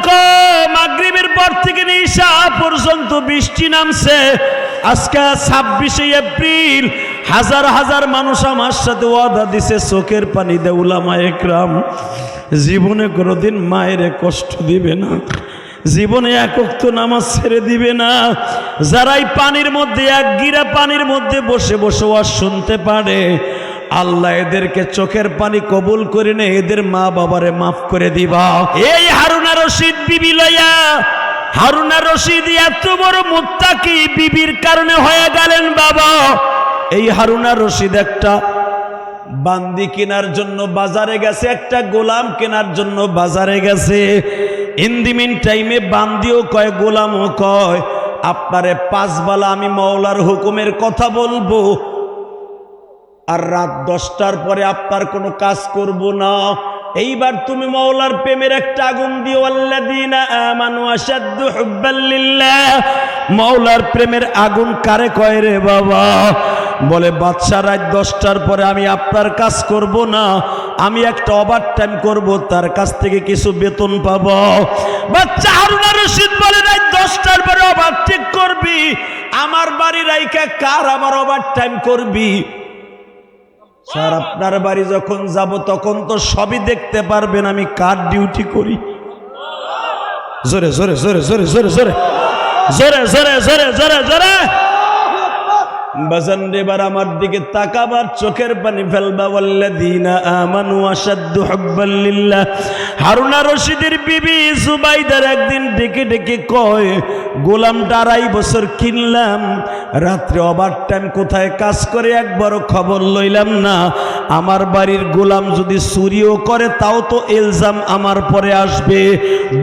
দেখো মাগরিবের পর থেকে ঈশা পর্যন্ত বৃষ্টি নামছে। আজকে 26শে এপ্রিল, হাজার হাজার মানুষ আমার সাথে ওয়াদা দিছে চোখের পানি দে উলামায়ে কেরাম জীবনে কোনোদিন মায়ের কষ্ট দিবে না, জীবনে এক ওয়াক্ত নামাজ ছেড়ে দিবে না। যারাই পানির মধ্যে এক গিরা পানির মধ্যে বসে বসে ওয়াজ শুনতে পারে, আল্লাহ এদেরকে চোখের পানি কবুল করে নে, এদের মা বাবারে মাফ করে দিবা। এই হারুনা রশিদ বিবি লইয়া, হারুনা রশিদ এত বড় মুত্তাকি বিবির কারণে হয়ে গেলেন বাবা। এই হারুনা রশিদ একটা বান্দি কেনার জন্য বাজারে গেছে, একটা গোলাম কেনার জন্য বাজারে গেছে। ইন দি মিন টাইমে বান্দিও কয় গোলামও কয়, আপনারে 5 বেলা আমি মওলার হুকুমের কথা বলবো, আর রাত 10টার পরে আপনার কোনো কাজ করব না। এইবার তুমি মওলার প্রেমের একটা আগুন দিও। আল্লাযীনা আমানু আশাদ্দু হুব্বাল লিল্লাহ। মওলার প্রেমের আগুন কারে কয় রে বাবা? বলে বাদশা রাত 10টার পরে আমি আপনার কাজ করব না, আমি একটা ওভার টাইম করব, তার কাছ থেকে কিছু বেতন পাবো। বাচ্চা হারুনা রশিদ বলে রাত 10টার পরে ওভার ঠিক করবি, আমার বাড়ি রাইখা কার আবার ওভার টাইম করবি? স্যার আপনার বাড়ি যখন যাব তখন তো সবই দেখতে পারবেন আমি কার ডিউটি করি। জোরে জোরে জোরে জোরে জোরে জোরে জোরে জোরে জোরে জোরে জোরে বাজান এবার আমার দিকে তাকাবার, চোখের পানি ফেলবা। ওয়াল্লাযীনা আমানু আশাদ্দু হুব্বাল লিল্লাহ। হারুনা রশিদের বিবি জুবাইদার একদিন ডেকে ডেকে কয়, গোলামটা 2.5 বছর কিনলাম, রাত্রে ওভার টাইম কোথায় কাজ করে একবারও খবর লইলাম না। আমার বাড়ির গোলাম যদি চুরিও করে তাও তো ইলজাম আমার পরে আসবে,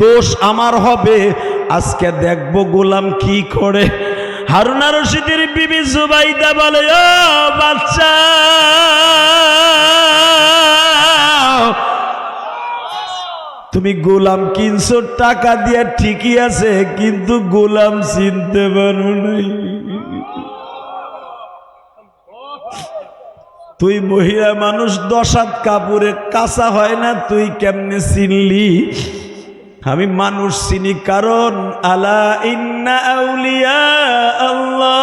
দোষ আমার হবে। আজকে দেখবো গোলাম কি করে। হারুনা রশিদের বিবি জুবাইদা বলে, ও বাচ্চা, তুমি গোলাম কিনছো টাকা দিয়ে ঠিকই আছে, কিন্তু গোলাম চিনতে পারো নাই। তুই মহিলা মানুষ, 10 হাত কাপড়ে কাঁচা হয় না, তুই কেমনে চিনলি? আমি মানুষ চিনি, কারণ আলা ইন্না আউলিয়া আল্লাহ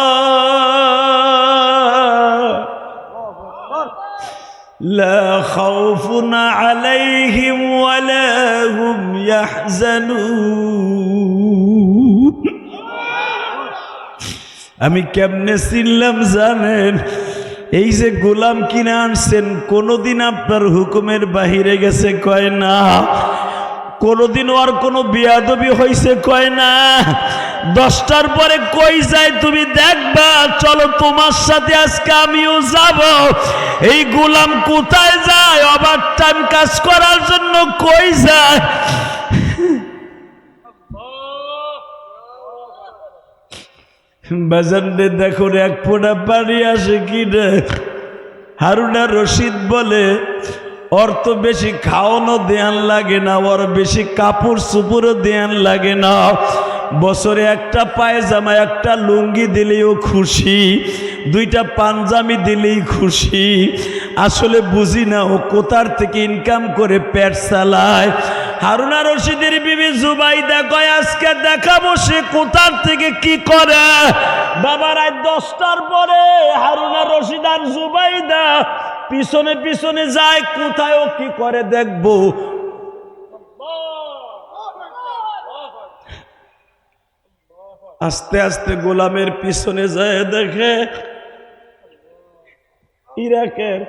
লা খাউফুন আলাইহিম ওয়ালা হুম ইয়াহজানুন। আমি কেমনে চিনলাম জানেন? এই যে গোলাম কিনে আনছেন, কোনোদিন আপনার হুকুমের বাহিরে গেছে কয় না, কোনদিন আর কোনো বিয়াদবি হয়েছে কয় না। 10টার পরে কই যায় তুমি দেখবা, চলো তোমার সাথে আজকে আমিও যাব। এই গোলাম কোথায় যায়? ওভার টাইম কাজ করার জন্য কই যায়? বাজারে দেখো এক ফোঁটা পানি আসে কি না। হারুনা রশিদ বলে, ওর তো বেশি খাওয়ানো দেয়ান লাগে না, ওর বেশি কাপড় চুপড়ও দেয়ান লাগে না, বছরে একটা পায়জামা একটা লুঙ্গি দিলেও খুশি, 2টা পাঞ্জাবি দিলেই খুশি। আসলে বুঝি না ও কোথার থেকে ইনকাম করে পেট চালায়। হারুনা রশিদের বিবি জুবাইদা কয়, আজকে দেখাবো সে কোথার থেকে কি করে। বাবা রাত 10টার পরে হারুনা রশিদ আর জুবাইদা পিছনে পিছনে যায়, কোথায় ও কি করে দেখবো। আস্তে আস্তে গোলামের পিছনে যায়, দেখে ইরাকের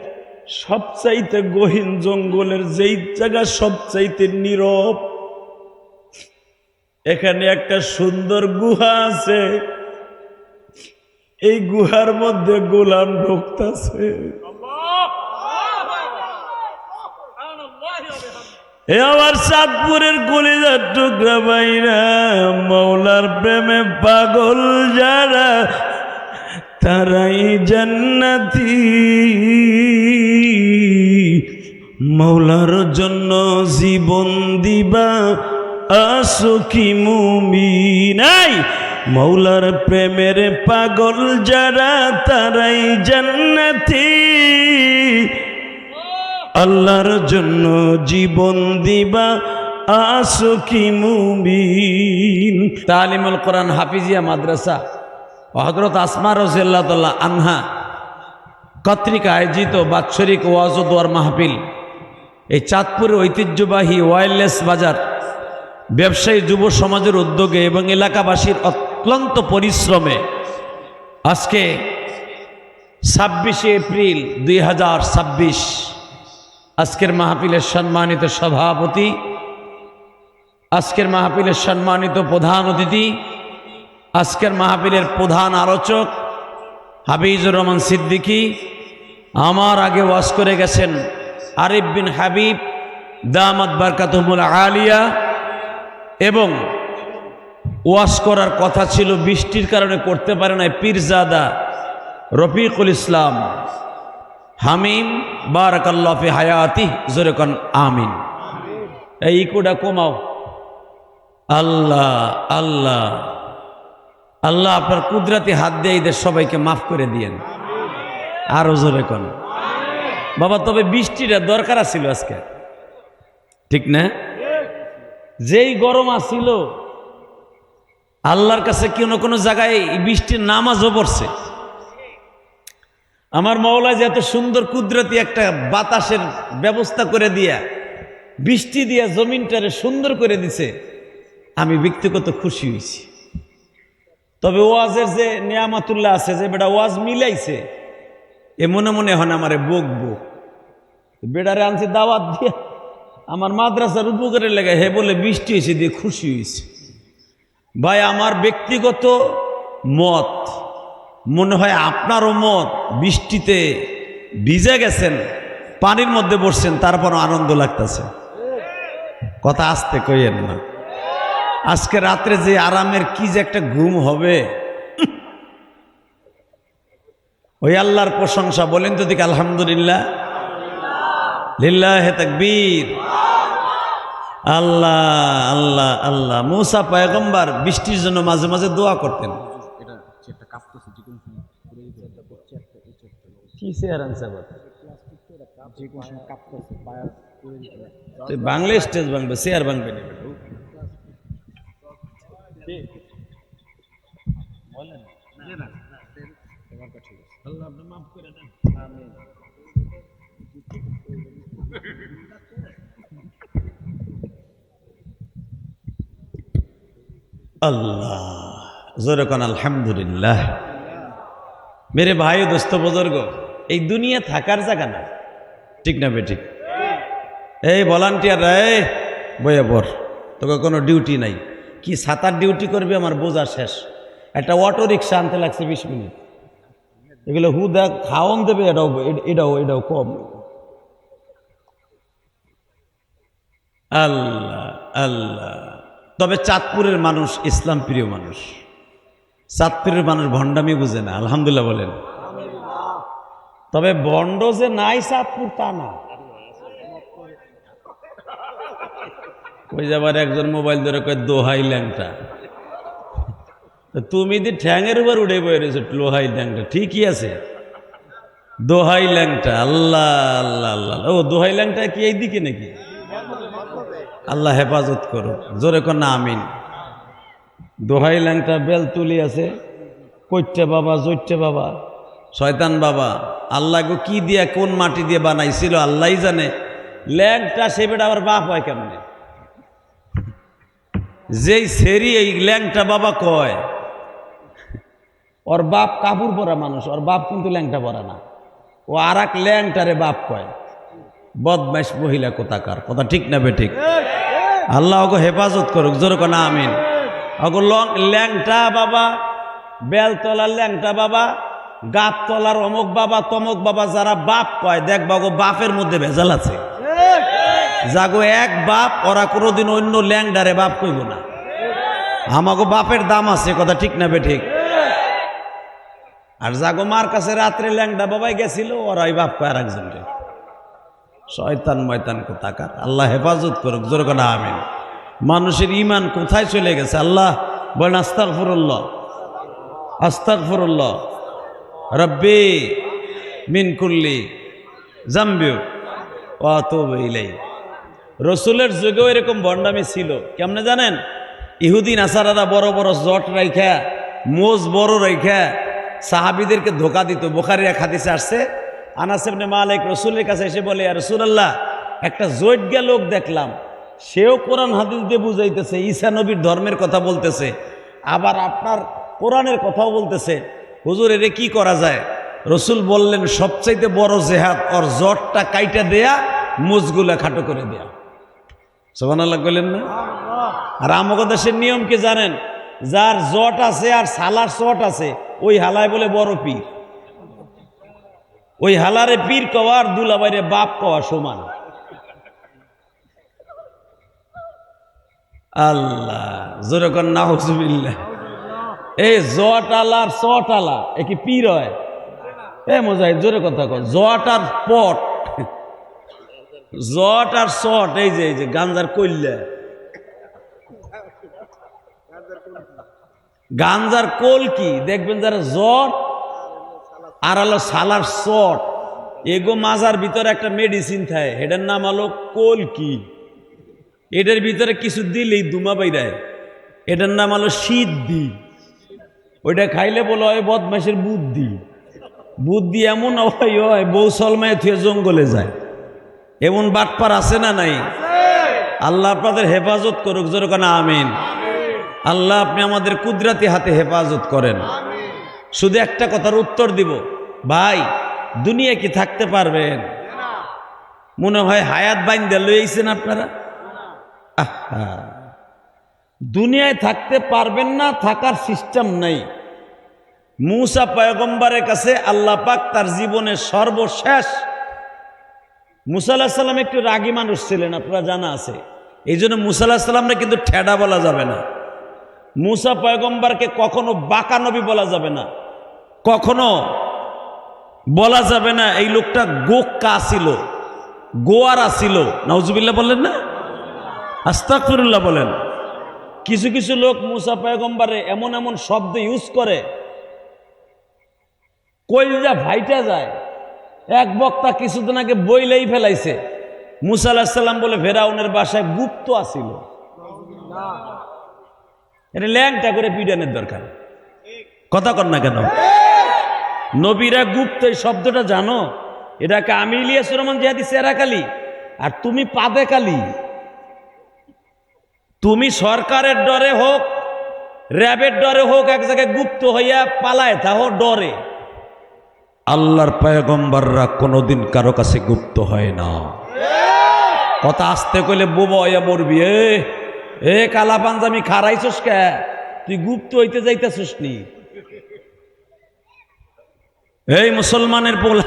সবচাইতে গহীন জঙ্গলের যেই জায়গা সবচাইতে নীরব, এখানে একটা সুন্দর গুহা আছে। এই গুহার মধ্যে গোলাম ঢুকতেছে। এ আমার চাঁদপুরের কলিজার টুকরা ভাইরা, মওলার প্রেমে পাগল যারা তারাই জান্নাতি। মওলার জন্য জীবন দিবা আসো কি মুমিন। মওলার প্রেমের পাগল যারা তারাই জান্নাতি। আল্লাহর জন্য জীবন দিবা আসুকি মুবিন। তালিমুল কোরআন হাফিজিয়া মাদ্রাসা হযরত আসমা রাদিয়াল্লাহু তাআলা আনহা কর্তৃক আয়োজিত বাৎসরিক ওয়াজ ও দোয়ার মাহফিল, এই চাঁদপুরের ঐতিহ্যবাহী ওয়্যারলেস বাজার ব্যবসায়ী যুব সমাজের উদ্যোগে এবং এলাকাবাসীর অক্লান্ত পরিশ্রমে আজকে 26শে এপ্রিল 2026 আজকের মাহফিলের সম্মানিত সভাপতি, আজকের মাহফিলের সম্মানিত প্রধান অতিথি, আজকের মাহফিলের প্রধান আলোচক হাফিজুর রহমান সিদ্দিকী, আমার আগে ওয়াজ করে গেছেন আরিফ বিন হাবিব দামাত বারকাতুহুল আলিয়া, এবং ওয়াজ করার কথা ছিল বৃষ্টির কারণে করতে পারে না পীরজাদা রফিকুল ইসলাম হামিম বারাকাল্লাহু ফি হায়াতি, জোরে কোন আমিন। এই ইকোটা কমাও। আল্লাহ আল্লাহ আল্লাহ আপনার কুদরতি হাত দিয়ে এদের সবাইকে মাফ করে দিয়েন, আরো জোরে কোন বাবা। তবে বৃষ্টিটা দরকার ছিল আজকে, ঠিক না? যেই গরম আসছিল আল্লাহর কাছে কোনো জায়গায় বৃষ্টির নামাজও পড়ছে। আমার মাওলা যে এত সুন্দর কুদরতি একটা বাতাসের ব্যবস্থা করে দিয়া বৃষ্টি দিয়া জমিনটারে সুন্দর করে দিছে, আমি ব্যক্তিগত খুশি হয়েছি। তবে ওয়াজের যে নিয়ামতুল্লাহ আছে, যে বেটা ওয়াজ মিলাইছে, এ মনে মনে হন আমারে বকবো। বেটারে আনছে দাওয়াত দিয়া আমার মাদ্রাসার উপকারের লেগে, হে বলে বৃষ্টি হয়েছে দিয়ে খুশি হয়েছে। ভাই আমার ব্যক্তিগত মত, মনে হয় আপনারও মত, বৃষ্টিতে ভিজে গেছেন, পানির মধ্যে বসছেন, তারপরও আনন্দ লাগতেছে। কথা আসতে কইেন না। আজকে রাত্রে যে আরামের কি যে একটা ঘুম হবে, ওই আল্লাহর প্রশংসা বলেন তো দিকে আলহামদুলিল্লাহ, লিল্লাহে তাকবীর। আল্লাহ আল্লাহ আল্লাহ। মুসা পয়গম্বর বৃষ্টির জন্য মাঝে মাঝে দোয়া করতেন। বাংলা স্টেজ ভাঙবে, চেয়ার ভাঙবে না। আল্লাহ জোরে কোন আলহামদুলিল্লাহ। মেরে ভাই দোস্ত বুজুর্গ, এই দুনিয়া থাকার জায়গা না, ঠিক না বেঠিক? এই ভলান্টিয়াররা বইয়া পর, তোকে কোনো ডিউটি নাই। কি সাতার ডিউটি করবে আমার বোঝা শেষ। একটা অটো রিক্সা আনতে লাগছে 20 মিনিট। এগুলো হুদা খাওয়ন দেবে, এটাও কম। আল্লাহ আল্লাহ। তবে চাঁদপুরের মানুষ ইসলাম প্রিয় মানুষ, চাঁদপুরের মানুষ ভণ্ডামি বুঝে না, আলহামদুলিল্লাহ বলেন। তবে ভণ্ড যে নাই চাঁদপুর তা না। কই যাবার একজন মোবাইল ধরে কয় দোহাই ল্যাংটা, তুমি দি ঠ্যাঙের উপর উঠে বয়ে রয়েছে লোহাই ল্যাংটা, ঠিকই আছে দোহাই ল্যাংটা। আল্লাহ আল্লাহ আল্লাহ। ও দোহাই ল্যাংটা কি এই দিকে নাকি? আল্লাহ হেফাজত করো, জোরে কর না আমিন। দোহাই ল্যাংটা বেল তুলি আছে, কৈটে বাবা, জৈটে বাবা, শয়তান বাবা, আল্লাহ গো কি দিয়া কোন মাটি দিয়ে বানাইছিল আল্লাহই জানে। ল্যাংটা সে বেটা আবার বাপ হয় কেমনে? যেই সেরি এই ল্যাংটা বাবা কয়, ওর বাপ কাপড় পরা মানুষ, ওর বাপ কিন্তু ল্যাংটা পরা না। ও আর এক ল্যাংটারে বাপ কয়। বদমাইশ মহিলা কোথাকার, কথা ঠিক না বে ঠিক? আল্লাহ ওকে হেফাজত করুক, জোর কোনা আমিন। ওগো ল্যাংটা বাবা, বেলতলার ল্যাংটা বাবা, গাপ তলার অমুক বাবা তমুক বাবা, যারা বাপ কয় দেখবা গো বাপের মধ্যে ভেজাল আছে। যাগো এক বাপ, ওরা কোনোদিন অন্য ল্যাংডারে বাপ কইব না। আমাগো বাপের দাম আছে, কথা ঠিক না বে ঠিক? আর যাগো মার কাছে রাত্রে ল্যাংডা বাবাই গেছিল, ওরা ওই বাপ কয় আর একজনকে। শয়তান ময়তান কোথাকার, আল্লাহ হেফাজত করুক, জোর করে আমিন। মানুষের ইমান কোথায় চলে গেছে? আল্লাহ বলেন আস্তাগফিরুল্লাহ, আস্তাগফিরুল্লাহ রব্বি মিন কুল্লি জামবি ওয়া আতুবু ইলাইহি। রসুলের যুগেও এরকম ভণ্ডামি ছিল, কেমনে জানেন? ইহুদি নাসারারা বড় বড় জট রাইখা, মোজ বড় রাইখা সাহাবীদেরকে ধোকা দিত। বুখারীর এক হাদিসে আসছে, আনাস ইবনে মালিক রসুলের কাছে এসে বলে, ইয়া রাসূলুল্লাহ, একটা জৈটগা লোক দেখলাম, সেও কোরআন হাদিস দিয়ে বুঝাইতেছে, ঈসা নবীর ধর্মের কথা বলতেছে, আবার আপনার কোরআনের কথাও বলতেছে, হুজুর এরে কি করা যায়? রসুল বললেন, সবচাইতে বড় জেহাদ ওর জটটা কাইটা দেয়া, মুজগুলা খাটো করে দেয়া। সুবহানাল্লাহ বললেন না? আর আমাদের দেশের নিয়ম কি জানেন? যার জট আছে আর সালার চট আছে, ওই হালায় বলে বড় পীর। ওই হালারে পীর কওয়া আর দুলাবাইরে বাপ কওয়া সমান। আল্লাহ জোরে কর নাউজুবিল্লাহ। এই জট আলা আর চট আলা এ কি পীর হয়? এ মুজাহিদ জোরে কথা কর। জট আর পট, জট আর চট, এই যে গাঞ্জার কইল্লা, গাঞ্জার কোল কি দেখবেন, যারা জট আর হলো সালার চট, এগো মাজার ভিতরে একটা মেডিসিন থাকে, এটার নাম হলো কোল কি। এটার ভিতরে কিছু দিলেই দুমা বাইরায়, এটার নাম হলো সিদ্ধি। ওইটা খাইলে বলে হয় বদমাইশের বুদ্ধি। বুদ্ধি এমন হয় বউ সলমায় থুয়ে জঙ্গলে যায়, এমন বাটপার আছে না নাই? আল্লাহ আপনাদের হেফাজত করুক, জোরে কেন আমিন। আল্লাহ আপনি আমাদের কুদরতি হাতে হেফাজত করেন। শুধু একটা কথার উত্তর দিব, ভাই দুনিয়া কি থাকতে পারবেন? মনে হয় হায়াত বাইন্দা লইছেন আপনারা। দুনিয়ায় থাকতে পারবেন না, থাকার সিস্টেম নাই। মূসা পয়গম্বরের কাছে আল্লাহ পাক তার জীবনের সর্বশেষ, মূসা আলাইহিস সালাম একটু রাগী মানুষ ছিলেন, আপনারা জানা আছে। এই জন্য মূসা আলাইহিস সালামকে কিন্তু ঠেডা বলা যাবে না। মূসা পয়গম্বরকে কখনো বাঁকা নবী বলা যাবে না, কখনো বলা যাবে না এই লোকটা গোক্কা ছিল, গোয়ারা ছিল। নাউজুবিল্লাহ বললেন না? আস্তাগফিরুল্লাহ বলেন। কিছু কিছু লোক মূসা পয়গম্বরে এমন এমন শব্দ ইউজ করে, কইলজা ফাইটা যায়। এক বক্তা কিছুদিন আগে বইলেই ফেলাইছে, মূসা আলাইহিস সালাম বলে ফেরাউনের বাসায় গুপ্ত আছিল। এটা ল্যাংটা করে পিডানের দরকার, কথা কর না কেন? নবীরা গুপ্ত, এই শব্দটা জানো? এটাকে আমি ইলিয়াস রহমান জিহাদি চেরাকালি, আর তুমি পাদে কালি। তুমি সরকারের ডরে হোক, র্যাবের ডরে হোক, এক জায়গায় গুপ্ত হইয়া পালায় থাকো ডরে। আল্লাহর পয়গম্বররা কোনোদিন কারো কাছে গুপ্ত হয় না। কথা আসতে কইলে বোবা হইয়া মরবি। এ কালা পাঞ্জামি খারাইছস কে? তুই গুপ্ত হইতে যাইতেছস নি? এই মুসলমানের পোলা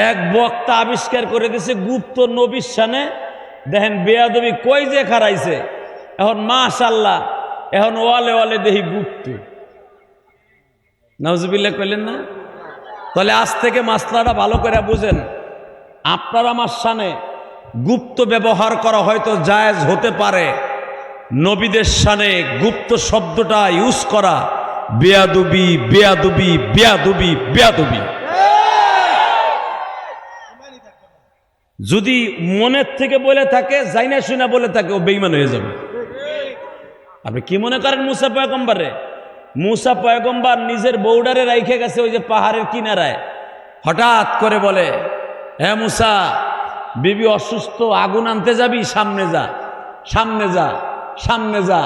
এক বক্তা আবিষ্কার করে দিছে গুপ্ত নবীর শানে। দেখেন বেয়াদবি কই যে খারাইছে। এখন মাশাআল্লাহ, এখন ওয়ালে ওয়ালে দেখি গুপ্ত। নাউজুবিল্লাহ কইলেন না? তাহলে আজ থেকে মাসলাটা ভালো করে বুঝেন। আপনার আমার শানে গুপ্ত ব্যবহার করা হয়তো জায়েজ হতে পারে, নবীদের শানে গুপ্ত শব্দটা ইউজ করা বেয়াদবি, বেয়াদবি, বেয়াদবি, বেয়াদবি। যদি মনের থেকে বলে থাকে, জাইনা শুনা বলে থাকে, ও বেঈমান হয়ে যাবে। আপনি কি মনে করেন মূসা পয়গম্বরে? মূসা পয়গম্বর নিজের বউডারে রাইখে গেছে ওই যে পাহাড়ের কিনারায়। হঠাৎ করে বলে, হ্যাঁ মূসা, বিবি অসুস্থ, আগুন আনতে যাবি? সামনে যা, সামনে যা, সামনে যা,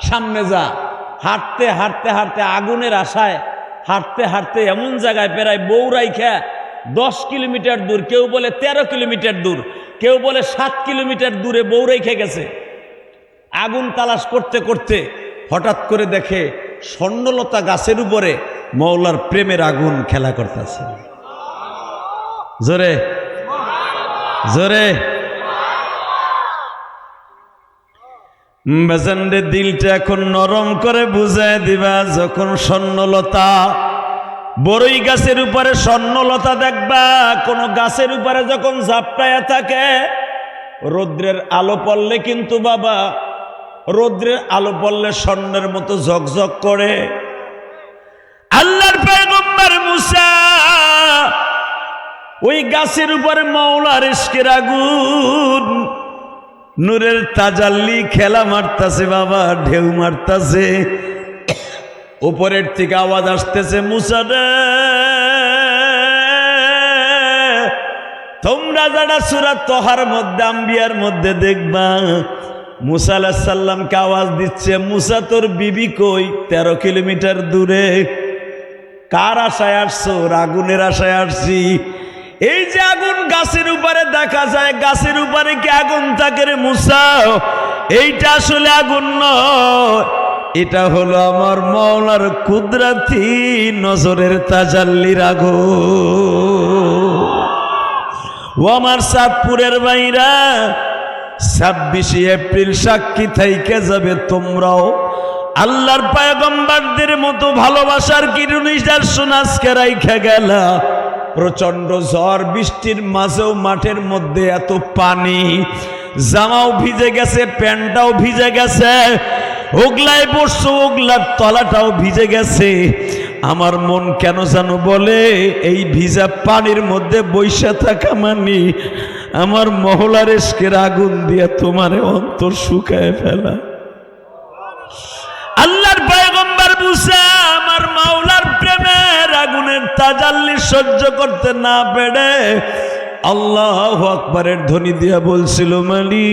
সামনে যা। হাঁটতে হাঁটতে হাঁটতে আগুনের আশায় হাঁটতে হাঁটতে এমন জায়গায় প্রায় বউ রাইখা 10 কিলোমিটার দূর, কেউ বলে 13 কিলোমিটার দূর, কেউ বলে 7 কিলোমিটার দূরে বউ রেখে গেছে। আগুন তালাশ করতে করতে হঠাৎ করে দেখে স্বর্ণলতা গাছের উপরে মওলার প্রেমের আগুন খেলা করতেছে। জোরে জোরে বেজানদের দিলটা এখন নরম করে বুঝায় দিবা। যখন স্বর্ণলতা, বড়ই গাছের উপরে স্বর্ণলতা দেখবা, কোন গাছের উপরে যখন ঝাপটায়া থাকে, রৌদ্রের আলো পড়লে কিন্তু বাবা, রৌদ্রের আলো পড়লে স্বর্ণের মতো ঝকঝক করে। আল্লাহর পয়গম্বর মূসা ওই গাছের উপরে মাওলার ইশকের আগুন নূরের তাজাল্লি খেলা মারতাছে বাবা, ঢেউ মারতাছে। উপরের থেকে আওয়াজ আসতেছে, মুসা রে, তোমরা যারা সূরা তহার মধ্যে আম্বিয়ার মধ্যে দেখবা, মুসা আলাইহিস সালামকে আওয়াজ দিচ্ছে, মুসা তোর বিবি কই? 13 কিলোমিটার দূরে। কার আশায় আসছো? আগুনের আশায় আসছি। এই যে আগুন গাছের উপরে দেখা যায়, গাছের উপরে কি আগুন থাকে রে মুসা? এইটা আসলে আগুন নয়, এটা হলো আমার মাওলার কুদরতি নজরের তাজাল্লির আগুন। ও আমার চাঁদপুরের বাইরা, 26 এপ্রিল সাক্ষী থাইকে যাবে তোমরাও। আল্লাহর পয়গম্বরদের মতো ভালোবাসার কিরুনিশার সোনাজকে রাইখা গেলা। প্রচন্ড ঝড় বৃষ্টির মাঝেও মাঠের মধ্যে এত পানি, জামাও ভিজে গেছে, প্যান্টটাও ভিজে গেছে, ওগলায় বসছো, ওগলার তলাটাও ভিজে গেছে। আমার মন কেন জানো বলে, এই ভিজা পানির মধ্যে বৈশা থাকা মানি আমার মহলার এসকের আগুন দিয়ে তোমার অন্তর শুকায় ফেলা। আল্লাহর পয়গম্বর মুসা আমার মাওলার প্রেমের আগুনের তাজাল্লি সহ্য করতে না পেরে আল্লাহু আকবারের ধ্বনি দিয়া বলছিল, মালিক,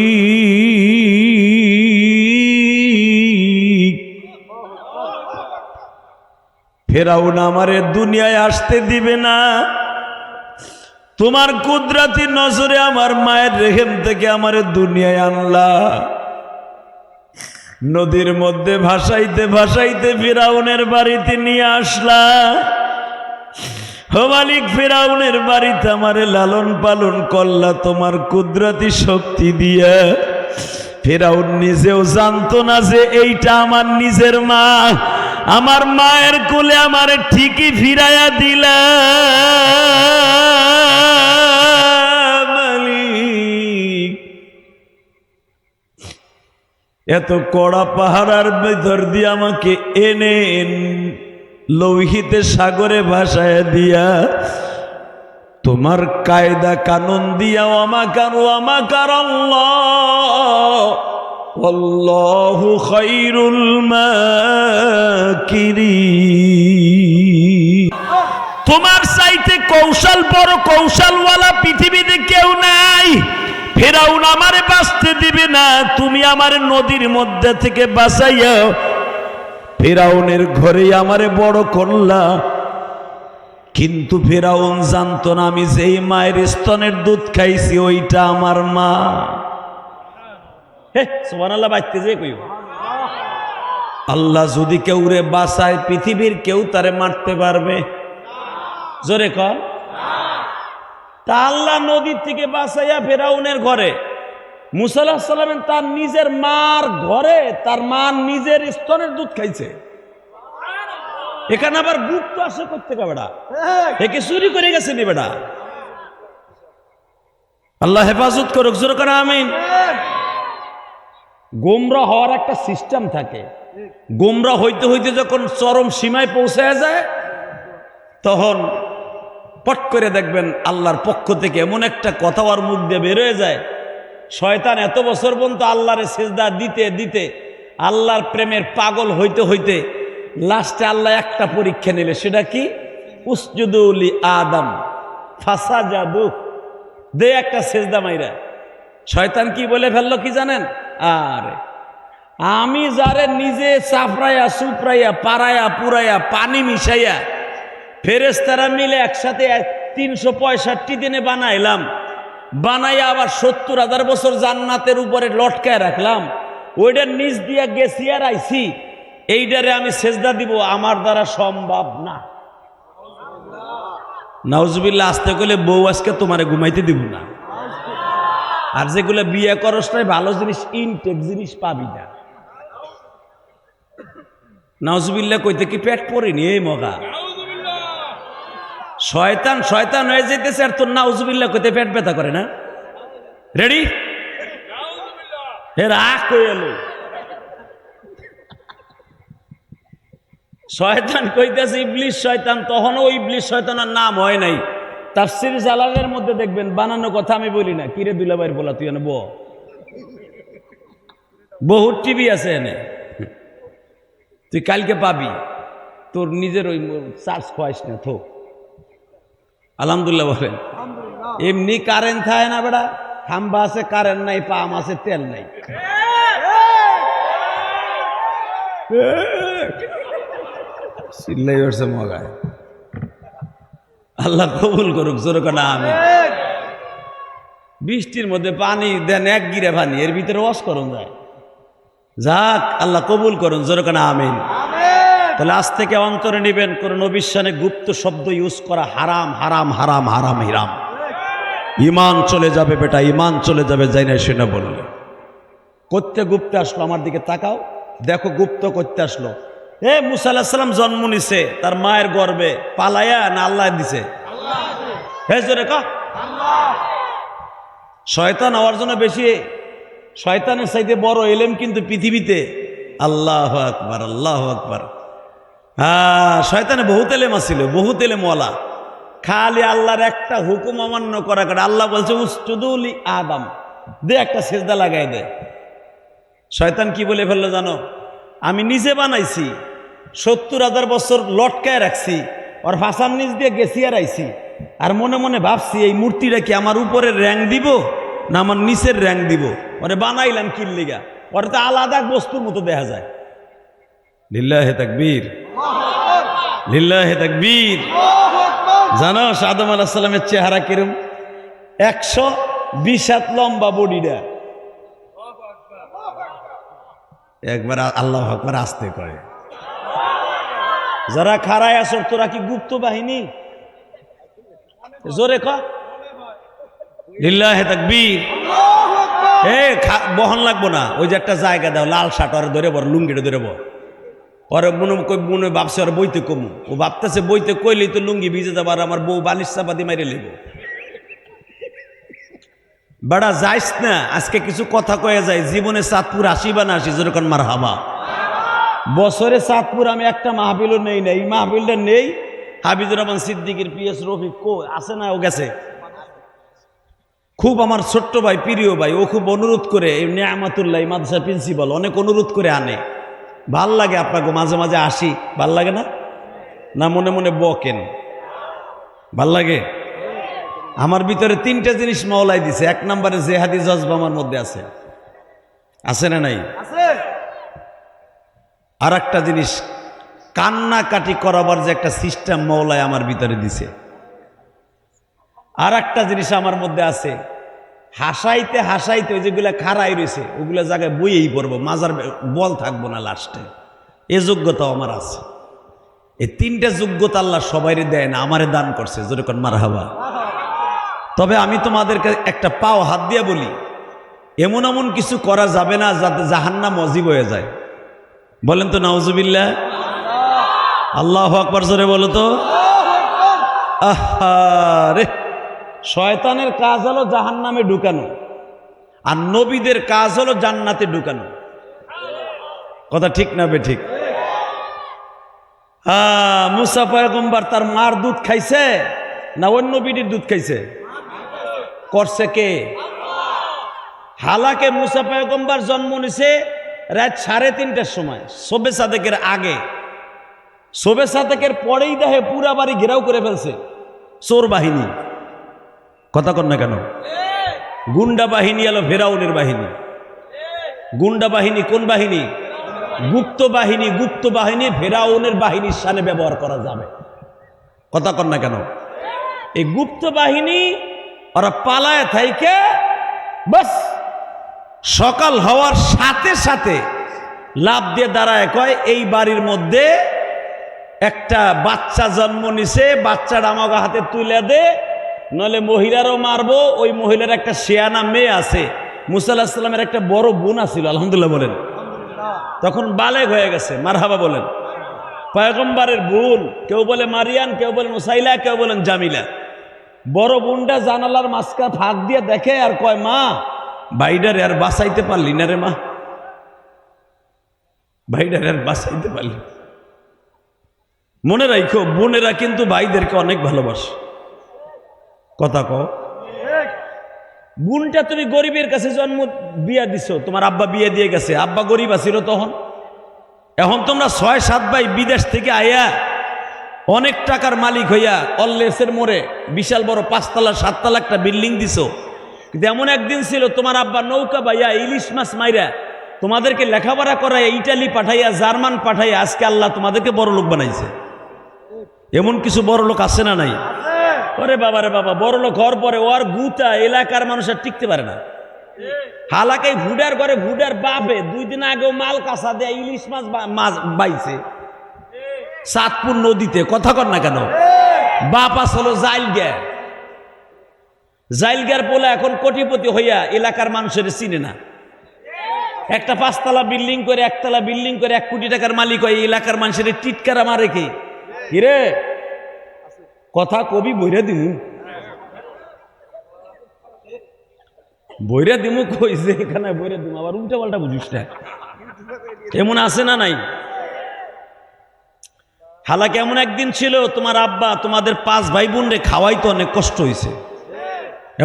ফেরাউন আমারে দুনিয়ায় আসতে দিবে না। তোমার কুদরতি নজরে আমার মায়ের রেহেম থেকে আমারে দুনিয়ায় আনলা। নদীর মধ্যে ভাসাইতে ভাসাইতে ফিরাউনের বাড়িতে নিয়ে আসলা। ও মালিক, ফিরাউনের বাড়িতে আমারে লালন পালন করলা তোমার কুদরতি শক্তি দিয়া। ফিরাউন নিজেও জানতো না যে এইটা আমার নিজের মা। আমার মায়ের কোলে আমারে ঠিকই ফিরাইয়া দিলা। এত কড়া পাহাড়ার ভিতর দিয়ে আমাকে এনে লৌহিতে সাগরে ভাসায় দিয়া তোমার কায়দা কানুন দিয়া আমাকার আল্লাহু খায়রুল মাকিরিন। তোমার চাইতে কৌশল বড় কৌশলওয়ালা পৃথিবীতে কেউ নাই। ফিরাউন আমারে বাঁচতে দিবে না, তুমি আমারে নদীর মধ্যে থেকে বাঁচাইয়া ফিরাউনের ঘরেই আমারে বড় করলা। কিন্তু ফিরাউন জানতো না আমি যেই মায়ের স্তনের দুধ খাইছি ওইটা আমার মা। সুবহানাল্লাহ, বাইতে যে কইও। আল্লাহ যদি কেউরে বাঁচায় পৃথিবীর কেউ তারে মারতে পারবে? জোরে কর। তা আল্লাহ নদীর থেকে বাঁচাইয়া ফেরাউনের ঘরে, মুসা আলাইহিস সালাম তার নিজের মার ঘরে তার মা নিজের স্তনের দুধ খাইছে। এখানে আবার গুপ্ত আসে করতে বেড়া, একে চুরি করে গেছে নি বেড়া। আল্লাহ হেফাজত করুক, জোরে করে আমিন। গোমরা হওয়ার একটা সিস্টেম থাকে। গোমরা হইতে হইতে যখন চরম সীমায় পৌঁছায় যায় তখন পট করে দেখবেন আল্লাহর পক্ষ থেকে এমন একটা কথা ওর মুখ দিয়ে বেরোয় যায়। শয়তান এত বছর পর্যন্ত আল্লাহর সিজদা দিতে দিতে আল্লাহর প্রেমের পাগল হইতে হইতে লাস্টে আল্লাহ একটা পরীক্ষা নিলে, সেটা কি? উসজুদু লি আদম ফাসাজাদু, দে একটা সিজদা মাইরা। শয়তান কি বলে ফেললো কি জানেন? আরে আমি যারে নিজে চাপড়াইয়া সুপড়াইয়া পাড়াইয়া পুরাইয়া পানি মিশাইয়া ফেরেশতারা মিলে একসাথে 365 দিনে বানাইলাম, বানাইয়া আবার 70,000 বছর জান্নাতের উপরে লটকায় রাখলাম, ওইটার নিচ দিয়া গেছি আর আইছি, এইটারে আমি সেজদা দিব আমার দ্বারা সম্ভব না। নাউজুবিল্লাহ। আসতে গেলে বউ আজকে তোমারে ঘুমাইতে দিব না। আর যেগুলো বিয়ে করস নাই ভালো জিনিস ইনটেক জিনিস পাবি না। নাউজুবিল্লাহ কইতে কি পেট পড়েনি এই মগা? শয়তান শয়তান হয়ে যেতেছে আর তোর নাউজুবিল্লাহ কইতে পেট ব্যথা করে না। রেডি? হে রাগ কই এলো। শয়তান কইতেছে ইবলিস শয়তান, তখনও ওই ইবলিস শয়তানের নাম হয় নাই। তাফসীর জালালের মধ্যে দেখবেন বানানো কথা আমি বলি না। কিরে দুলাভাইয়ের বলা তুই এনে বল, বহুত টিভি আছে এনে, তুই কালকে পাবি, তোর নিজের ওই চার্জ খোয়াইস না থো। আলহামদুলিল্লাহ বলেন। এমনি কারেন্ট থাকে না বেড়া, খাম্বা আছে কারেন্ট নাই, পাম আছে তেল নাই। চিল্লাই উঠছে মগায়। আল্লাহ কবুল করুক, জোরে না আমি। বৃষ্টির মধ্যে পানি দেন এক গিরে পানি, এর ভিতরে ওয়াশ করুন যায়। যাক, আল্লাহ কবুল করুন, জোরে না আমিন। তাহলে আজ থেকে অন্তরে নিবেন, কোন নবীর শানে গুপ্ত শব্দ ইউজ করা হারাম, হারাম, হারাম, হারাম, হিরাম। ইমান চলে যাবে বেটা, ইমান চলে যাবে, যাই না শুনে বললে। করতে গুপ্তে আসলো, আমার দিকে তাকাও, দেখো গুপ্ত করতে আসলো। মুসা আলাইহিস সালাম জন্ম নিছে তার মায়ের গর্ভে, পালায়া না আল্লাহ দিছে? হে জোরে কা শয়তান হওয়ার জন্য বেশি, শয়তানের চাইতে বড় এলেম কিন্তু পৃথিবীতে। আল্লাহু আকবার, আল্লাহু আকবার। হ্যাঁ, শয়তানে বহুত এলেম আছিল, বহুত এলেমওয়ালা। খালি আল্লাহর একটা হুকুম অমান্য করা করে। আল্লাহ বলছে উসজুদু লি আদম, দে একটা সিজদা লাগাই দে। শয়তান কি বলে ফেললো জানো? আমি নিজে বানাইছি, 70,000 বছর লটকায় রাখছি, ওর ভাষার নিচ দিয়ে গেছি আর আইছি, আর মনে মনে ভাবছি এই মূর্তিটা কি আমার উপরের র্যাঙ্ক দিব না আমার নিচের র্যাঙ্ক দিব। ওরে বানাইলাম কিল লিগা, ওরে তো আলাদা বস্তুর মতো দেখা যায়। লিল্লাহে তাকবীর, লিল্লাহে তাকবীর। জানো আদম আলাইহিস সালামের চেহারা কিরম? 120 হাত লম্বা বডিটা। একবার আল্লাহু আকবার আসতে করে। যারা খাড়ায় আসর, তোরা কি গুপ্ত বাহিনী? জোরে ক লিল্লাহে তাকবীর। বহন লাগবো না, ওই যে একটা জায়গা দাও, লাল শার্ট ওরে ধরে বড়, লুঙ্গিটা ধরে বড়। ওরে মনে ভাবছে ওর বইতে কমু, ও ভাবতেছে বইতে কইলেই তো লুঙ্গি ভিজে যাবো, আর আমার বউ বালিশ চাপাতি মাইরে লেব। বেড়া যাইস না, আজকে কিছু কথা কয়ে যায়। জীবনে চাঁদপুর আসি বা না আসি, যেরকম মার হাবা। বছরে চাঁদপুর আমি একটা মাহফিলও নেই না, এই মাহফিলটা নেই। হাবিজুর রহমান সিদ্দিকীর পিএস রফিক কো আছে না? ও গেছে। খুব আমার ছোট্ট ভাই, প্রিয় ভাই, ও খুব অনুরোধ করে, এই নেয়ামাতুল্লাহ মাদ্রাসার প্রিন্সিপাল অনেক অনুরোধ করে আনে। ভাল লাগে আপনাকে, মাঝে মাঝে আসি, ভাল লাগে না? না মনে মনে বকেন? ভাল লাগে। আমার ভিতরে 3টে জিনিস মাওলাই দিছে। 1 নম্বরে জেহাদি জজবা আমার মধ্যে আছে, আছে না নাই? আর একটা জিনিস, কান্নাকাটি করাবার যে একটা সিস্টেম মাওলাই আমার ভিতরে দিছে। আর একটা জিনিস আমার মধ্যে আছে, হাসাইতে হাসাইতে ওই যেগুলা খাড়াই রয়েছে ওগুলা জায়গায় বইয়েই পড়বো, মাজার বল থাকবো না লাস্টে। এ যোগ্যতাও আমার আছে। এই 3টে যোগ্যতা আল্লাহ সবাইরে দেয় না, আমারে দান করছে, যেরকম মারহাবা। তবে আমি তোমাদেরকে একটা পাও হাত দিয়ে বলি, এমন এমন কিছু করা যাবে না যাতে জাহান্নাম ওয়াজিব হয়ে যায়। বলেন তো নাউজুবিল্লাহ। আল্লাহু আকবার, জোরে বলো তো। আহারে, শয়তানের কাজ হলো জাহান্নামে ঢুকানো, আর নবীদের কাজ হলো জান্নাতে ঢুকানো। কথা ঠিক না বে ঠিক? মুসা পয়গম্বর তার মার দুধ খাইছে না অন্য বিডির দুধ খাইছে? করছে কে? হালাকে মুসা পয়গম্বর জন্ম নিছে রাত 3:30টার সময়, শবে সাদেকের আগে। শবে সাদেকের পরেই দেখে পুরা বাড়ি ঘেরাও করে ফেলছে চোর বাহিনী। কথা কন না কেন? গুন্ডা বাহিনী এলো, ফেরাউনের বাহিনী। গুন্ডা বাহিনী কোন বাহিনী? গুপ্ত বাহিনী। গুপ্ত বাহিনী ফেরাউনের বাহিনীর সামনে ব্যবহার করা যাবে। কথা কন না কেন? এই গুপ্ত বাহিনী ওরা পালায় থাইকে বাস সকাল হওয়ার সাথে সাথে লাভ দিয়ে দাঁড়ায়, কয় এই বাড়ির মধ্যে একটা বাচ্চা জন্ম নিছে, বাচ্চাটা আমাকে হাতে তুলে দে, নলে মহিলারও মারবো। ওই মহিলার একটা শেয়ানা মেয়ে আছে, মুসা আলাইহিস সালামের একটা বড় বোন আছিল। আলহামদুলিল্লাহ বলেন। তখন বালেগ হয়ে গেছে, মারহাবা বলেন। পয়গম্বরের বোন, কেউ বলে মারিয়ান, কেউ বলেন মুসাইলা, কেউ বলেন জামিলা। বড় বোনটা জানালার মাঝখানে ফাঁক দিয়ে দেখে আর কয়, মা ভাইডারে আর বাঁচাইতে পারলি না রে মা, ভাইডারে আর বাঁচাইতে পারলি। মনে রাখো, বোনেরা কিন্তু ভাইদেরকে অনেক ভালোবাসে। কথা কও। বোনটা তুমি গরিবের কাছে জন্ম বিয়া দিছো, তোমার আব্বা বিয়ে দিয়ে গেছে, আব্বা গরিব আছিল তখন। এখন তোমরা 6-7 ভাই বিদেশ থেকে আয়া অনেক টাকার মালিক হইয়া অল্লেসের মোড়ে বিশাল বড় 5 তলা 7 তলা একটা বিল্ডিং দিছো। কিন্তু এমন একদিন ছিল তোমার আব্বা নৌকা বাইয়া ইলিশ মাছ মাইরা তোমাদেরকে লেখাপড়া করাইয়া ইটালি পাঠাইয়া জার্মান পাঠাইয়া আজকে আল্লাহ তোমাদেরকে বড় লোক বানাইছে। এমন কিছু বড় লোক আছে না নাই? ওরে বাবা রে বাবা, বড় লোক হওয়ার পরে ওর গুতা এলাকার মানুষ আর টিকতে পারে না। হালাকে ভুডার ঘরে ভুডার বাপে 2 দিন আগেও মাল কাঁচা দেয়া ইলিশ মাছ বাইছে চাঁদপুর নদীতে। কথা কর না কেন? বাপ আসলো জাইলগার পোলা এখন কোটিপতি হইয়া এলাকার মানুষের চিনে না। একটা 5 তলা বিল্ডিং করে 1 তলা বিল্ডিং করে 1 কোটি টাকার মালিক হয়, এলাকার মানুষের টিটকারা মারে কি রে? কথা কবি বইরা দিমু, বইরা দিমু কইছে এখানে বইরা দিমু, আবার উল্টা পাল্টা বুঝিস না। এমন আছে না নাই? হালাকে এমন একদিন ছিল তোমার আব্বা তোমাদের 5 ভাই বোন রে খাওয়াইতে অনেক কষ্ট হয়েছে।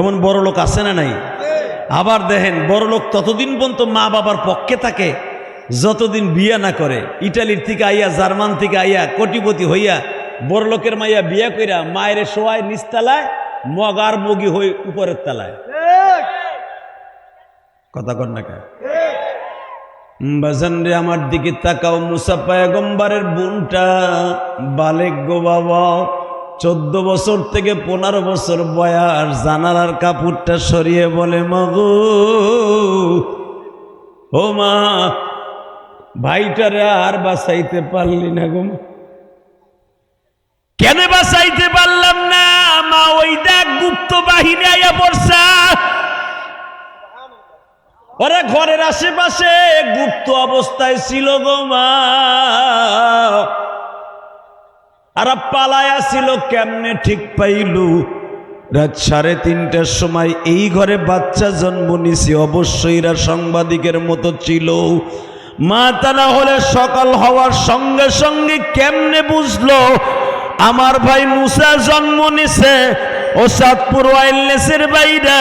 এমন বড় লোক আছে না নাই? আবার দেখেন বড় লোক ততদিন পর্যন্ত মা বাবার পক্ষে থাকে যতদিন বিয়া না করে। ইটালির থেকে আইয়া জার্মান থেকে আইয়া কোটিপতি হইয়া বড় লোকের মাইয়া বিয়া কইরা মায়ের শোয়ায় নিচতলায়, মগার মগি হই উপরের তলায়। কথা কর না কে? বাজান রে আমার দিকে তাকাও, মুসা পয়গম্বরের বোনটা বালেক গো বাবা, 14 বছর থেকে 15 বছর বয়স। জানালার কাপড়টা সরিয়ে বলে মাগো ও মা, ভাইটারে আর বাঁচাইতে পারলি না গো। কেন বাঁচাইতে পারলাম না মা? ওই দেখ গুপ্ত বাহিনী আইয়া পড়ছে। ওরা ঘরের আশেপাশে গুপ্ত অবস্থায় ছিল গো মা, আর পালায়া ছিল। কেমনে ঠিক পাইলু? রাত 3:30টার সময় এই ঘরে বাচ্চা জন্ম নিছে। অবশ্যই এরা সাংবাদিকের মতো ছিল। মা তা না হলে সকাল হওয়ার সঙ্গে সঙ্গে কেমনে বুঝলো আমার ভাই মুসা জন্ম নিছে? ও চাঁদপুর ওয়াইল্ডনেসের বাইরা,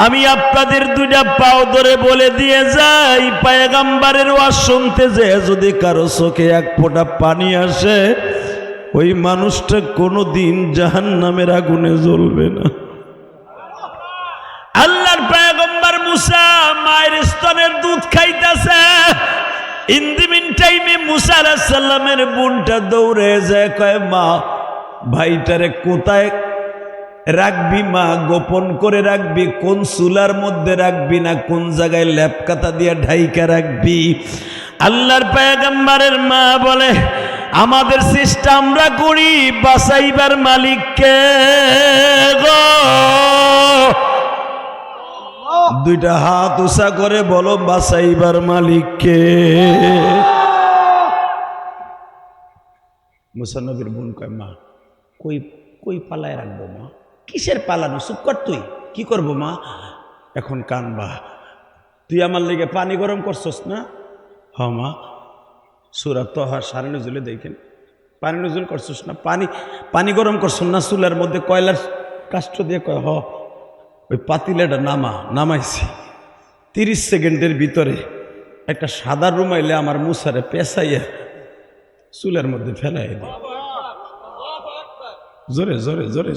আমি আপনাদের 2টা পাও ধরে বলে দিয়ে যাই, পয়গম্বরের ওয়াজ শুনতে যে যদি কারো চোখে 1 ফোঁটা পানি আসে, ওই মানুষটা কোনোদিন জাহান্নামের আগুনে জ্বলবে না। আল্লাহর পয়গম্বর মুসা মায়ের স্তনের দুধ খাইতেছে। ইন দি মিন টাইমে মুসা আলাইহিস সালামের বোনটা দৌড়ে যায়, কয় মা ভাইটারে কোথায় রাখবি মা? গোপন করে রাখবি? কোন চুলার মধ্যে রাখবি না কোন জায়গায় ল্যাপকাতা দিয়ে ঢাইকা রাখবি? আল্লাহর পয়গম্বরের মা বলে আমাদের চেষ্টা আমরা করি, বাঁচাইবার মালিককে গো। 2টা হাত উঁচা করে বলো বাঁচাইবার মালিককে। মুসা নবীর বোন কয় মা কই কই পালায় রাখবো মা? কিসের পালানো? চুপ কর, তুই কি করবো মা? এখন কানবা। তুই আমার লেগে পানি গরম করছস না? হ মা। সূরা তাহা 9:30 নজুলে দেখেন, পানি নজুল করছস না? পানি গরম করছস না চুলার মধ্যে কয়লার কাষ্ঠ দিয়ে? কয় হ। ওই পাতিলাটা নামাইছি। 30 সেকেন্ডের ভিতরে একটা সাদা রুমাইলে আমার মুসারে পেঁচাইয়া চুলার মধ্যে ফেলাই দিই। জোরে জোরে জোরে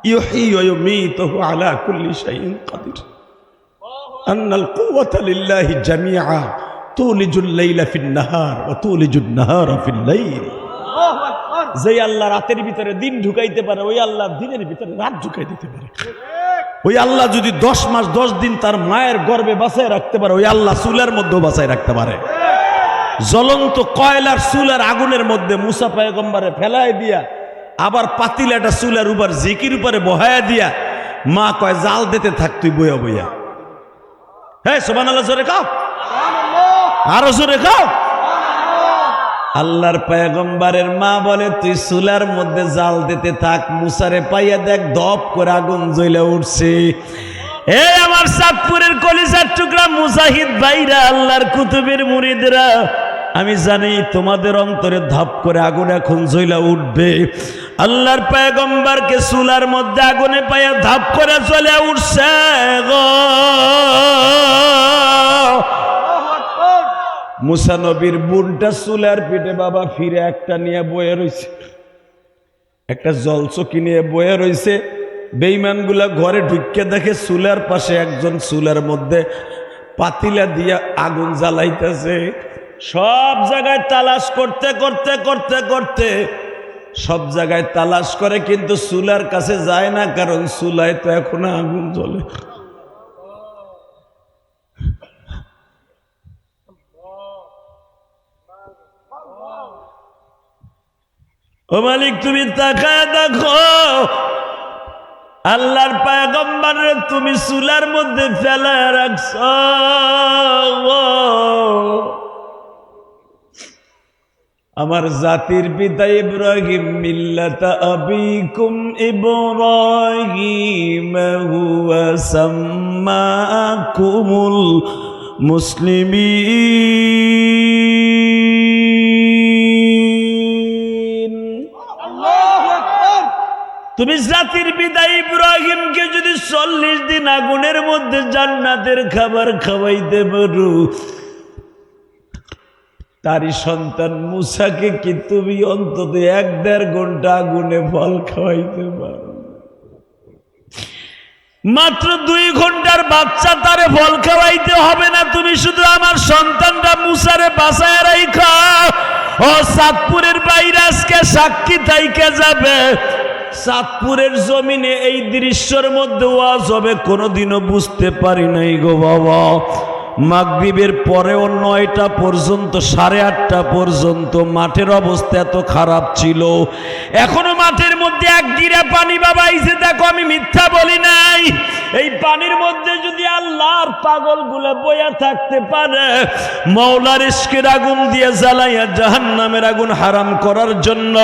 ইউহয়ী ওয়া ইউমীতুহু আলা কুল্লি শাইইন কাদির। আন্নাল কুওয়াতা লিল্লাহি জামিআ তুলিজুল লাইলা ফিন নাহার ওয়া তুলিজুন নাহারা ফিল লাইল। যে আল্লাহ রাতের ভিতরে দিন ঢুকাইতে পারে, ওই আল্লাহ দিনের ভিতরে রাত ঢুকাই দিতে পারে। ওই আল্লাহ যদি 10 মাস 10 দিন তার মায়ের গর্ভে বাঁচায় রাখতে পারে, ওই আল্লাহ চুলার মধ্যেও বাঁচায় রাখতে পারে। জ্বলন্ত কয়লার চুলার আগুনের মধ্যে মুসা পয়গম্বরে ফেলায় দিয়া আবার পাতিলাটা চুলার উপর জিকির উপরে বহায়া দিয়া মা কয় জাল দিতে থাক তুই বইয়া বইয়া। হ্যাঁ সুবহানাল্লাহ জোরে খাও, আরো জোরে খাও। আল্লাহর পয়গম্বরের মা বলে তুই চুলার মধ্যে জাল দিতে থাক। মুসারে পাইয়া দেখ দপ করে আগুন জ্বলে উঠছে। এই আমার চাঁদপুরের কলিজার টুকরা মুজাহিদ ভাইরা, আল্লাহর কুতুবের মুরিদরা, আমি জানি তোমাদের অন্তরে ধাপ করে আগুন এখন জ্বলা উঠবে। আল্লাহর পয়গম্বরকে চুলার মধ্যে আগুনে পায়া ধাপ করে জ্বলে উঠছে গো। মুসা নবীর বোনটা চুলার পিঠে বাবা ফিরে একটা নিয়ে বয়ে রয়েছে, একটা জলচকি নিয়ে বয়ে রয়েছে। বেঈমানগুলা ঘরে ঢুকে দেখে চুলার পাশে একজন চুলার মধ্যে পাতিলা দিয়া আগুন জ্বালাইতেছে। সব জায়গায় তালাশ করতে করতে করতে করতে সব জায়গায় তালাশ করে, কিন্তু চুলার কাছে যায় না, কারণ চুলায় তো এখনো আগুন জ্বলে। ও মালিক, তুমি তাকায় দেখো, আল্লাহর পয়গম্বরে তুমি চুলার মধ্যে ফেলায় রাখছ। আমার জাতির পিতা ইব্রাহিম মিল্লাতা আবিকুম ইব্রাহিম হুয়া সাম্মাকুমুল মুসলিমিন। তুমি জাতির পিতা ইব্রাহিমকে যদি 40 দিন আগুনের মধ্যে জান্নাতের খাবার খাওয়াইতে পারো, তারই সন্তান মুসাকে কি তুমি অন্তত 1-1.5 ঘন্টা আগুনে ফল খাওয়াইতে পারো? মাত্র 2 ঘন্টার বাচ্চা, তারে ফল খাওয়াইতে হবে না। তুমি শুধু আমার সন্তানটা মুসারে বাঁচায় রাখা। ও চাঁদপুরের বাইরে আজকে সাক্ষী থাইকে যাবে, চাঁদপুরের জমিনে এই দৃশ্যের মধ্যে ওয়াজ হবে, কোনোদিনও বুঝতে পারি নাই গো বাবা। মাগরিবের পরেও 9টা পর্যন্ত, 8:30 পর্যন্ত মাঠের অবস্থা এত খারাপ ছিল। এখনো মাঠের মধ্যে 1 গিরা পানি বাবা আইছে, দেখো আমি মিথ্যা বলি নাই। এই পানির মধ্যে যদি আল্লাহর পাগলগুলো বইয়া থাকতে পারে, মাওলার ইশকের আগুন দিয়ে জ্বালাইয়া জাহান্নামের আগুন হারাম করার জন্য,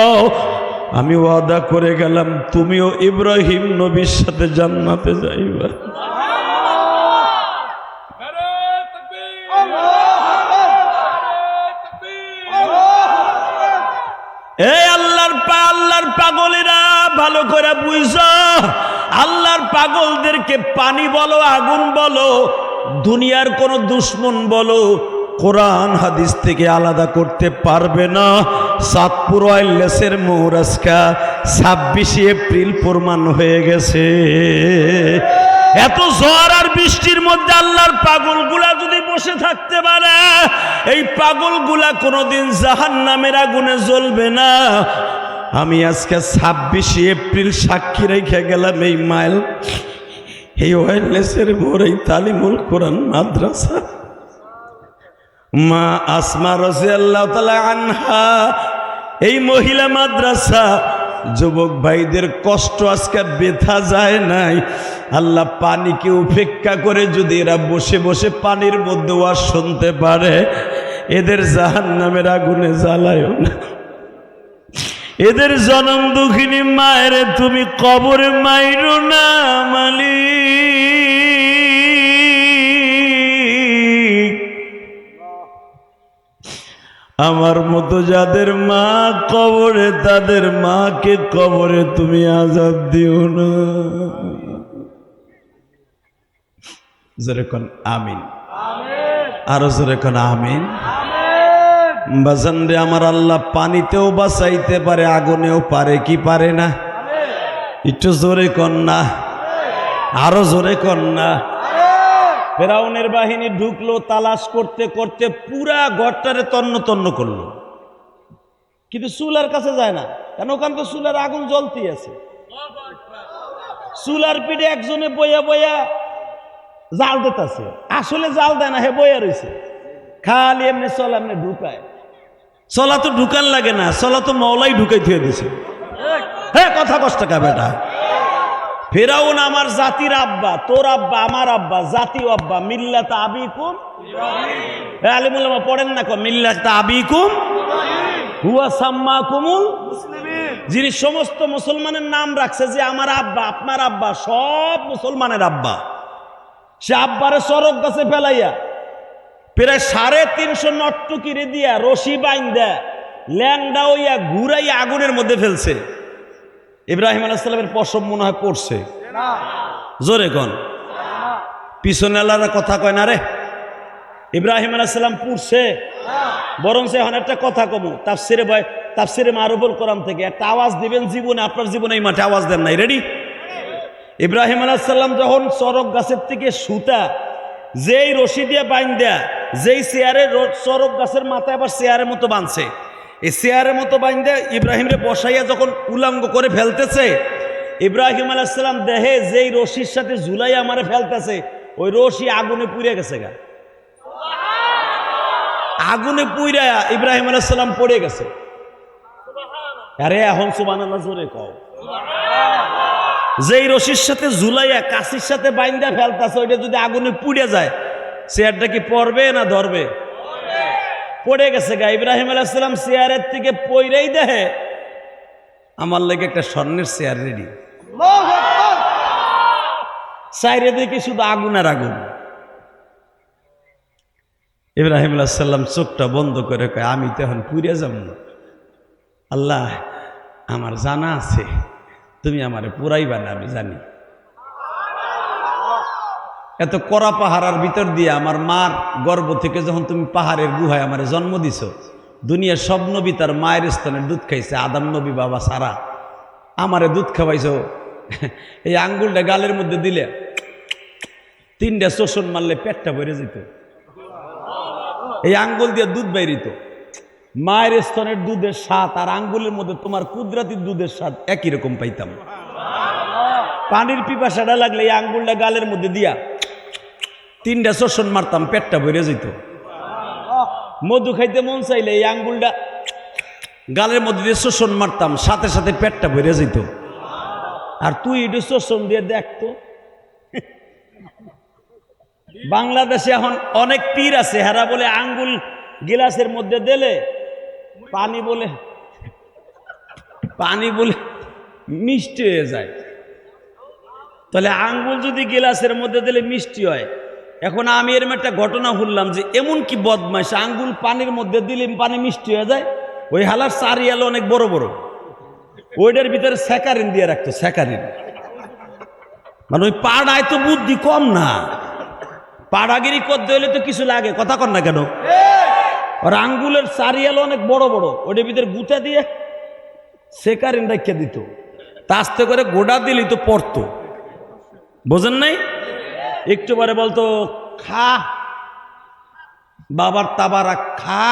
আমি ওয়াদা করে গেলাম তুমিও ইব্রাহিম নবীর সাথে জান্নাতে যাইবা। এই আল্লাহর পাগলেরা ভালো করে বুঝো, আল্লাহর পাগলদেরকে পানি বলো, আগুন বলো, দুনিয়ার কোন দুশ্মন বলো, কোরআন হাদিস থেকে আলাদা করতে পারবে না। চাঁদপুর ওয়াইল্ডলাইফের মৌরাজকা 26 এপ্রিল প্রমাণ হয়ে গেছে। এত ঝড় আর বৃষ্টির মধ্যে আল্লাহর পাগলগুলা যদি বসে থাকতে পারে, এই পাগলগুলা কোনোদিন জাহান্নামের আগুনে জ্বলবে না। আমি আজকে 26 এপ্রিল সাক্ষী রেখে গেলাম এই মাইল, এই ওয়াইল্ডলাইফের মোর এই তালিমুল কোরআন মাদ্রাসা। মা আসমা রাদিয়াল্লাহু তাআলা আনহা এই মহিলা মাদ্রাসা, যুবক ভাইদের কষ্ট আজকে ব্যথা যায় নাই। আল্লাহ পানিকে উপেক্ষা করে যদি এরা বসে বসে পানির মধ্যে ওয়াজ শুনতে পারে, এদের জাহান্নামের আগুনে জ্বালায়ও না। এদের জনম দুঃখিনী মায়ের তুমি কবরে মাইরো না মালিক। আমার মতো যাদের মা কবরে, তাদের মাকে কবরে তুমি আযাব দিও না। জোরে কোন আমিন, আরো জোরে কোন আমিন। বাজান রে, আমার আল্লাহ পানিতেও বাঁচাইতে পারে, আগুনেও পারে, কি পারে না? একটু জোরে কোন না, আরো জোরে কোন না। ফেরাউনের বাহিনী ঢুকলো, তালাশ করতে করতে পুরা ঘরটারে তন্ন তন্ন করলো, কিন্তু চুলার কাছে যায় না, কারণ ওখানে তো চুলার আগুন জ্বলতে আছে। চুলার পিঠে একজনে বইয়া বইয়া জাল দিতেছে, আসলে জাল দেয় না, হে বইয়া রয়েছে, খালি এমনি চল এমনি ঢুকায়। চলা তো ঢুকান লাগে না, চলা তো মওলাই ঢুকাই থুয়ে দিছে। হ্যাঁ, কথা কষ্ট কা বেটা। ফেরাউন আমার জাতির আব্বা, তোর আব্বা, আমার আব্বা, জাতীয় আব্বা, মিল্লাত আবিকুম ইব্রাহিম। আলিমুল উলামা পড়েন না, মিল্লাত আবিকুম হুয়া সাম্মাকুমুল মুসলিমিন। যিনি সমস্ত মুসলমানের নাম রাখছে, যে আমার আব্বা, আপনার আব্বা, সব মুসলমানের আব্বা, সে আব্বারে সরক গাছে ফেলাইয়া প্রায় 350 নটটুকিরে দিয়া রশি বাইন্দা ল্যাংডা হইয়া ঘুরাইয়া আগুনের মধ্যে ফেলছে। ইব্রাহিম আলাইহিস সালামের পশম মনে হয় পড়ছে, জোরে কোন পিছনে আল্লাহর কথা কয় না রে। ইব্রাহিম আলাইহিস সালাম পুড়ছে, বরং এখন একটা কথা কমু তাফসিরে মারুফুল কোরআন থেকে একটা আওয়াজ দিবেন জীবনে, আপনার জীবনে এই মাঠে আওয়াজ দেন নাই, রেডি? ইব্রাহিম আলাইহিস সালাম যখন চরক গাছের থেকে সুতা যেই রশি দিয়ে বাইন্দা যেই চেয়ারের চরক গাছের মাথায় আবার চেয়ারের মতো বাঁধছে, এই চেয়ারের মতো বাইন্দা ইব্রাহিমরে বসাইয়া যখন উলঙ্গ করে ফেলতেছে, ইব্রাহিম আলাইহিস সালাম দেহে যেই রশির সাথে ঝুলাইয়া আমারে ফেলতেছে ওই রশি আগুনে পুড়ে গেছে গা, আগুনে পুইরা ইব্রাহিম আলাইহিস সালাম পড়ে গেছে। আরে এখন সুবহানাল্লাহ জোরে কও। যেই রশির সাথে ঝুলাইয়া কাশির সাথে বাইন্দা ফেলতেছে ওইটা যদি আগুনে পুড়ে যায় চেয়ারটা কি পড়বে না ধরবে? পড়ে গেছে গা। ইব্রাহিম আলাইহিস সালাম চেয়ারের থেকে পইরাই দেহে আমার লাগে একটা স্বর্ণের চেয়ার রেডি, চাইরে দেখি শুধু আগুন আর আগুন। ইব্রাহিম আলাইহিস সালাম চোখটা বন্ধ করে কয় আমি তো এখন পুড়ে যাব না, আল্লাহ আমার জানা আছে তুমি আমারে পুরাইবা না, আমি জানি। এত কড়া পাহাড়ের ভিতর দিয়ে আমার মার গর্ভ থেকে যখন তুমি পাহাড়ের গুহায় আমারে জন্ম দিছ, দুনিয়ার সব নবী তার মায়ের স্তনের দুধ খাইছে, আদম নবী বাবা সারা আমারে দুধ খাওয়াইছ। এই আঙ্গুলটা গালের মধ্যে দিলে 3টা শোষণ মারলে পেটটা ভরে যেত, এই আঙ্গুল দিয়ে দুধ বাইরিত। মায়ের স্তনের দুধের স্বাদ আর আঙ্গুলের মধ্যে তোমার কুদরতি দুধের স্বাদ একই রকম পাইতাম। পানির পিপাসাটা লাগলে এই আঙ্গুলটা গালের মধ্যে দিয়া 3টা শোষণ মারতাম, পেটটা ভরে যেত। মধু খাইতে মন চাইলে এই আঙ্গুলটা গালের মধ্যে দিয়ে শোষণ মারতাম, সাথে সাথে পেটটা ভরে যেত। আর তুই একটু শোষণ দিয়ে দেখতো। বাংলাদেশে এখন অনেক পীর আছে, হেরা বলে আঙ্গুল গিলাসের মধ্যে দিলে পানি বলে মিষ্টি হয়ে যায়। তাহলে আঙ্গুল যদি গিলাসের মধ্যে দিলে মিষ্টি হয়, এখন আমি এরকম একটা ঘটনা শুনলাম যে এমন কি বদমাইশ, আঙ্গুল পানির মধ্যে দিলে পানি মিষ্টি হয়ে যায়। ওই হালার চারিয়ালো অনেক বড় বড়, ওইটার ভিতরে স্যাকারিন দিয়ে রাখতো, স্যাকারিন। মানে ওই পাড়ায় তো বুদ্ধি কম না, পাড়াগিরি করতে হলে তো কিছু লাগে, কথা কর না কেন? আর আঙ্গুলের চারিয়ালো অনেক বড় বড়, ওইটার ভিতরে গুঁতা দিয়ে স্যাকারিন রাখিয়া দিত, তা আস্তে করে গোড়া দিলি তো পড়তো, বোঝেন নাই? একটু পরে বলতো খা বাবার তাবারা খা,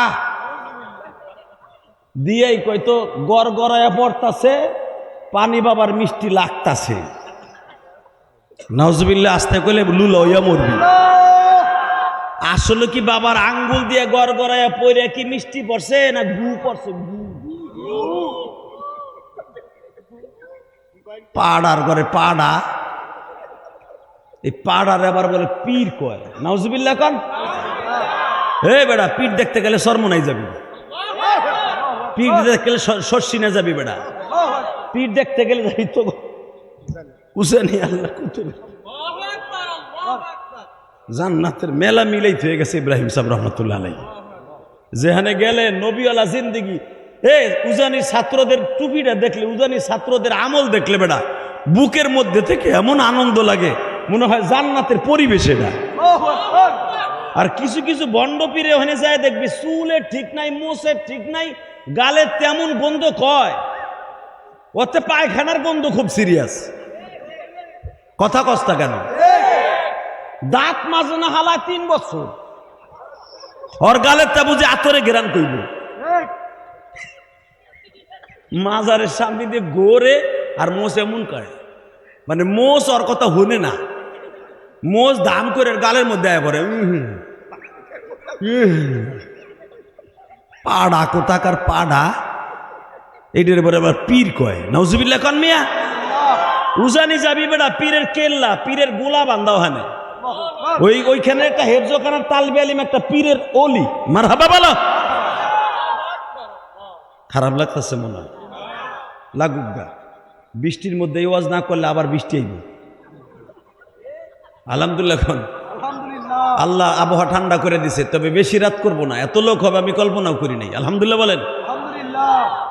দিয়েই কইতো গড় গড়াইয়া পড়তাছে, পানি বাবার মিষ্টি লাগতাছে। নাউজুবিল্লাহ, আস্তে কইলে লুলা হইয়া মরবি। আসলে কি বাবার আঙ্গুল দিয়ে গড় গড়াইয়া পড়ে কি মিষ্টি পড়ছে না গু পড়ছে? পাড়ার ঘরে পাড়া, এই পাড়ার আবার বলে পীর কয়। নাউজুবিল্লাহ কন। হে বেড়া, পীর দেখতে গেলে শর্মনাই যাবি, পীর দেখতে গেলে শর্ষিনা যাবি বেড়া, পীর দেখতে গেলে যাবি তো উসেনি আল্লাহ কুতুব জান্নাতের মেলা মিলাই হয়ে গেছে। ইব্রাহিম সাহেব রহমতুল্লাহ আলাইহি যেখানে গেলে নবীওয়ালা জিন্দিগি। উজানির ছাত্রদের টুপিটা দেখলে, উজানির ছাত্রদের আমল দেখলে বেড়া বুকের মধ্যে থেকে এমন আনন্দ লাগে, মনে হয় জান্নাতের পরিবেশ এটা। আর কিছু কিছু বন্ড পীরে ওখানে যায় দেখবি চুলের ঠিক নাই, মোষের ঠিক নাই, গালের তেমন গন্ধ কয়, ওতে পায়খানার গন্ধ খুব সিরিয়াস। কথা কস্তা কেন? দাঁত মাজে না হালা 3 বছর, ওর গালের তা বুঝে আতরে গেরান কইব। মাজারের সামনে দিয়ে গোরে আর মোষ এমন করে, মানে মোষ ওর কথা শুনে না, মোষ দাম করে গালের মধ্যে আয় পড়ে। পাড়া কোথাকার পাড়া, এইটার পরে আবার পীর কয়। নাউজুবিল্লাহ কন মিয়া। উজানি যাবি বেটা, পীরের কেল্লা, পীরের গোলা বান্ধা ওখানে, ওইখানে একটা হেফজখানার তালবে আলিম, একটা পীরের অলি। মারহাবা বলো। খারাপ লাগতেছে মনে হয়, লাগুক গা। বৃষ্টির মধ্যে ওয়াজ না করলে আবার বৃষ্টি আইব। আলহামদুলিল্লাহ খান, আল্লাহ আবহাওয়া ঠান্ডা করে দিছে, তবে বেশি রাত করব না, এত লোক হবে আমি কল্পনাও করি নাই। আলহামদুলিল্লাহ বলেন।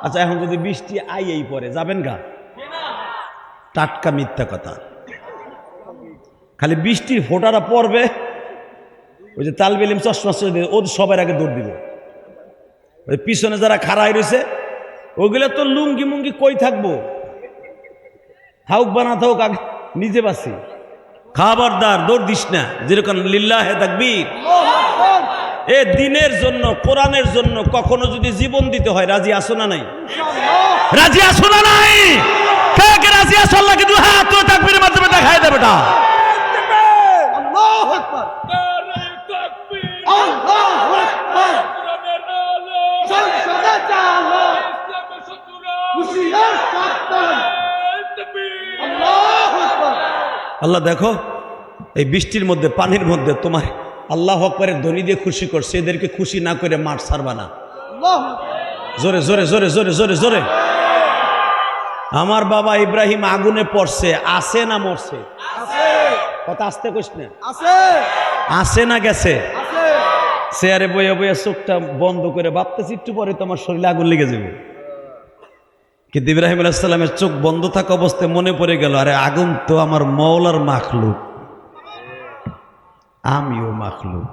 আচ্ছা, এখন যদি বৃষ্টি আইয়েই পড়ে যাবেন গা? টাটকা মিথ্যা কথা। খালি বৃষ্টির ফোঁটাটা পড়বে, ওই যে তালবেলিম চশমা ও সবার আগে দৌড় দিব। ওই পিছনে যারা খাড়াই রয়েছে ওগুলো তো লুঙ্গি মুঙ্গি কই থাকবো, থাকুক বা না থাকুক আগে নিজে বাসি। খাবারদার দৌড় দিস না, যেরকম লিল্লাহে তাকবীর। এ দিনের জন্য, কোরআনের জন্য কখনো যদি জীবন দিতে হয়, রাজি আসো না নাই? রাজি আসো না নাই? কে কে রাজি আসো? আল্লাহকে দুই হাত তুলে তাকবীরের মাধ্যমে দেখায় দেবে এটা। আল্লাহু আকবার, আল্লাহু আকবার। সংসদে চালো হুশিয়ার সাবধান। আল্লাহু আকবার। আল্লাহ দেখো, এই বৃষ্টির মধ্যে, পানির মধ্যে তোমার আল্লাহু আকবারের ধ্বনি দিয়ে খুশি করছে, এদেরকে খুশি না করে মাঠ ছাড়বা না। আল্লাহু আকবার। জোরে জোরে জোরে জোরে জোরে জোরে। আমার বাবা ইব্রাহিম আগুনে পড়ছে, আছে না মরছে? আছে। কথা আসতে কইস না। আছে। আছে না গেছে? আছে। চেয়ারে বইয়া বইয়া চোখটা বন্ধ করে ভাবতেছি একটু পরে তোমার শরীরে আগুন লেগে যাবে। কিন্তু ইব্রাহিম আলাইহিস সালামের চোখ বন্ধ থাকা অবস্থায় মনে পড়ে গেল, আরে আগুন তো আমার মওলার মাখলুক, আমিও মাখলুক,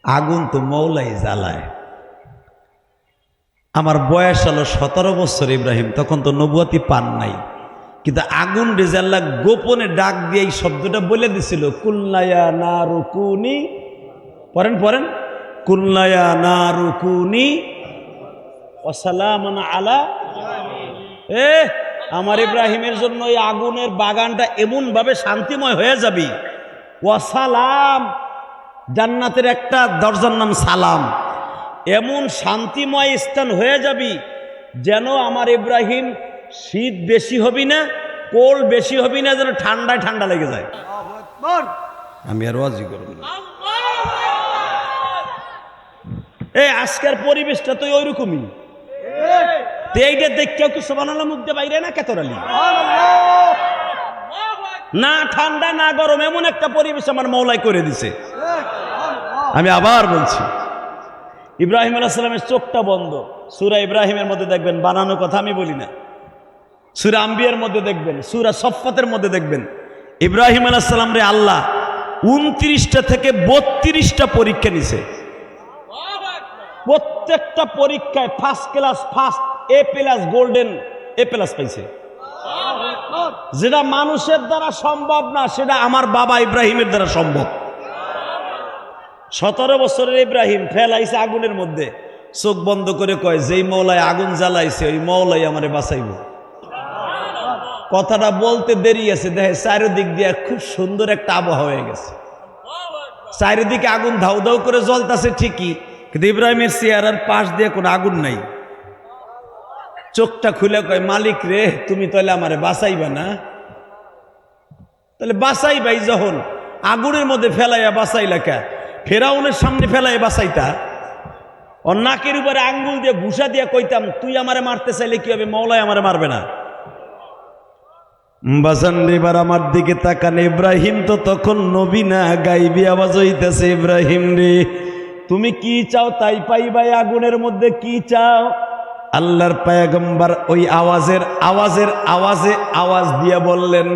আগুন তো মওলাই জ্বালায়। আমার বয়স হলো 17 বছর ইব্রাহিম, তখন তো নবুয়তি পান নাই, কিন্তু আগুন রেজাল্লাহ গোপনে ডাক দিয়ে এই শব্দটা বলে দিছিল, কুল্লায়া নারুকুনি, পড়েন পড়েন, কুল্লায়া নারুকুনি ওয়াসালামান আলা। আমার ইব্রাহিমের জন্য এই আগুনের বাগানটা এমন ভাবে শান্তিময় হয়ে যাবি, ওয়াসালাম, জান্নাতের একটা দরজার নাম সালাম, এমন শান্তিময় স্থান হয়ে যাবি যেন আমার ইব্রাহিম শীত বেশি হবি না, কোল্ড বেশি হবি না, যেন ঠান্ডায় ঠান্ডা লেগে যায়। আল্লাহু আকবার। আমি আর ওয়াজি করব না। এই আজকের পরিবেশটা তো ওইরকমই, এইটা দেখেও কি সুবহানাল্লাহ মুখ দিয়ে বাইরে না কেতরালি? সুবহানাল্লাহ। না ঠান্ডা না গরম, এমন একটা পরিবেশ আমার মওলাই করে দিছে। সুবহানাল্লাহ। আমি আবার বলছি, ইব্রাহিম আলাইহিস সালামের চোখটা বন্ধ। সূরা ইব্রাহিমের মধ্যে দেখবেন, বানানো কথা আমি বলি না, সূরা আম্বিয়ার মধ্যে দেখবেন, সূরা সফফাতের মধ্যে দেখবেন, ইব্রাহিম আলাইহিস সালাম রে আল্লাহ 29টা থেকে 32টা পরীক্ষা নিছে। প্রত্যেকটা পরীক্ষায় first class, first A plus, golden A plus পাইছে। যেটা মানুষের দ্বারা সম্ভব না, সেটা আমার বাবা ইব্রাহিমের দ্বারা সম্ভব। 17 বছরের ইব্রাহিম ফেলাইছে আগুনের মধ্যে, চোখ বন্ধ করে কয়, যেই মওলাই আগুন জ্বালাইছে ওই মওলাই আমারে বাঁচাইব। কথাটা বলতে দেরি আছে, দেখে চারিদিক দিয়ে খুব সুন্দর একটা আবহাওয়া হয়ে গেছে, চারিদিকে আগুন ধাউ ধাউ করে জ্বলতেছে ঠিকই, কিন্তু ইব্রাহিমের চেহারার পাশ দিয়ে কোনো আগুন নাই। চোখটা খুলে কয়, মালিক রে, তুমি তাহলে আমারে বাঁচাইবা না? তাহলে বাঁচাইবাই যখন, আগুনের মধ্যে ফেলাইয়া বাঁচাইলা কে? ফেরাউনের সামনে ফেলাইয়া বাঁচাইতা? ওর নাকের উপরে আঙ্গুল দিয়ে ঘুষা দিয়ে কইতাম, তুই আমারে মারতে চাইলে কি হবে, মওলাই আমারে মারবে না? বাজান এবার আমার দিকে তাকান, ইব্রাহিম তো তখন নবী না, গাইবি আওয়াজ হইতেছে, ইব্রাহিম রে তুমি কি চাও তাই পাইবাই, আগুনের মধ্যে কি চাও? আল্লাহর পয়গম্বর ওই আওয়াজে আওয়াজ দিয়ে বললেন,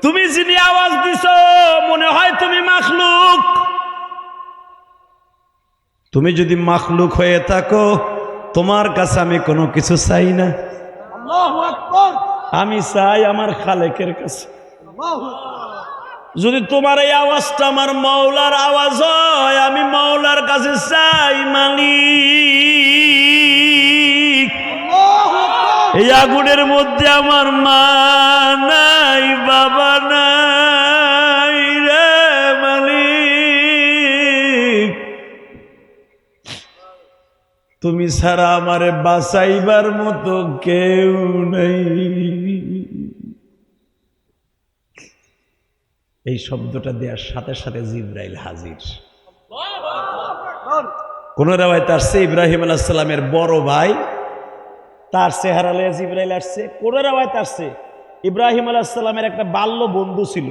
তুমি যিনি আওয়াজ দিছো মনে হয় তুমি মাখলুক। তুমি যদি মাখলুক হয়ে থাকো, তোমার কাছে আমি কোনো কিছু চাই না, আল্লাহু আকবার। আমি চাই আমার খালেকের কাছে। আল্লাহু আকবার। যদি তোমার এই আওয়াজটা আমার মওলার আওয়াজ হয়, আমি মওলার কাছে চাই, মালিক আল্লাহু আকবার। এই আগুনের মধ্যে আমার মা নাই, বাবা নাই রে মালিক, তুমি ছাড়া আমারে বাঁচাইবার মতো কেউ নেই। এই শব্দটা দেওয়ার সাথে সাথে জিবরাইল হাজির। কোন রেওয়ায়েতে আসছে ইব্রাহিম আলাইহিস সালামের বড় ভাই, তার চেহারা লয়ে জিবরাইল আসছে। কোন রেওয়ায়েতে আসছে ইব্রাহিম আলাইহিস সালামের একটা বাল্য বন্ধু ছিল,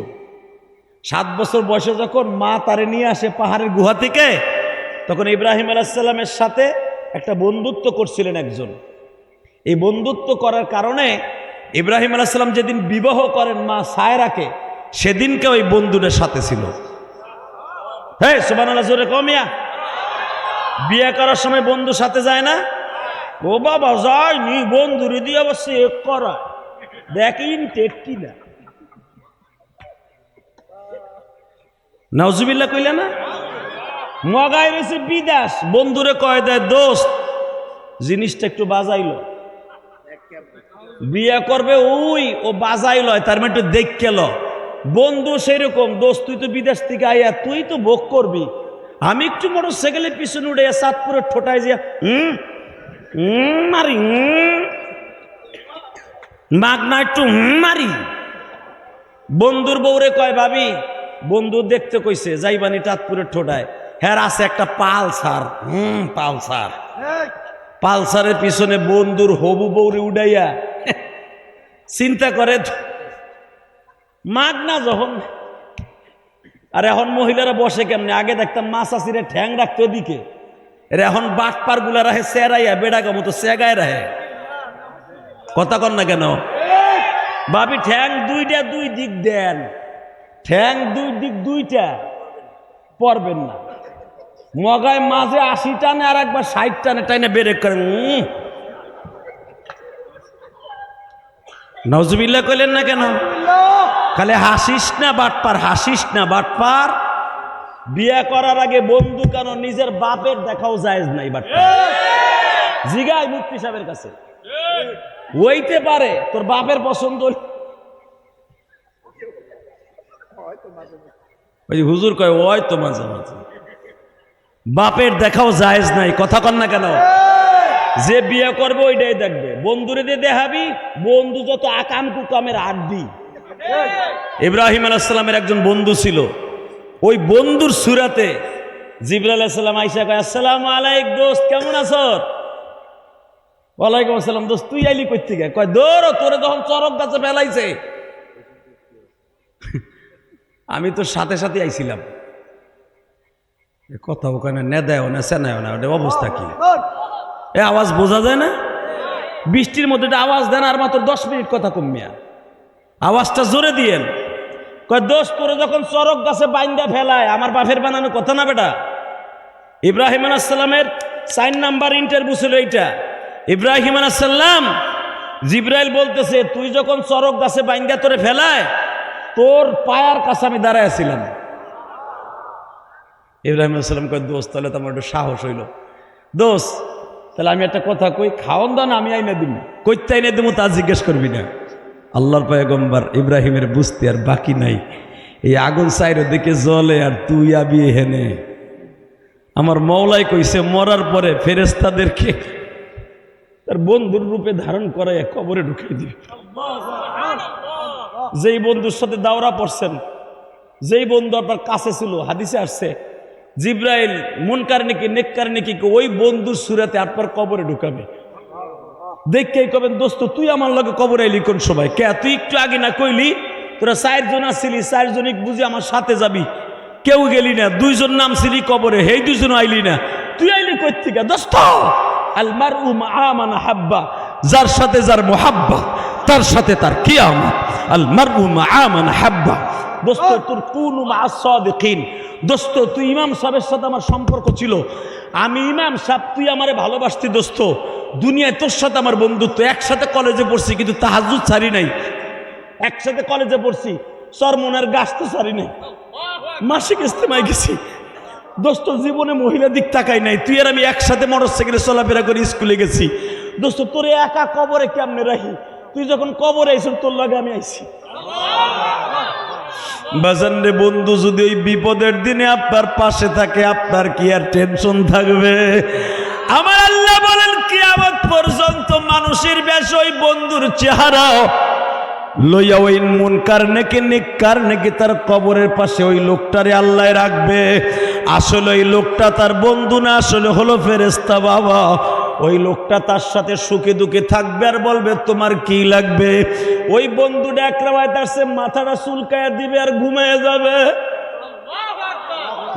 7 বছর বয়সে যখন মা তারে নিয়ে আসে পাহাড়ের গুহা থেকে, তখন ইব্রাহিম আলাইহিস সালামের সাথে একটা বন্ধুত্ব করছিলেন একজন। এই বন্ধুত্ব করার কারণে ইব্রাহিম আলাইহিস সালাম যেদিন বিবাহ করেন মা সায়রাকে, সেদিনকে ওই বন্ধুদের সাথে ছিল। হ্যাঁ সুবহানাল্লাহ, জোরে কমিয়া। বিয়ে করার সময় বন্ধু সাথে যায় না? ও বাবা যায়নি, বন্ধুরে দিয়ে আবার চেক করা, দেখেন টেকি না। নাউজুবিল্লাহ কইলে না? মগাই রয়েছে বিদেশ, বন্ধুরে কয় দেয় দোস্ত জিনিসটা একটু বাজাইলো, বিয়ে করবে ওই ও বাজাইল, তার মানে একটু দেখল। বন্ধু সেরকম, দোস্ত তুই তো বিদেশ থেকে আইয়া তুই তো ভোগ করবি, আমি একটু মোটর সাইকেলের পিছনে উঠে চাঁদপুরের ঠোঁটায় যে মারি মাগনা একটু মারি। বন্ধুর বউরে কয় ভাবি, বন্ধু দেখতে কইছে যাইবানি চাঁদপুরের ঠোঁটায়, হ্যাঁ আছে একটা পালসার, পালসার। পালসারের পিছনে বন্ধুর হবু বউরে উড়াইয়া চিন্তা করে মাগ না যখন। আর এখন মহিলারা বসে কেমনে? আগে দেখতাম মাছ আসিরে ঠ্যাং রাখতো ওদিকে, এর এখন বাটপার গুলা রাহে চেরাইয়া বেড়াগা মতো চেগায় রাহে। কথা কন না কেন ভাবি? ঠ্যাং দুইটা দুই দিক দেন, ঠ্যাং দুই দিক দুইটা পরবেন না। মগায় মাঝে 80 টানে আর একবার 60 টানে টাইনে বেরেক করেন। নাউজুবিল্লাহ কইলেন না কেন? খালি হাসিস না বাটপার, হাসিস না বাটপার। বিয়ে করার আগে বন্ধু কেন নিজের বাপের দেখাও জায়েজ নাই বাটপার। জিগাই মুফতি সাহেবের কাছে, হইতে পারে তোর বাপের পছন্দ। ওই হুজুর কয় ওই তো মাঝে মাঝে বাপের দেখাও জায়েজ নাই। কথা কন না কেন? যে বিয়ে করবে ওইটাই দেখবে, বন্ধুরে দিয়ে দেখাবি, বন্ধু যত আকাম কুকামের আড্ডি। ইব্রাহিম আলাইহিস সালামের একজন বন্ধু ছিল, ওই বন্ধুর সুরাতে জিবরাইল আলাইহিস সালাম আইসা কয় আসসালামু আলাইকুম দোস্ত, কেমন আছো? ওয়ালাইকুম আসসালাম দোস্ত, তুই আইলি কই থেকে? কয় দৌড়, তোরে যখন চরক গাছে ফেলাইছে আমি তোর সাথে সাথে আইছিলাম। কথা ওখানে নেদায়ও না সেনায়ও না, ওটা অবস্থা কি? এ আওয়াজ বোঝা যায় না? বৃষ্টির মধ্যে আওয়াজ দেন, আর মাত্র 10 মিনিট কথা কমিয়া আওয়াজটা জোরে দিয়েন। কয় দোস্ত তোরে যখন চরক গাছে বাইন্দা ফেলায়, আমার বাপের বানানো কথা না বেটা। ইব্রাহিম আলাইহিস সালামের 4 নাম্বার ইন্টারভিউ ছিল এইটা। ইব্রাহিম আলাইহিস সালাম জিবরাইল বলতেছে তুই যখন চরক গাছে বাইন্দা তোরে ফেলায়, তোর পায়ার কাছে আমি দাঁড়ায় ছিলাম। ইব্রাহিম আলাইহিস সালাম কয় দোস্ত তাহলে তো আমার একটু সাহস হইল। দোস্ত তাহলে আমি একটা কথা কই, খাওয়ান দান আমি আইনে দিব, কইতে আইনে দিব তা জিজ্ঞেস করবি না। আল্লাহর পয়গম্বর ইব্রাহিমের বুঝতে আর বাকি নাই, এই আগুন চাইর দিকে জ্বলে আর তুই আবি হেনে। আমার মওলাই কইছে মরার পরে ফেরেশতাদেরকে তার বন্ধুর রূপে ধারণ করায় কবরে ঢুকিয়ে দিবে। যেই বন্ধুর সাথে দাওরা পড়ছেন, যেই বন্ধু আপনার কাছে ছিল, হাদিসে আসছে জিব্রাইল মুনকার নাকি নেককার নাকি ওই বন্ধুর সুরাতে আপনার কবরে ঢুকাবে। দেখে কবেন দোস্ত তুই আমার লগে কবরে আইলি কোন সময়? কে তুই একটু আগে না কইলি তোরা 4 জন আসছিলি, 4 জনই বুঝি আমার সাথে যাবি, কেউ গেলি না, 2 জন নাম ছিলি কবরে, হেই 2 জন আইলি না, তুই আইলি কই থেকে? দোস্ত আল মারউ মা মান হাব্বা, যার সাথে যার মুহাব্বা তার সাথে তার কিয়ামত। আল মারউ মা মান হাব্বা। দোস্ত তোর কুনু মা'আস সাদিকিন। দোস্ত তুই ইমাম সাহেবের সাথে আমার সম্পর্ক ছিল, আমি ইমাম সাহেব, তুই আমারে ভালোবাসতি দোস্ত, দুনিয়ায় তোর সাথে আমার বন্ধুত্ব, একসাথে কলেজে পড়ছি কিন্তু তাহাজ্জুদ ছাড়ি নাই, একসাথে কলেজে পড়ছি চরমনের গাছ তো ছাড়ি নাই, মাসিক ইস্তেমায় গেছি দোস্ত, জীবনে মহিলা দিক তাকাই নাই, তুই আর আমি একসাথে মোটরসাইকেলে চলাফেরা করে স্কুলে গেছি। দোস্ত তোরে একা কবরে কেমনে রাখি? তুই যখন কবরে আইছিস তোর লগে আমি আইছি। বাজান রে বন্ধু যদি ওই বিপদের দিনে আপনার পাশে থাকে, আপনার কি আর টেনশন থাকবে? আমার আল্লাহ বলেন কিয়ামত পর্যন্ত মানুষের বেশ ওই বন্ধুর চেহারা লইয়া ওই মুনকার নাকি নেককার নাকি তার কবরের পাশে ওই লোকটারে আল্লাহ রাখবে। আসলে ওই লোকটা তার বন্ধু না, আসলে হলো ফেরেশতা। বাবা ওই লোকটা তার সাথে সুখে দুঃখে থাকবে আর বলবে তোমার কি লাগবে। ওই বন্ধুটা এক রাওয়ায়াত আসছে মাথাটা চুলকায়া দিবে আর ঘুমিয়ে যাবে।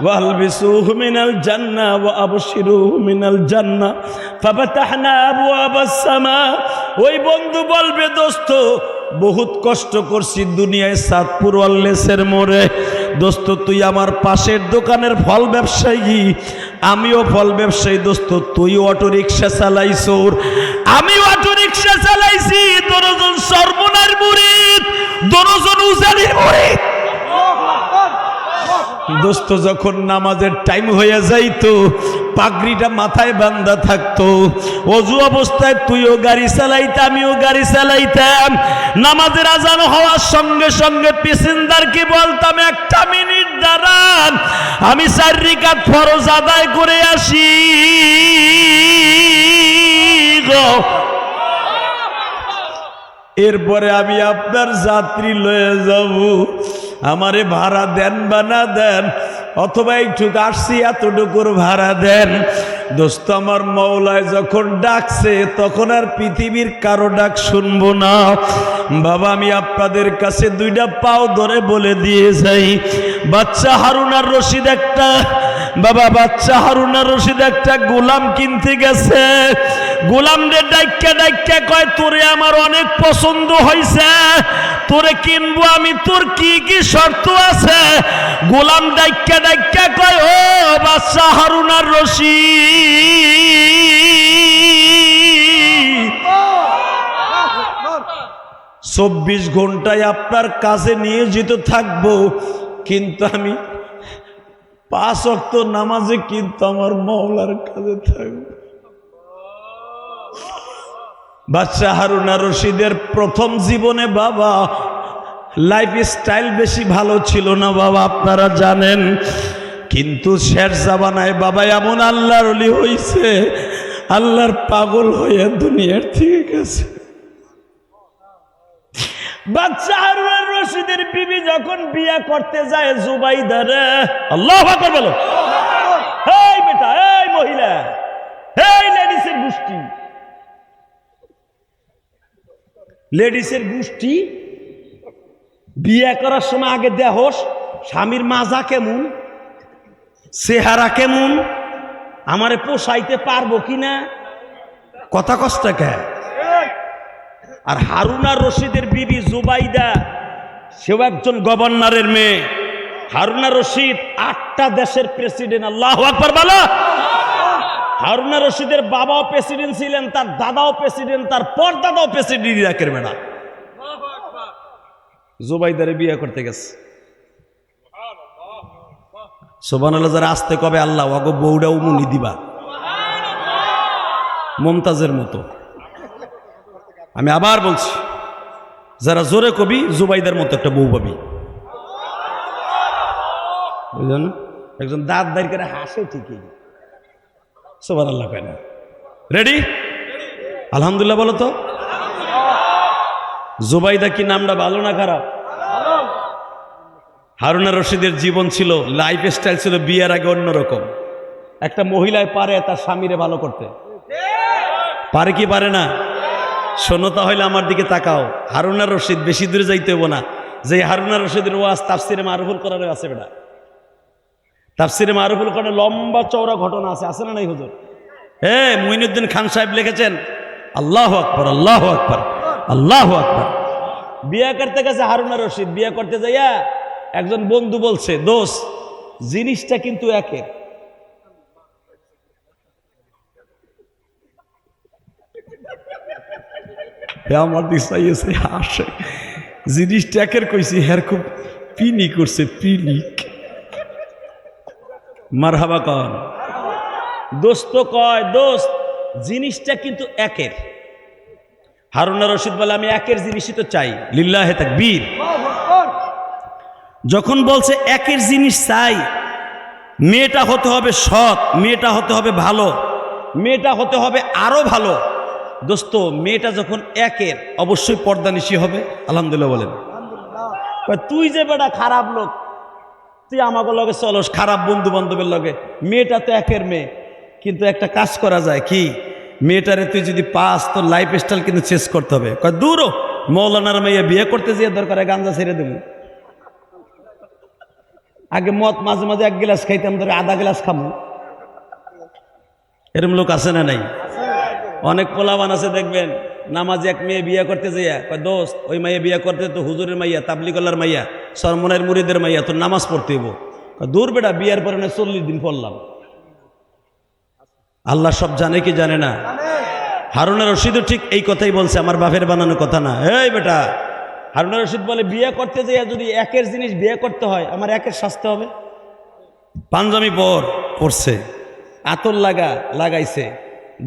ওয়ালবিসুহু মিনাল জান্নাহ ওয়া আবশিরুহু মিনাল জান্নাহ ফাফাতাহনা আবওয়াবাস সামা। ওই বন্ধু বলবে দোস্ত বহুত কষ্ট করছি দুনিয়ায় সাতপুর ওয়াল্লেসের মোড়ে, দোস্ত তুই আমার পাশের দোকানের ফল ব্যবসায়ী, আমিও ফল ব্যবসায়ী, দোস্ত তুই অটো রিক্সা চালাইছোর, আমিও অটো রিক্সা চালাইছি, দরজন সর্বনার মুরিদ, দরজন উজানির মুরিদ। দোস্ত যখন নামাজের টাইম হয়ে যাইতো পাগড়িটা মাথায় বান্ধা থাকতো, অজু অবস্থায় তুইও গাড়ি চালাইতে আমিও গাড়ি চালাইতাম, নামাজের আজান হওয়ার সঙ্গে সঙ্গে প্যাসেঞ্জারকে বলতাম 1 মিনিট দাঁড়ান আমি 4 রাকাত ফরজ আদায় করে আসি গো। এরপরে আমি আপনার যাত্রী লয়ে যাব, আমারে ভাড়া দেন বা না দেন, অথবা এইটুক আসছি এতটুকুর ভাড়া দেন। দোস্ত আমার মওলায় যখন ডাকছে তখন আর পৃথিবীর কারো ডাক শুনবো না। বাবা আমি আপনাদের কাছে 2টা পাও ধরে বলে দিয়ে যাই, বাচ্চা হারুন আর রশিদ একটা গোলাম কিনতে গেছে। গোলামদের ডাইক্কা ডাইক্কা কয় তোরে আমার অনেক পছন্দ হয়েছে, তোরে কিনবো আমি, তোর কি কি শর্ত আছে? গোলাম ডাইক্কা ডাইক্কা কয় ও বাচ্চা হারুন আর রশিদ 24 ঘন্টায় আপনার কাছে নিয়োজিত থাকবো, কিন্তু আমি 5 ওয়াক্ত নামাজে কিন্তু আমার মওলার কাছে থাকবো। বাদশাহ হারুন আর রশিদের প্রথম জীবনে বাবা লাইফ স্টাইল বেশি ভালো ছিল না বাবা, আপনারা জানেন, কিন্তু শেষ জামানায় বাবা এমন আল্লাহর ওলি হইছে, আল্লাহর পাগল হয়ে দুনিয়ার থেকে গেছে। বাদশা হারুন আর রশিদের বিবি যখন বিয়ে করতে যায় জুবাইদারে, আল্লাহু আকবার বলো, এই বেটা, এই মহিলা, এই লেডিসের গোষ্ঠী বিয়ে করার সময় আগে দেহস স্বামীর মাজা কেমন, চেহারা কেমন, আমারে পোষাইতে পারবো কিনা, কথা কষ্ট কে। আর হারুন আর রশিদের বিবি জুবাইদা সেও একজন গভর্নরের মেয়ে। হারুন আর রশিদ 8টা দেশের প্রেসিডেন্ট, আল্লাহু আকবার বলো। হারুন আর রশিদের বাবাও প্রেসিডেন্ট ছিলেন, তার দাদাও প্রেসিডেন্ট, তার পরদাদাও প্রেসিডেন্ট ইরাকের মেনা। জুবাইদারে বিয়ে করতে গেছে, সুবহানাল্লাহ, যারা আসতে কবে আল্লাহ ওগো বউডাও মুনি দিবা মমতাজের মতো। আমি আবার বলছি, যারা জোরে কবি জুবাইদার মতো একটা বউ পাবি, বুঝলেন? একজন দাঁত দাঁড় করে হাসে ঠিকই, সুবহানাল্লাহ কয় না। রেডি? আলহামদুলিল্লাহ বলো তো। জুবাইদা কি নামটা ভালো না খারাপ? হারুন আর রশিদের জীবন ছিল, লাইফ স্টাইল ছিল বিয়ের আগে অন্যরকম। একটা মহিলায় পারে তার স্বামীরে ভালো করতে, পারে কি পারে না? শোনো তাহলে আমার দিকে তাকাও, হারুন আর রশিদ বেশি দূরে যাইতে হবো না, যে হারুন আর রশিদের ওয়াজ তাফসিরে মারুফুল করার আছে বেটা, তাফসিরে মারুফুল করার লম্বা চওড়া ঘটনা আছে না নাই হুজুর? মুইনুদ্দিন খান সাহেব লিখেছেন, আল্লাহু আকবার, আল্লাহু আকবার, আল্লাহু আকবার। বিয়ে করতে গেছে হারুন আর রশিদ, বিয়ে করতে যাইয়া একজন বন্ধু বলছে, দোস্ত জিনিসটা কিন্তু একের। আমার দিকে হাসে, জিনিসটা একের কইছি, হ্যার খুব পিনি করছে, পিনিক। মারহাবা কন দোস্ত, কয় দোস্ত জিনিসটা কিন্তু একের। হারুন আর রশিদ বলে আমি একের জিনিসই তো চাই, লিল্লাহে তাকবীর। যখন বলছে একের জিনিস চাই, মেয়েটা হতে হবে সৎ, মেয়েটা হতে হবে ভালো, মেয়েটা হতে হবে আরো ভালো। দোস্ত মেয়েটা যখন একের, অবশ্যই পর্দানিশী হবে। আলহামদুলিল্লাহ বলেন। তুই যে বেটা খারাপ লোক, তুই আমাকে লগে চলস খারাপ বন্ধু বান্ধবের লগে, মেয়েটা তো একের মেয়ে, কিন্তু একটা কাজ করা যায় কি, মেয়েটারে তুই যদি পাস তোর লাইফ স্টাইল কিন্তু চেঞ্জ করতে হবে। কয় দূরও মৌলানার মেয়ে বিয়ে করতে যেয়ে দরকার গাঞ্জা ছেড়ে দেবো। আগে মদ মাঝে মাঝে 1 গ্লাস খাইতাম, ধরে আধা গ্লাস খাবো। এরম লোক আছে না নাই? অনেক পোলাবান আছে দেখবেন, নামাজে এক মেয়ে বিয়ে করতে যাইয়া কয় দোস্ত ওই মাইয়া বিয়ে করতে তো হুজুরের মাইয়া, তাবলিগলার মাইয়া, সরমনের মুরিদের মাইয়া, তোর নামাজ পড়তে হইব। দূর বেটা, বিয়ার পরে 40 দিন পড়লাম। আল্লাহ সব জানে কি জানে না? হারুন রশিদও ঠিক এই কথাই বলছে, আমার বাপের বানানো কথা না। এই বেটা, হারুন রশিদ বলে বিয়ে করতে যাইয়া যদি একের জিনিস বিয়ে করতে হয়, আমার একের শাস্তি হবে। পাঞ্জাবি পরছে, আতর লাগাইছে।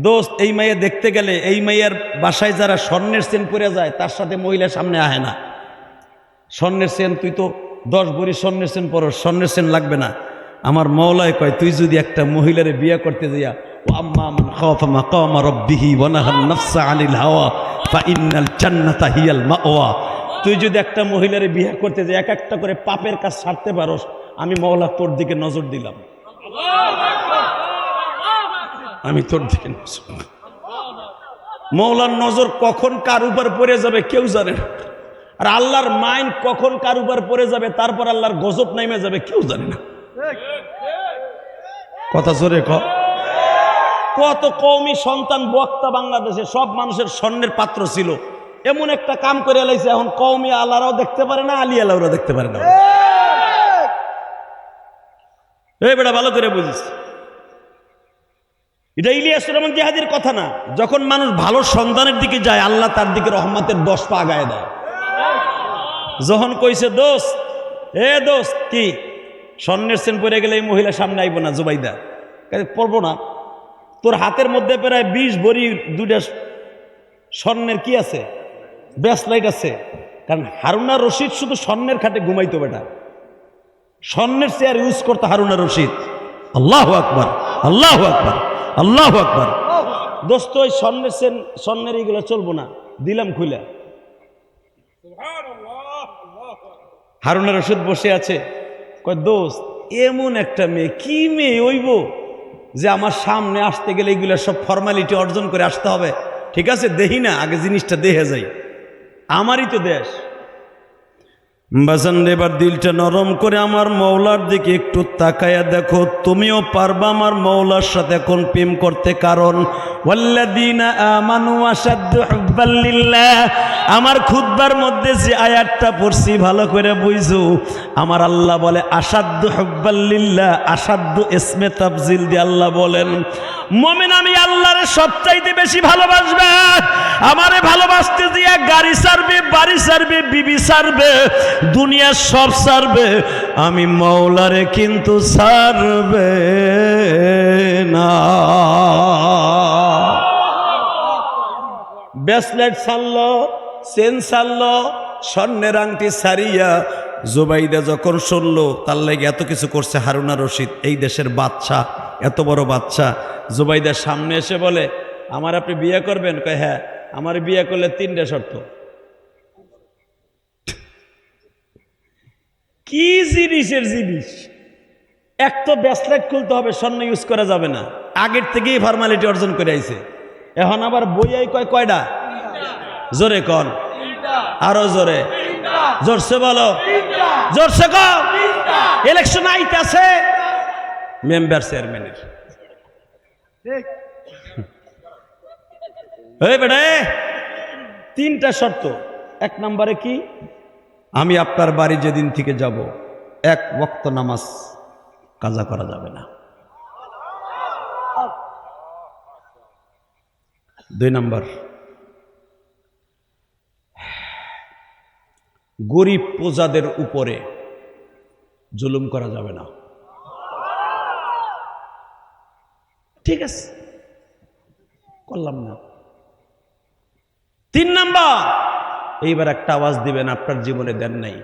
দোস্ত এই মাইয়া দেখতে গেলে এই মাইয়ার বাসায় যারা স্বর্ণের চেন পরে যায় তার সাথে মহিলা সামনে আহে না। স্বর্ণের চেন, তুই তো 10 ভরি স্বর্ণের চেন পরো, স্বর্ণের চেন লাগবে না। আমার মওলায় কয় তুই যদি একটা মহিলারে বিয়ে করতে যাইয়া আম্মা মান খাফা মাকামা রাব্বিহি ওয়া নাহান নাফসা আনিল হাওয়া ফাইন্নাল জান্নাতা হিয়াল মাওয়া, তুই যদি একটা মহিলারে বিয়ে করতে যাই এক একটা করে পাপের কাজ ছাড়তে পারোস, আমি মওলা তোর দিকে নজর দিলাম। আমি তোর দিকে নজর। মওলার নজর কখন কার উপর পড়ে যাবে কেউ জানে না, আর আল্লাহর মাইন কখন কার উপর পড়ে যাবে তারপর আল্লাহর গজব নামে যাবে কেউ জানে না। কথা জোরে কত কওমি সন্তান বক্তা বাংলাদেশে, সব মানুষের স্বর্ণের পাত্র ছিল, এমন একটা কাম করে লাইছে এখন কওমি আল্লাহরাও দেখতে পারে না, আলী আল্লাহরাও দেখতে পারে না। এই বেটা ভালো করে বুঝিস, এটা ইলিয়াস রহমান জিহাদির কথা না। যখন মানুষ ভালো সন্তানের দিকে যায় আল্লাহ তার দিকে রহমতের 10 পা আগায় দেয়। যখন কইছে দোস্ত দোস্ত কি স্বর্ণের চেন পরে গেলে এই মহিলা সামনে আইব না, জুবাইদা পড়বো না, তোর হাতের মধ্যে প্রায় 20 ভরি 2টা স্বর্ণের কি আছে, ব্রেসলাইট আছে। কারণ হারুনা রশিদ শুধু স্বর্ণের খাটে ঘুমাইতো বেটা, স্বর্ণের চেয়ার ইউজ করতো হারুনা রশিদ। আল্লাহু আকবার, আল্লাহু আকবার, আল্লাহু আকবার। দোস্ত ওই স্বর্ণের চেন, স্বর্ণের এইগুলো চলবো না, দিলাম খুলে। হারুনা রশিদ বসে আছে, কয় দোস্ত এমন একটা মেয়ে, কি মেয়ে হইব যে আমার সামনে আসতে গেলে এগুলো সব ফর্মালিটি অর্জন করে আসতে হবে। ঠিক আছে দেখি না, আগে জিনিসটা দেখে যাই, আমারই তো দেশ। বাজান এবার দিলটা নরম করে আমার মওলার দিকে একটু তাকায়া দেখো, তুমিও পারবা আমার মওলার সাথে এখন প্রেম করতে। কারণ ওয়াল্লাযীনা আমানু আশাদ্দু হুব্বাল লিল্লাহ, আমার খুতবার মধ্যে যে আয়াতটা পড়ছি ভালো করে বুঝো। আমার আল্লাহ বলে আশাদ্দু হুব্বাল লিল্লাহ, আশাদ্দু ইসমে তাফজিল দিয়ে আল্লাহ বলেন মুমিন আমি আল্লাহরে সবচাইতে বেশি ভালোবাসবে। আমারে ভালোবাসতে দিয়া গাড়ি ছাড়বে, বাড়ি ছাড়বে, বিবি ছাড়বে, দুনিয়া সব ছাড়বে, আমি মওলারে কিন্তু ছাড়বে না। ব্রেসলেট ছাড়লো, চেন ছাড়লো, স্বর্ণের আংটি ছাড়িয়া জুবাইদা যখন শুনলো তার লাগে এত কিছু করছে হারুনা রশিদ, এই দেশের বাদশাহ, এত বড় বাদশাহ। জুবাইদার সামনে এসে বলে আমার আপনি বিয়ে করবেন? কয় হ্যাঁ। আমার বিয়ে করলে 3টা শর্ত। কি জিনিসের জিনিস! এক তো ব্রেসলেট খুলতে হবে, স্বর্ণ ইউজ করা যাবে না, আগের থেকেই ফর্মালিটি অর্জন করে আইছে। এখন আবার বইয়াই কয় কয়টা? জোরে কন, আরো জোরে, জোরসে বলো, জোরসে কন। ইলেকশন আইতাছে মেম্বার চেয়ারম্যানের। এই বেটা 3টা শর্ত। 1 নম্বরে কি? আমি আপনার বাড়ি যেদিন থেকে যাব 1 ওয়াক্ত নামাজ কাজা করা যাবে না। 2 নম্বর, গরিব প্রজাদের উপরে জুলুম করা যাবে না। ঠিক আছে, করলাম না। 3 নাম্বার, এইবার একটা আওয়াজ দিবেন আপনার জীবনে দেন নাই।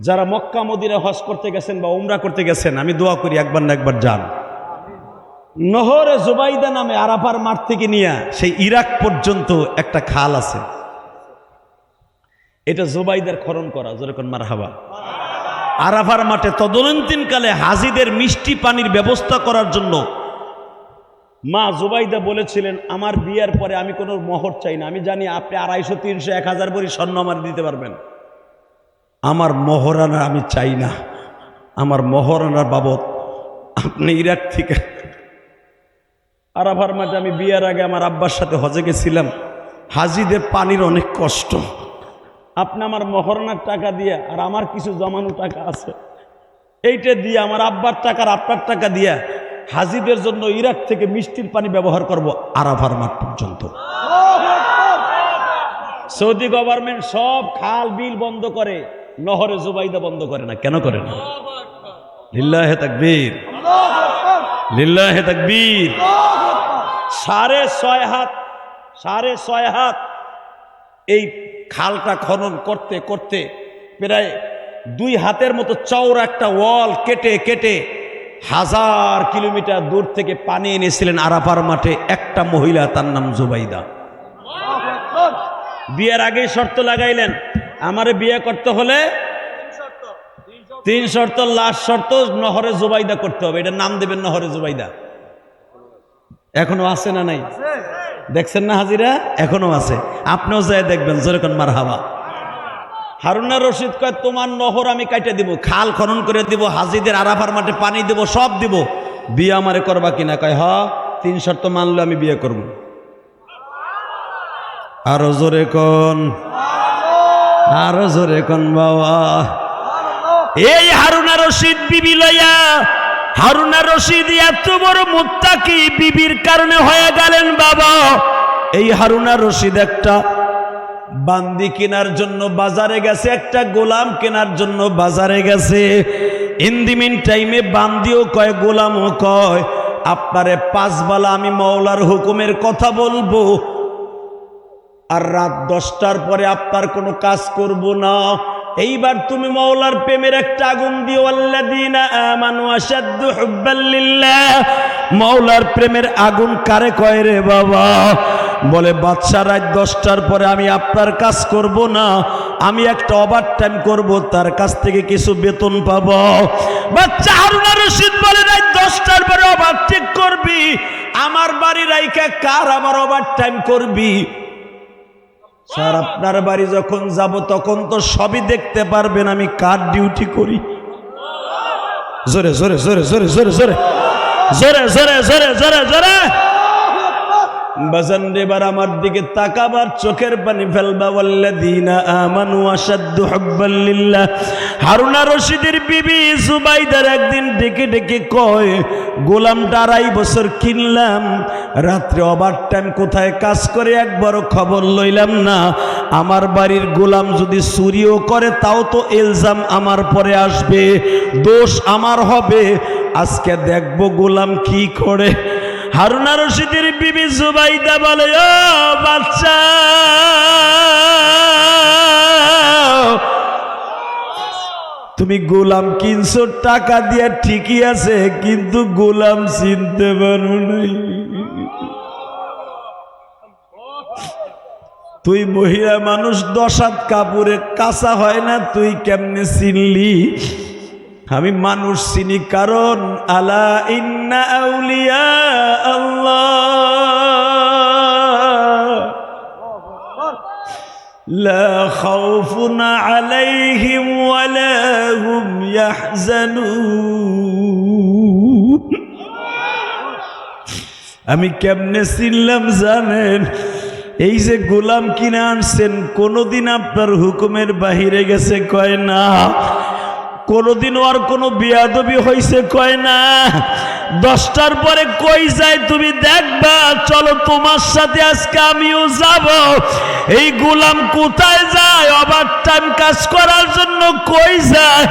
যারা মক্কা মদিনা হজ করতে গেছেন বা উমরা করতে গেছেন, আমি দোয়া করি একবার না একবার যান। নহরে জুবাইদা নামে আরাফার মাঠ থেকে নিয়ে সেই ইরাক পর্যন্ত একটা খাল আছে, এটা জুবাইদার খনন করা। যেরকম মারহাবা। আরাফার মাঠে তদনীন্তনকালে হাজিদের মিষ্টি পানির ব্যবস্থা করার জন্য মা জুবাইদা বলেছিলেন আমার বিয়ের পরে আমি কোনো মোহর চাই না, আমি জানি আপনি 250, 300, 1000 ভরি স্বর্ণ আমার দিতে পারবেন, আমার মোহরানা আমি চাই না, আমার মোহরানার বাবদ আপনি ইরাক থেকে আরাফার মাঠে, আমি বিয়ের আগে আমার আব্বার সাথে হজে গেছিলাম, হাজিদের পানির অনেক কষ্ট, আপনি আমার মোহরানার টাকা দিয়ে আর আমার কিছু জমানো টাকা আছে এইটা দিয়ে আমার আব্বার টাকা আর আপনার টাকা দিয়ে হাজিদের জন্য ইরাক থেকে মিষ্টির পানি ব্যবহার করব আরাফার মাঠ পর্যন্ত। সৌদি গভর্নমেন্ট সব খাল বিল বন্ধ করে, নহরে জুবাইদা বন্ধ করে না, কেন করে না? লিল্লাহে তাকবীর, লিল্লাহে তাকবীর। 6.5 হাত, 6.5 হাত এই খালটা খনন করতে করতে প্রায় 2 হাতের মতো চওড়া একটা ওয়াল কেটে কেটে 1000 কিলোমিটার দূর থেকে পানি এনেছিলেন আরাফার মাঠে একটা মহিলা, তার নাম জুবাইদা। বিয়ের আগেই শর্ত লাগাইলেন, আমারে বিয়ে করতে হলে 3 শর্ত, লাস্ট শর্ত নহরে জুবাইদা করতে হবে, এটা নাম দেবেন নহরে জুবাইদা। এখনো আছে না নাই? দেখছেন না হাজিরা, এখনো আছে, আপনিও যাই দেখবেন, যেরকম মারহাবা। হারুন আর রশিদ কয় তোমার নহর আমি কাইটে দিব, খাল খনন করে দিব, হাজিদের আরাফার মাঠে পানি দিব, সব দিব, বিয়ে আমারে করবা কিনা? কয় হ, 3 শর্ত মানলে আমি বিয়ে করব। আরো জোরে কোন, আরো জোরে কোন বাবা। এই হারুন আর রশিদ বিবি লইয়া, হারুন আর রশিদ এত বড় মুত্তাকি বিবির কারণে হয়ে গেলেন বাবা। এই হারুন আর রশিদ একটা বান্দি কেনার জন্য বাজারে গেছে, একটা গোলাম কেনার জন্য বাজারে গেছে। ইন দি মিন টাইমে বান্দিও কয়, গোলামও কয়, আপনারে 5 বেলা আমি মওলার হুকুমের কথা বলবো, আর রাত 10টার পরে আপনার কোনো কাজ করব না। এইবার তুমি মওলার প্রেমের একটা আগুন দিও, আল্লাযীনা আমানু আশাদ্দু হুব্বাল লিল্লাহ। মওলার প্রেমের আগুন কারে কয় রে বাবা? বলে বাদশা রাত 10টার পরে আমি আপনার কাজ করব না, আমি একটা ওভার টাইম করব, তার কাছ থেকে কিছু বেতন পাবো। বাচ্চা হারুন আর রশিদ বলে রাত 10টার পরে ওভার ঠিক করবি, আমার বাড়ি রাইখা কার আমার ওভার টাইম করবি? স্যার আপনার বাড়ি যখন যাব তখন তো সবই দেখতে পারবেন আমি কার ডিউটি করি। জোরে জোরে জোরে জোরে জোরে জোরে জোরে জোরে জোরে জোরে জোরে বাজান এবার আমার দিকে তাকাবার, চোখের পানি ফেলবা। ওয়াল্লাযীনা আমানু আশাদ্দু হুব্বাল লিল্লাহ। হারুন আর রশিদের বিবি জুবাইদার একদিন ডেকে ডেকে কয়, গোলামটা 2.5 বছর কিনলাম, রাত্রে ওভার টাইম কোথায় কাজ করে একবারও খবর লইলাম না। আমার বাড়ির গোলাম যদি চুরিও করে তাও তো ইলজাম আমার পরে আসবে, দোষ আমার হবে। আজকে দেখবো গোলাম কি করে। হারুন আর রশিদের বিবি জুবাইদা বলে, ও বাচ্চা, তুমি গোলাম কিনছো টাকা দিয়ে ঠিকই আছে, কিন্তু গোলাম চিনতে পারো নাই। তুই মহিলা মানুষ, 10 হাত কাপড়ে কাঁচা হয় না, তুই কেমনে চিনলি? আমি মানুষ চিনি, কারণ আলা ইন্না আউলিয়া আল্লাহ লা খাউফুন আলাইহিম ওয়ালা হুম ইয়াহজানুন। আমি কেমনে চিনলাম জানেন? এই যে গোলাম কিনে আনছেন, কোনোদিন আপনার হুকুমের বাহিরে গেছে কয় না, কোনদিন আর কোনো বিয়াদবি হয়েছে কয় না। 10টার পরে কই যায় তুমি দেখবা, চলো তোমার সাথে আজকে আমিও যাব। এই গোলাম কোথায় যায়? ওভার টাইম কাজ করার জন্য কই যায়?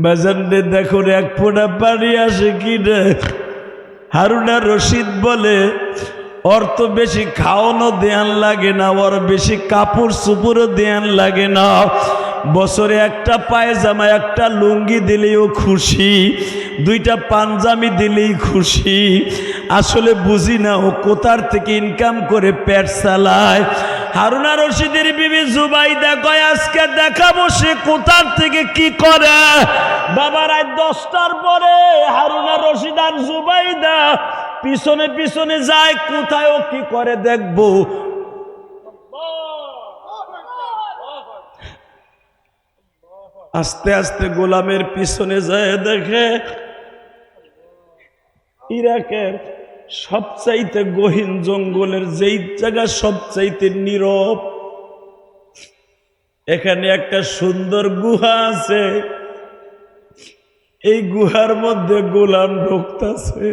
বাজারে দেখো এক ফোঁটা পানি আসে কি না। হারুন আর রশিদ বলে, ওর তো বেশি খাওয়ানো দেয়ান লাগে না, ওর বেশি কাপড় চুপড়ও দেয়ান লাগে না, বছরে একটা পায়জামা একটা লুঙ্গি দিলেও খুশি, 2টা পাঞ্জাবি দিলেই খুশি। আসলে বুঝি না ও কোথার থেকে ইনকাম করে পেট চালায়। হারুন আর রশিদের বিবি জুবাইদা কয়, আজকে দেখাবো সে কোথার থেকে কি করে। বাবা রাত 10টার পরে হারুনা রশিদ আর জুবাইদা পিছনে পিছনে যায়, কোথায় ও কি করে দেখবো। আস্তে আস্তে গোলামের পিছনে যায়, দেখে ইরাকের সবচাইতে গহীন জঙ্গলের যেই জায়গা সবচাইতে নীরব, এখানে একটা সুন্দর গুহা আছে। এই গুহার মধ্যে গোলাম ঢুকতেছে।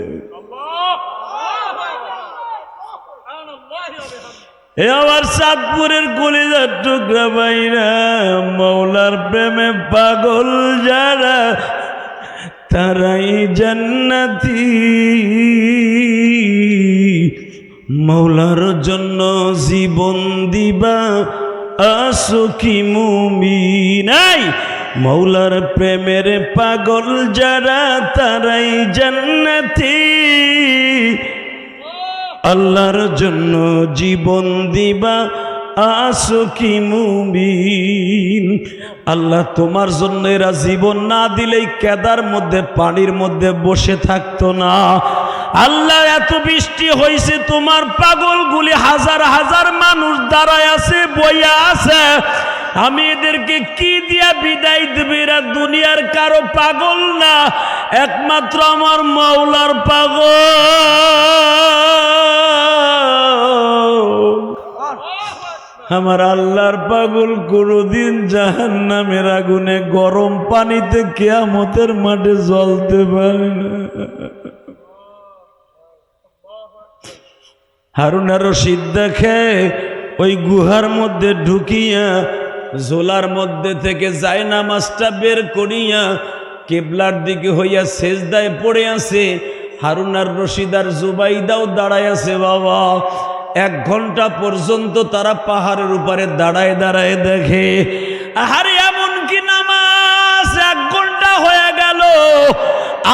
এ আমার চাঁদপুরের কলিজার টুকরা ভাইরা, মৌলার প্রেমে পাগল যারা তারাই জান্নাতি। মৌলার জন্য জীবন দিবা আসো কি মুমিন। মৌলার প্রেমের পাগল যারা তারাই জান্নাতি। আল্লাহর জন্য জীবন দিবা আসো কি মুমিন। আল্লাহ তোমার জন্য এরা জীবন না দিলেই কেদার মধ্যে পানির মধ্যে বসে থাকতো না। আল্লাহ এত বৃষ্টি হয়েছে, তোমার পাগলগুলি হাজার হাজার মানুষ দাঁড়ায় আছে, বইয়া আছে। আমি এদেরকে কি দিয়া বিদায় দেব? এরা দুনিয়ার কারো পাগল না, একমাত্র আমার মৌলার পাগল। আমার আল্লাহর পাগল কোনদিন জাহান্নামের আগুনে গরম পানিতে কিয়ামতের মাঠে জ্বলতে পারে না। হারুনা রশিদ দেখে ওই গুহার মধ্যে ঢুকিয়া ঝোলার মধ্যে থেকে যায় নামাজটা বের করিয়া কেবলার দিকে হইয়া সেজদায় পড়ে আছে। হারুনার রশিদ আর জুবাইদাও দাঁড়ায় আছে। বাবা 1 ঘন্টা পর্যন্ত তারা পাহাড়ের উপরে দাঁড়ায় দাঁড়ায় দেখে। আরে এমন কি নামাজ 1 ঘন্টা হয়ে গেল,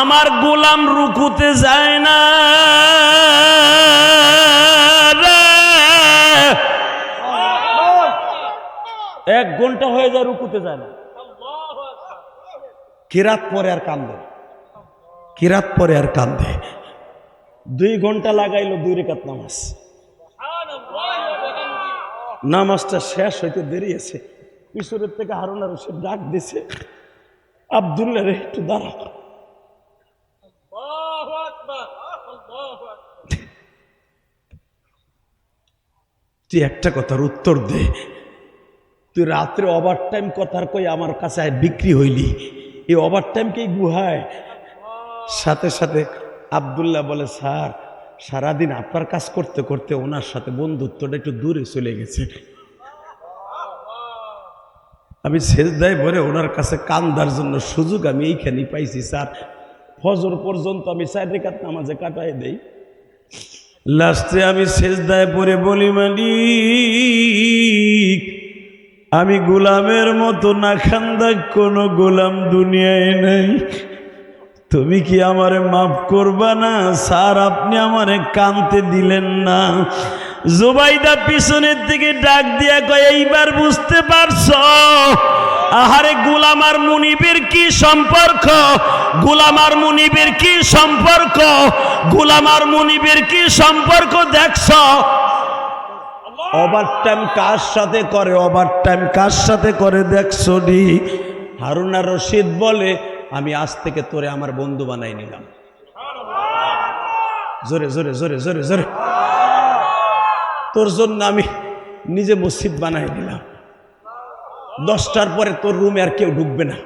আমার গোলাম রুকুতে যায় না। 1 ঘন্টা হয়ে যায়, রুকুতে যায় না। কিরাত পরে আর কান্দে, কিরাত পরে আর কান্দে। 2 ঘন্টা লাগাইলো 2 রাকাত নামাজ। নামাজটা শেষ হইতে দেরি আছে। পিছনের থেকে হারুনা রশিদ ডাক দিছে, আব্দুল্লাহ রে একটু দাঁড়া। তুই একটা কথার উত্তর দে, তুই রাত্রে ওভার টাইম কথার কই আমার কাছে বিক্রি হইলি, এই ওভার টাইম কি গুহায়? সাথে সাথে আব্দুল্লাহ বলে, স্যার সারাদিন আপনার কাজ করতে করতে ওনার সাথে বন্ধুত্বটা একটু দূরে চলে গেছে। আমি সেজদায় ভরে ওনার কাছে কান্দার জন্য সুযোগ আমি এইখানেই পাইছি স্যার। ফজর পর্যন্ত আমি 4 রাকাত নামাজে কাটাই দেই। লাস্টে আমি সেজদায় পড়ে বলি, মালিক আমি গোলামের মতো না খান্দা কোনো গোলাম দুনিয়ায় নাই, তুমি কি আমারে মাফ করবা না? স্যার আপনি আমারে কানতে দিলেন না। জুবাইদা পিছনের দিকে ডাক দিয়া কয়, এইবার বুঝতে পারছো? আহারে গোলাম আর মুনিবের কি সম্পর্ক? গোলাম আর মুনিবের কি সম্পর্ক? গোলাম আর মুনিবের কি সম্পর্ক দেখছো? ওভারটাইম কার সাথে করে, ওভারটাইম কার সাথে করে দেখছো নি? হারুনা রশিদ বলে, আমি আজ থেকে তোরে আমার বন্ধু বানাই নিলাম। জোরে জোরে জোরে জোরে জোরে, তোর জন্য আমি নিজে মসজিদ বানাই দিলাম। 10টার পরে তোর রুমে আর কেউ ঢুকবে না,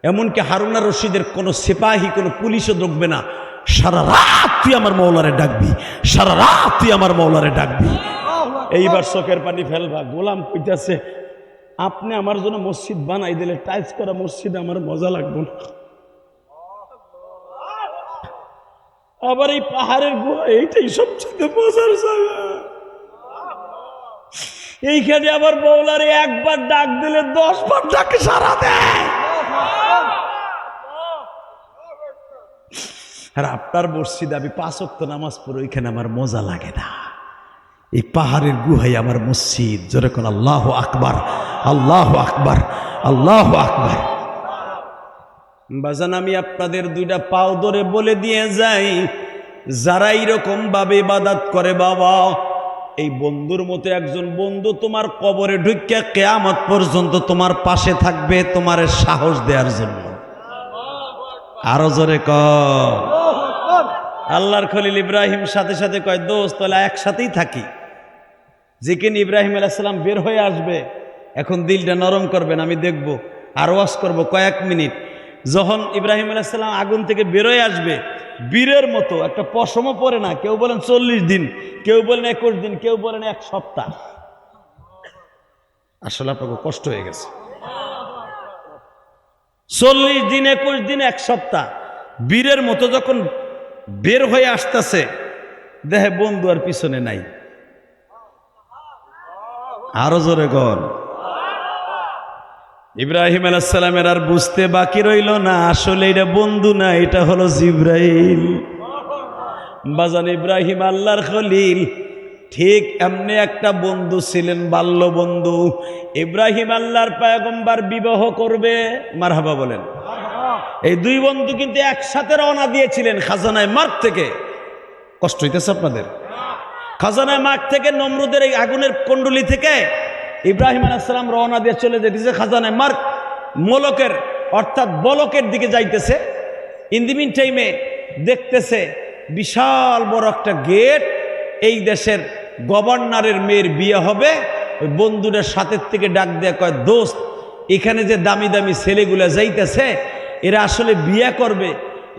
এমনকি হারুনা রশিদের কোনো সিপাহী কোনো পুলিশও ঢুকবে না। সারা রাত তুই আমার মৌলারে ডাকবি, সারা রাত তুই আমার মৌলারে ডাকবি। এইবার চোখের পানি ফেলবা। গোলাম কইতাছে, আপনি আমার জন্য মসজিদ বানাই দিলে, টাইলস করা মসজিদ আমার মজা লাগবে না। আবার এই পাহাড়ের গুহা, এইটাই সবচেয়ে মজার জায়গা। এইখানে আবার মৌলারে একবার ডাক দিলে 10 বার ডাকে সারা দেয়। আর আপনার মসজিদ আমি 5 ওয়াক্ত নামাজ পড়ি, ওইখানে আমার মজা লাগে না। এই পাহাড়ের গুহাই আমার মসজিদ। জোরে কোন আল্লাহু আকবার, আল্লাহু আকবার, আল্লাহু আকবার। বাজান আমি আপনাদের দুইটা পাও ধরে বলে দিয়ে যাই, যারা এইরকম ভাবে ইবাদত করে বাবা, এই বন্ধুর মতো একজন বন্ধু তোমার কবরে ঢুকিয়া কিয়ামত পর্যন্ত তোমার পাশে থাকবে, তোমার সাহস দেওয়ার জন্য। আরো জোরে কর। আল্লাহু আকবার। আল্লাহর খলিল ইব্রাহিম সাথে সাথে কয়, দোস্ত তাহলে একসাথেই থাকি। যেখানে ইব্রাহিম আলাইহিস সালাম বের হয়ে আসবে, এখন দিলটা নরম করবেন, আমি দেখব, আর ওয়াজ করব কয়েক মিনিট। যখন ইব্রাহিম আলাইহিস সালাম আগুন থেকে বেরোয় আসবে, বীরের মতো, একটা পশমও পরে না, কেউ বলেন 40 দিন, কেউ বলেন 21 দিন, কেউ বলেন 1 সপ্তাহ। আসলে আপনাকে কষ্ট হয়ে গেছে। 40 দিন, 21 দিন, 1 সপ্তাহ, বীরের মতো যখন বের হয়ে আসতেছে, দেখে বন্ধু আর পিছনে নাই। আরো জোরে কর। ইব্রাহিম আলাইহিস সালামের আর বুঝতে বাকি রইল না, আসলে এটা বন্ধু না, এটা হলো জিবরাইল। বাজান ইব্রাহিম আল্লাহর খলিল ঠিক এমনি একটা বন্ধু ছিলেন, বাল্য বন্ধু। ইব্রাহিম আল্লাহর পয়গম্বর বিবাহ করবে, মারহাবা বলেন। এই দুই বন্ধু কিন্তু একসাথে রওনা দিয়েছিলেন খাজানায় মার্ক থেকে। কষ্ট হইতেছে আপনাদের? খাজানায় মার্ক থেকে, নমরুদের এই আগুনের কুণ্ডলী থেকে ইব্রাহিম আলাইহিস সালাম রওনা দিয়ে চলে যেতেছে খাজানায় মার্ক, মোলকের অর্থাৎ বলকের দিকে যাইতেছে। ইন দি মিন টাইমে দেখতেছে বিশাল বড় একটা গেট, এই দেশের গভর্নরের মেয়ের বিয়ে হবে। ওই বন্ধুদের সাথে থেকে ডাক দেয়া কয়, দোস্ত এখানে যে দামি দামি ছেলেগুলা যাইতেছে, এরা আসলে বিয়ে করবে,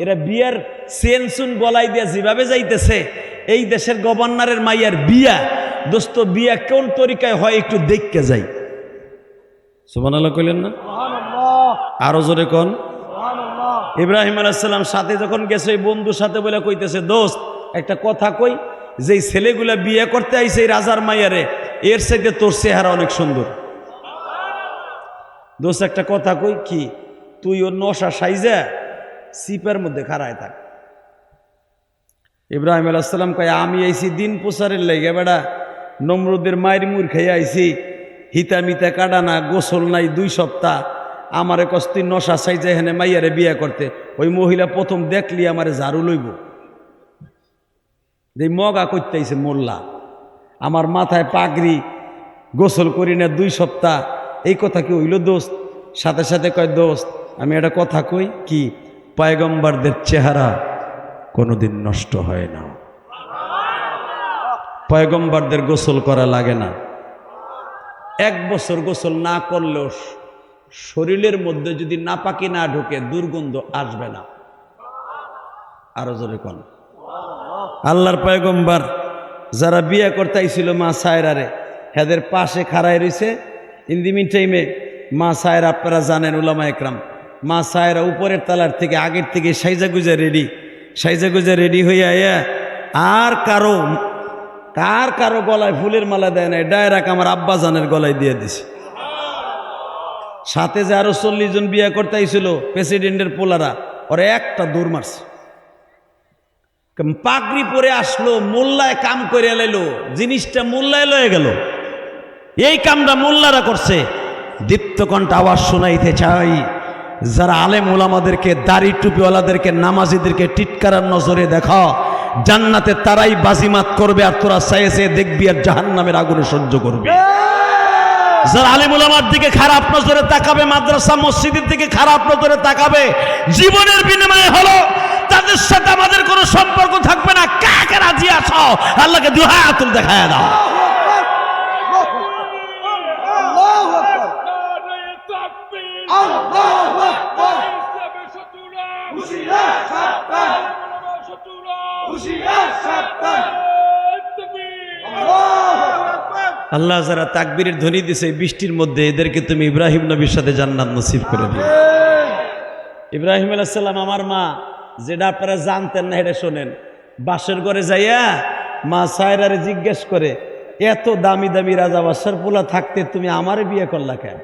এরা বিয়ের চেন চুন গলায় দিয়ে যেভাবে যাইতেছে, এই দেশের গভর্নরের মাইয়ার বিয়া, দোস্ত বিয়া কোন তরিকায় হয় একটু দেখতে যাই। সুবহানাল্লাহ কইলেন না? সুবহানাল্লাহ। আরো জোরে কোন। সুবহানাল্লাহ। ইব্রাহিম আলাইহিস সালাম সাথে যখন গেছে, ওই বন্ধুর সাথে বলে কইতেছে, দোস্ত একটা কথা কই, যেই ছেলেগুলা বিয়ে করতে আইছে এই রাজার মাইয়ারে, এর চাইতে তোর চেহারা অনেক সুন্দর। দোস্ত একটা কথা কই, কি তুই ওর নশা সাইজা সিপের মধ্যে খাড়ায় থাক। ইব্রাহিম আলাইহিস সালাম কয়, আমি আইছি দিন প্রচারের লেগে, বেড়া নমরুদের মায়ের মুর খেয়ে আইছি, হিতা মিতা কাটা না, গোসল নাই 2 সপ্তাহ, আমারে কস্তি নশা সাইজা এখানে মাইয়ারে বিয়ে করতে। ওই মহিলা প্রথম দেখলি আমারে ঝাড়ু লইব, যে মগা করতে আইছে মোল্লা, আমার মাথায় পাগড়ি, গোসল করি না 2 সপ্তাহ, এই কথা কি হইল দোস্ত? সাথে সাথে কয়, দোস্ত আমি একটা কথা কই, কি পয়গম্বরদের চেহারা কোনোদিন নষ্ট হয় না, পয়গম্বরদের গোসল করা লাগে না। 1 বছর গোসল না করলেও শরীরের মধ্যে যদি নাপাকি না ঢোকে, দুর্গন্ধ আসবে না। আরো জোরে কোন। আল্লাহর পয়গম্বর যারা বিয়ে করতে আইছিল মা সায়রারে, হেদের পাশে খাড়ায় রইছে। ইন দি মিন টাইমে মা সায়রা, আপনারা জানেন উলামা একরাম, মা সায়রা উপরের তালার থেকে আগের থেকে সাইজা গুজা রেডি হয়ে আয়া, আর কারো গলায় ফুলের মালা দেয় নাই, ডায়রাক আমার আব্বা জানের গলায় দিয়ে দিছে। সাথে যে আরো 40 জন বিয়ে করতে আইছিল প্রেসিডেন্টের পোলারা, ওরা একটা দৌড় মারছে। পাগড়ি পরে আসলো, মোল্লায় কাম করে লাইলো, জিনিসটা মোল্লায় লয়ে গেল। এই কামটা মোল্লারা করছে। দীপ্তকণ্ঠ আওয়াজ শোনাইতে চাই, যারা আলেম ওলামাদেরকে, দাড়ি টুপিওয়ালাদেরকে, নামাজিদেরকে টিটকারার নজরে দেখা, জান্নাতে তারাই বাজিমাত করবে, আর তোরা চাইছে দেখবি আর জাহান্নামের আগুনে সহ্য করবে। যারা আলেম ওলামার দিকে খারাপ নজরে তাকাবে, মাদ্রাসা মসজিদের দিকে খারাপ নজরে তাকাবে, জীবনের বিনিময়ে হলো তাদের সাথে আমাদের কোনো সম্পর্ক থাকবে না। কাকে রাজি আছো? আল্লাহকে 2 হাত তুলে দেখায় দাও। আল্লাহু আকবার। আল্লাহু আকবার। হুশিয়ার সাবধান। হুশিয়ার সাবধান। আল্লাহু আকবার। আল্লাহ যারা তাকবীরের ধ্বনি দিছে বৃষ্টির মধ্যে, এদেরকে তুমি ইব্রাহিম নবীর সাথে জান্নাত নসিব করে দিও। ইব্রাহিম আলাইহিস সালাম, আমার মা, যেটা আপনারা জানতেন না এটা শোনেন, বাসের ঘরে যাইয়া মা সায়রারে জিজ্ঞেস করে, এত দামি দামি রাজা বাদশার পোলা থাকতে তুমি আমারে বিয়ে করলা কেন?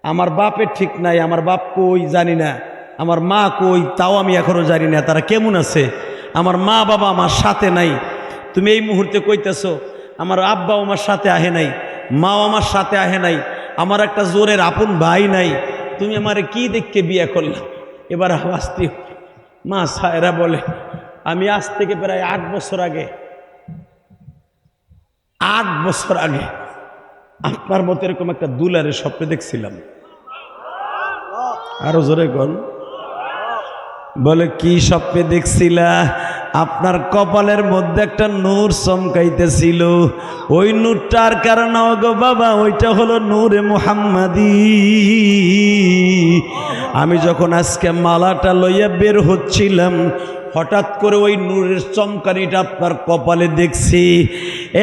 আমার বাপের ঠিক নাই, আমার বাপ কই জানি না, আমার মা কই তাও আমি এখনো জানি না, তারা কেমন আছে, আমার মা বাবা আমার সাথে নাই। তুমি এই মুহূর্তে কইতেছো আমার আব্বাও আমার সাথে আহে নাই, মাও আমার সাথে আহে নাই, আমার একটা জোরের আপন ভাই নাই, তুমি আমারে কি দেখকে বিয়ে করলা? এবার আওয়াজটি মা সায়রা বলে, আমি আজ থেকে প্রায় 8 বছর আগে আপনার মতো এরকম একটা দুলারের স্বপ্ন দেখছিলাম। আরো জোরে কোন বলে, কি স্বপ্নে দেখছিলা? আপনার কপালের মধ্যে একটা নূর চমকাইতেছিল, ওই নূরটার কারণে গো বাবা ওইটা হলো নূরে মুহাম্মাদি। আমি যখন আজকে মালাটা লইয়া বের হচ্ছিলাম, হঠাৎ করে ওই নূরের চমকানিটা আপনার কপালে দেখছি।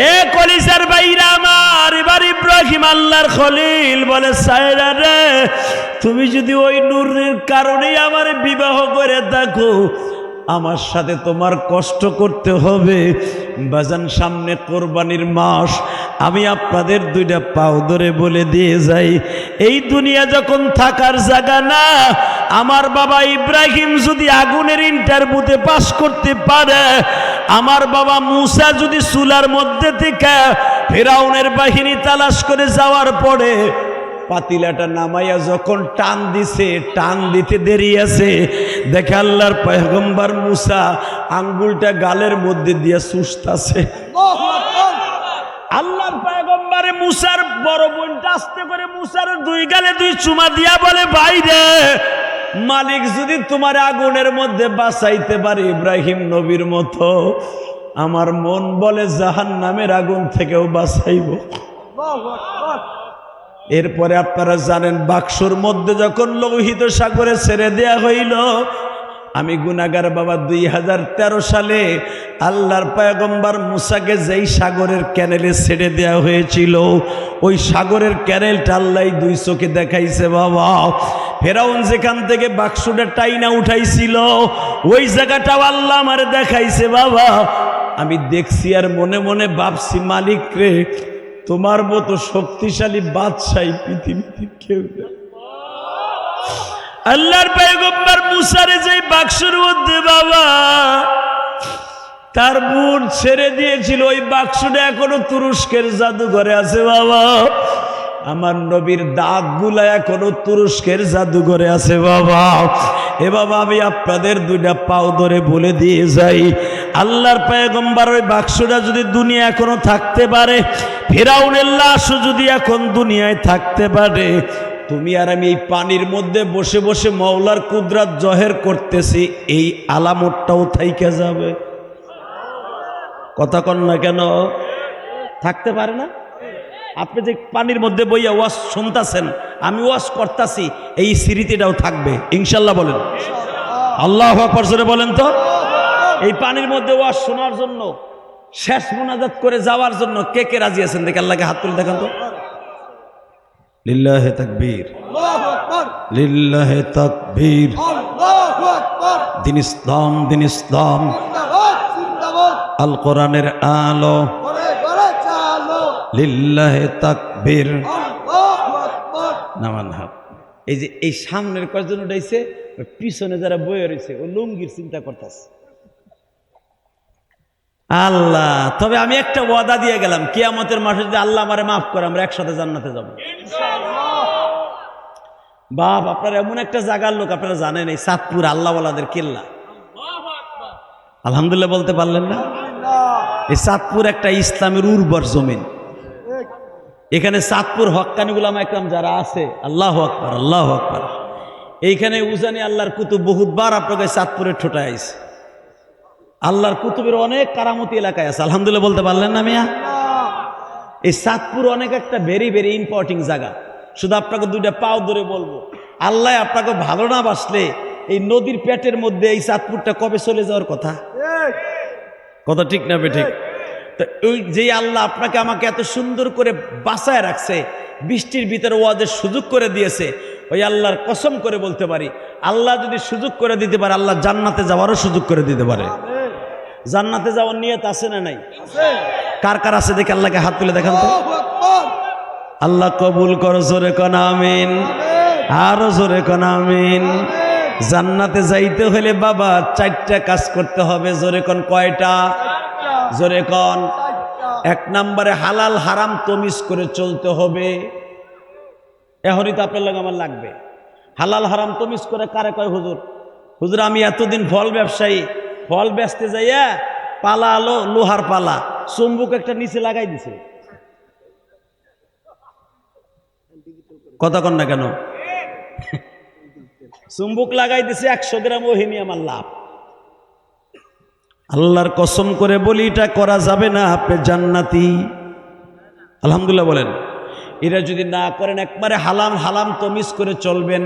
এ কলিজার বাইরা আমার, এবার ইব্রাহিম আল্লাহর খলিল বলে, সায়রা রে, তুমি যদি ওই নূরের কারণেই আমার বিবাহ করে থাকো, আমার সাথে তোমার কষ্ট করতে হবে। বাজান, সামনে কোরবানির মাস, আমি আপনাদের 2টা পাও ধরে বলে দিয়ে যাই, এই দুনিয়া যখন থাকার জায়গা না, আমার বাবা ইব্রাহিম যদি আগুনের ইন্টারভিউতে পাস করতে পারে, আমার বাবা মুসা যদি চুলার মধ্যে থেকে ফেরাউনের বাহিনী তালাশ করে যাওয়ার পরে পাতিলাটা নামাইয়া যখন টান দিছে, টান দিতে দেরি আছে, দেখে আল্লাহর পয়গম্বর মুসা আঙ্গুলটা গালের মধ্যে দিয়ে চুষতাছে। আল্লাহর পয়গম্বরে মুসার বড় বোনটা আস্তে করে মুসার 2 গালে 2 চুমা দিয়া বলে, ভাই রে, মালিক যদি তোমার আগুনের মধ্যে বাঁচাইতে পারে ইব্রাহিম নবীর মতো, আমার মন বলে জাহান্নামের আগুন থেকেও বাঁচাইব। এরপরে আপনারা জানেন, বাক্সর মধ্যে যখন লোহিত সাগরে ছেড়ে দেয়া হইল, আমি গুনাহগার বাবা 2013 সালে আল্লাহর পয়গম্বর মুসাকে যেই সাগরের ক্যানেলে ছেড়ে দেয়া হয়েছিল, ওই সাগরের ক্যানেলটা আল্লাহ 2 চোখে দেখাইছে বাবা। ফেরাউন যেখান থেকে বাক্সটা টাইনা উঠাইছিল, ওই জায়গাটাও আল্লাহ আমারে দেখাইছে বাবা। আমি দেখছি আর মনে মনে ভাবছি, মালিক রে, তোমার মতো শক্তিশালী বাদশাহ পৃথিবীতে কেউ না। আল্লাহর পয়গম্বর মুসারে যে বাক্সের মধ্যে বাবা তার বোন ছেড়ে দিয়েছিল, ওই বাক্সটা এখনো তুরস্কের জাদুঘরে আছে বাবা। আমার নবীর দাগগুলা এখনো তুরস্কের জাদুঘরে আছে বাবা। এ বাবা, আমি আপনাদের 2টা পাও ধরে বলে দিয়ে যাই, আল্লাহর পয়গম্বর ওই বাক্সটা যদি দুনিয়া এখনো থাকতে পারে, ফিরাউনের লাশও যদি এখন দুনিয়ায় থাকতে পারে, তুমি আর আমি এই পানির মধ্যে বসে বসে মওলার কুদরত জহের করতেছি, এই আলামতটাও থাইকে যাবে। কথা কন না কেন? থাকতে পারে না? আপনি যে পানির মধ্যে বইয়া ওয়াজ শুনতেছেন, আমি ওয়াজ করতেছি, এই স্মৃতিটাও থাকবে ইনশাল্লাহ। বলেন আল্লাহু আকবার জোরে বলেন তো। এই পানির মধ্যে ওয়াজ শোনার জন্য, শেষ মুনাজাত করে যাওয়ার জন্য কে কে রাজি আছেন? দেখে আল্লাহকে হাত তুলে দেখান তো। লিল্লাহে তাকবীর, লিল্লাহে তাকবীর। দিন ইসলাম, দিন ইসলাম, আল কোরআনের আলো, লিল্লাহে তাকবীর। নামান হাত। এই যে এই সামনের কয়জন উঠাইছে, পিছনে যারা বয়ে রয়েছে ও লুঙ্গির চিন্তা করতেছে। আল্লাহ, তবে আমি একটা ওয়াদা দিয়ে গেলাম, কিয়ামতের মাঠে যদি আল্লাহ আমারে মাফ করে, আমরা একসাথে জান্নাতে যাব। বাপ, আপনারা এমন একটা জায়গার লোক, আপনারা জানেন, এই চাঁদপুর আল্লাহওয়ালাদের কেল্লা। আলহামদুলিল্লাহ বলতে পারলেন না? এই চাঁদপুর একটা ইসলামের উর্বর জমিন। এখানে চাঁদপুর হক্কানি উলামা একরাম যারা আছে, আল্লাহু আকবার, আল্লাহু আকবার। এইখানে উজানি আল্লাহর কুতুব বহুতবার আপনাকে চাঁদপুরে ঠোঁটায় আইছে। আল্লাহর কুতুবের অনেক কারামতি এলাকায় আছে। আলহামদুলিল্লাহ বলতে পারলেন না মিয়া? এই চাঁদপুর অনেক একটা ভেরি ভেরি ইম্পর্টেন্ট জায়গা। শুধু আপনাকে 2টা পাও ধরে বলবো, আল্লাহ আপনাকে ভালো না বাসলে এই নদীর পেটের মধ্যে এই চাঁদপুরটা কবে চলে যাওয়ার কথা? কথা ঠিক না বেঠিক? তো ওই যে আল্লাহ আপনাকে আমাকে এত সুন্দর করে বাঁচায় রাখছে, বৃষ্টির ভিতরে ওয়াজের সুযোগ করে দিয়েছে, ওই আল্লাহর কসম করে বলতে পারি, আল্লাহ যদি সুযোগ করে দিতে পারে, আল্লাহ জান্নাতে যাওয়ারও সুযোগ করে দিতে পারে। জান্নাতে যাওয়ার নিয়ত আছে না নাই? কার কার আছে দেখে আল্লাহকে হাত তুলে দেখান তো। আল্লাহ কবুল করো, জোরে কোন আমিন, আরো জোরে কোন আমিন। জান্নাতে যাইতে হলে বাবা 4টা কাজ করতে হবে। জোরে কোন কয়টা? জোরে কোন। 1 নম্বরে হালাল হারাম তমিজ করে চলতে হবে। এখনই তো আপনার লাগে আমার লাগবে। হালাল হারাম তমিজ করে কারে কয় হুজুর? হুজুর আমি এতদিন ফল ব্যবসায়ী, ফল বেচতে যাইয়া পালা আলো লোহার পালা, চুম্বুক একটা নিচে লাগাই দিছে। কথা কন না কেন? চুম্বুক লাগাই দিছে, 100 গ্রাম ওহিনী আমার লাভ। আল্লাহর কসম করে বলি এটা করা যাবে না, আপনি জান্নাতি। আলহামদুলিল্লাহ বলেন। এরা যদি না করেন একবারে হালাম হালাম তমিজ করে চলবেন।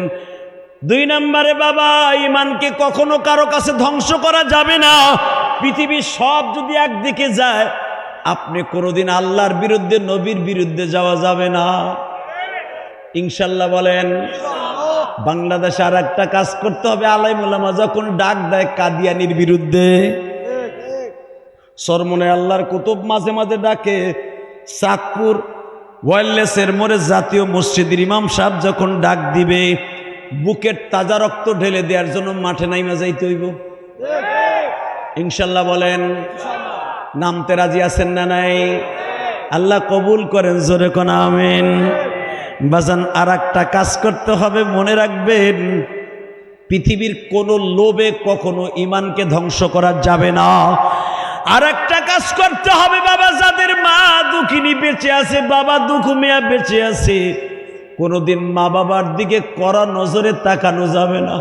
2 নম্বরে বাবা, ইমানকে কখনো কারো কাছে ধ্বংস করা যাবে না। পৃথিবীর সব যদি একদিকে যায়, আপনি কোনোদিন আল্লাহর বিরুদ্ধে নবীর বিরুদ্ধে যাওয়া যাবে না, ইনশাল্লাহ বলেন। বাংলাদেশে আর একটা কাজ করতে হবে, আলেম ওলামা যখন ডাক দেয় কাদিয়ানির বিরুদ্ধে, সরমনে আল্লাহর কুতুব মাঝে মাঝে ডাকে, চাঁদপুর ওয়্যারলেসের মোড়ে জাতীয় মসজিদের ইমাম সাহেব যখন ডাক দিবে, বুকের তাজা রক্ত ঢেলে দেওয়ার জন্য মাঠে নাইমা যাইতে হইব, ইনশাল্লাহ বলেন। নামতে রাজি আছেন না নাই? আল্লাহ কবুল করেন, জোরে কোন আমিন। বাজান আর একটা কাজ করতে হবে, মনে রাখবেন পৃথিবীর কোন লোভে কখনো ইমানকে ধ্বংস করা যাবে না। আর একটা কাজ করতে হবে বাবা, যাদের মা দুঃখিনী বেঁচে আছে, বাবা দুঃখ মেয়া বেঁচে আছে, কোনোদিন মা বাবার দিকে কড়া নজরে তাকানো যাবে না।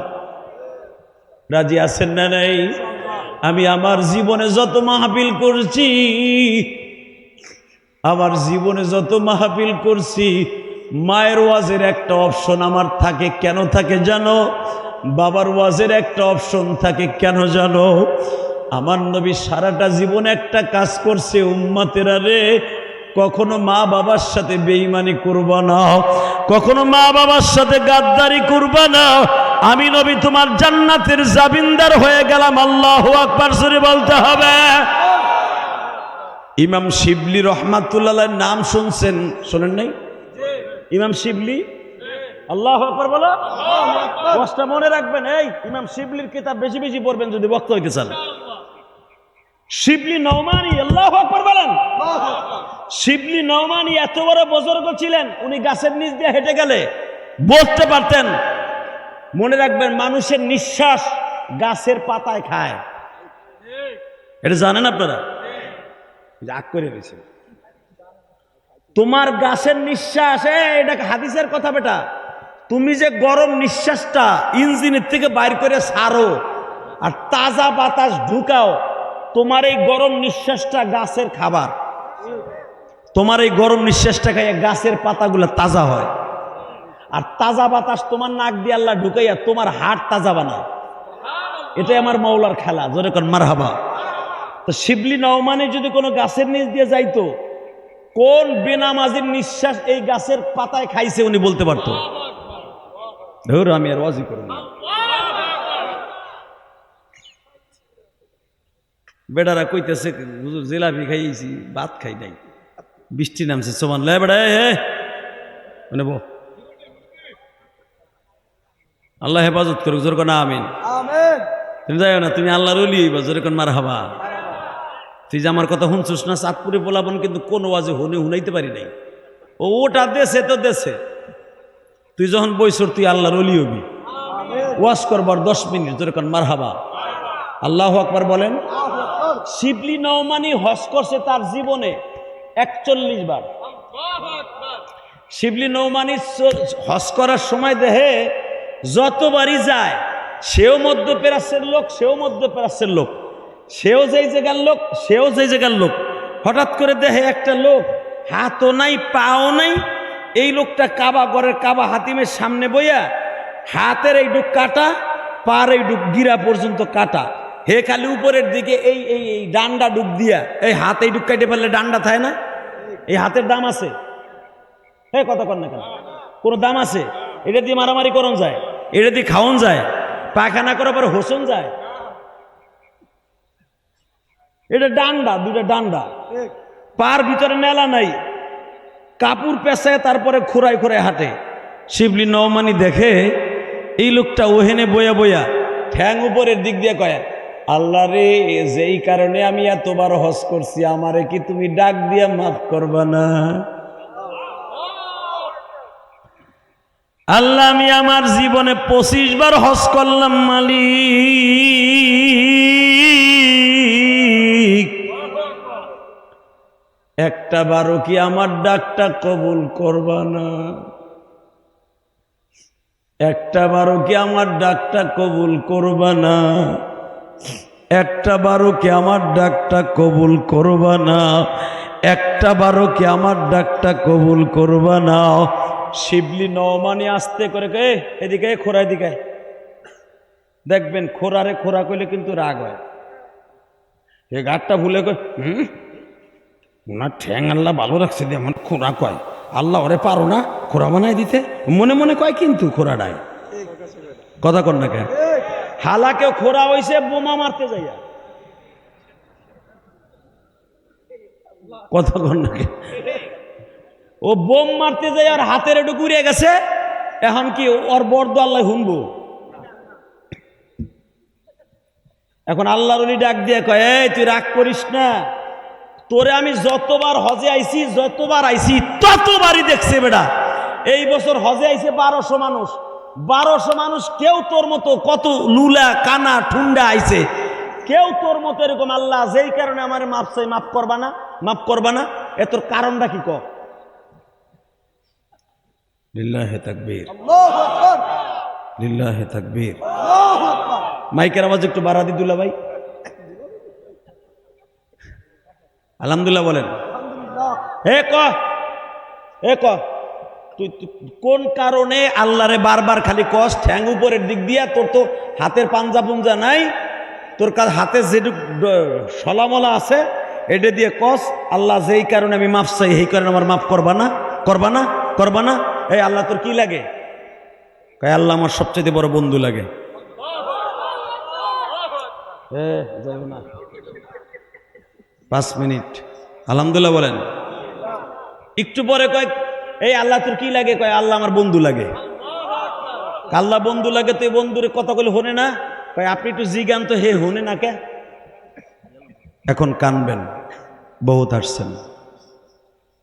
রাজি আছেন না নাই? আমি আমার জীবনে যত মাহফিল করছি, আমার জীবনে যত মাহফিল করছি, মায়ের ওয়াজের একটা অপশন আমার থাকে। কেন থাকে জানো? বাবার ওয়াজের একটা অপশন থাকে। কেন জানো? আমার নবী সারাটা জীবনে একটা কাজ করছে, উম্মতেরা রে, কখনো মা বাবার সাথে বেঈমানি করবা না, কখনো মা বাবার সাথে গাদ্দারি করবা না। আমি নবী তোমার জান্নাতের জামিনদার হয়ে গেলাম। আল্লাহু আকবার জোরে বলতে হবে। ইমাম শিবলি রহমাতুল্লাহ নাম শুনছেন? শোনেন নাই? ইমাম শিবলি, আল্লাহু আকবার বলো। কষ্ট মনে রাখবেন, এই ইমাম শিবলির কিতাব বেশি বেশি পড়বেন যদি বক্তা হইতে চান। শিবলি নওমানি, আল্লাহু আকবার বলেন। শিবলি নওমানি এত বড় বুজুর্গ ছিলেন, উনি গাছের নিচ দিয়ে হেঁটে গেলে বলতে পারতেন। মনে রাখবেন, মানুষের নিঃশ্বাস গাছের পাতায় খায়, এটা জানেন আপনারা? রাগ করে রয়েছে। তোমার গাছের নিঃশ্বাস, এটা হাদিসের কথা বেটা, তুমি যে গরম নিঃশ্বাসটা ইঞ্জিনের থেকে বাইর করে ছাড়ো আর তাজা বাতাস ঢুকাও, তোমার এই গরম নিঃশ্বাসটা গাছের খাবার। তোমার এই গরম নিঃশ্বাসটা খাইয়া গাছের পাতাগুলো তাজা হয়, আর তাজা বাতাস তোমার নাক দিয়ে আল্লাহ ঢুকাইয়া তোমার হাড় তাজা বানায়। এটাই আমার মৌলার খেলা, জোরে কোন মারহাবা। তো শিবলি নওমানি যদি কোনো গাছের নিচ দিয়ে যাইতো, কোন বেনামাজির নিঃশ্বাস এই গাছের পাতায় খাইছে উনি বলতে পারতো। ধর আমি আর ওয়াজি করব না। বেড়ারা কইতেছে হুজুর জিলাপি খাইছি, ভাত খাই নাই, বৃষ্টি নামছে, সমান লে বেড়া মানে বো, আল্লাহ হেফাজত করুক, জোর কোন আমিন। তুমি যাইও না, তুমি আল্লাহর ওলি হইবা, জোরে কোন মারহাবা। তুই যে আমার কথা শুনছিস না, চাঁদপুরে বলাবন কিন্তু কোন ওয়াজে শুনাইতে পারি নাই। ওটা দেশে তো দেশে, তুই যখন বইছর তুই আল্লাহর ওলি হবি। ওয়াজ করবার 10 মিনিট, জোরে কোন মারহাবা। আল্লাহু আকবার বলেন। শিবলি নওমানি হজ করছে তার জীবনে 41 বার। শিবলি নওমানি হজ করার সময় দেহে যতবারই যায়, সেও মধ্যপ্রাচ্যের লোক, সেও মধ্যপ্রাচ্যের লোক, সেও যেই জায়গার লোক, সেও যেই জায়গার লোক। হঠাৎ করে দেহে একটা লোক, হাতও নাই পাও নাই, এই লোকটা কাবা ঘরের কাবা হাতিমের সামনে বইয়া, হাতের এই ডুক কাটা, পার এই ডুক গিরা পর্যন্ত কাটা, হে খালি উপরের দিকে এই এই এই ডান্ডা ডুক দিয়া, এই হাত এই ডুক কাটে ফেললে ডান্ডা থাকে না? এই হাতের দাম আছে? হে কথা কর না কেন? কোনো দাম আছে? এটা দিয়ে মারামারি করন যায়, এটা দিয়ে খাওয়ন যায়, পায়খানা করার পর হোসন যায়। এটা ডান্ডা, দুইটা ডান্ডা, পার ভিতরে নেলা নাই, কাপড় পেঁচায় তারপরে খোরাই খোরাই হাঁটে। শিবলি নওমানি দেখে এই লোকটা ওহেনে বয়া বয়া ঠ্যাং উপরের দিক দিয়ে কয়, আল্লাহ রে, যেই কারণে আমি এতবার হজ করছি, আমারে কি তুমি ডাক দিয়া মাফ করবা না? আল্লাহ আমি আমার জীবনে 25 বার হজ করলাম মালিক, একটা বারও কি আমার ডাকটা কবুল করবা না? একটা বারও কি আমার ডাকটা কবুল করবা না? একটা বারও কি আমার ডাকটা কবুল করবা না? একটা বারও কি আমার ডাকটা কবুল করবা না? শিবলি নওমানি আস্তে করে কে এদিকে খোরা এদিকে দেখবেন, খোরারে খোরা কইলে কিন্তু রাগ হয়। এই গাঠটা ভুলে কয় ওনার ঠ্যাং আল্লাহ ভালো রাখছে দিয়ে আমার খোরা কয়, আল্লাহ ওরে পারো না খোরা বানাই দিতে, মনে মনে কয় কিন্তু খোরাটায় কথা কর না কেন। হালাকেও খোরা হইছে বোমা মারতে যাইয়া, কথা কর না কেন। ও বোম মারতে যায় আর হাতের একটু ঘুরে গেছে, এখন কি ওর বর্দ আল্লাহ শুনবো? এখন আল্লাহর ওলি ডাক দিয়ে কয়, এই তুই রাগ করিস না, তোরে আমি যতবার হজে আইছি যতবার আইছি ততবারই দেখছে বেটা। এই বছর হজে আইছে 1200 মানুষ, 1200 মানুষ কেউ তোর মতো কত লুলা কানা ঠুন্ডা আইছে, কেউ তোর মতো এরকম আল্লাহ যেই কারণে আমার মাপ চাই মাফ করবা না, মাফ করবা না, এ তোর কারণটা কি কর? লিল্লাহে তাকবীর, আল্লাহু আকবার, লিল্লাহে তাকবীর। আল্লাহু আকবার। মাইকের আওয়াজ একটু বাড়া দি দুলা ভাই, আলহামদুলিল্লাহ বলেন। আলহামদুলিল্লাহ। হে ক তুই কোন কারণে আল্লাহরে বারবার খালি কস ঠ্যাং উপরের দিক দিয়া? তোর তো হাতের পাঞ্জা পুঞ্জা নাই, তোর কাছে হাতে যেটুক সলামলা আছে এটা দিয়ে কস আল্লাহ যেই কারণে আমি মাফ চাই এই কারণে আমার মাফ করবা না, করবা না, করবা না। এই আল্লাহ তোর কি লাগে? কয় আল্লাহ আমার সবচেয়ে বড় বন্ধু লাগে। যাইব না 5 মিনিট, আলহামদুলিল্লাহ বলেন। একটু পরে কয় এই আল্লাহ তোর কি লাগে? কয় আল্লাহ আমার বন্ধু লাগে। আল্লাহ বন্ধু লাগে, তো এই বন্ধুরে কথা কইলে হনে না? কয় আপনি একটু জিগান তো, হে হনে না কে? এখন কানবেন, বহুত আসছেন।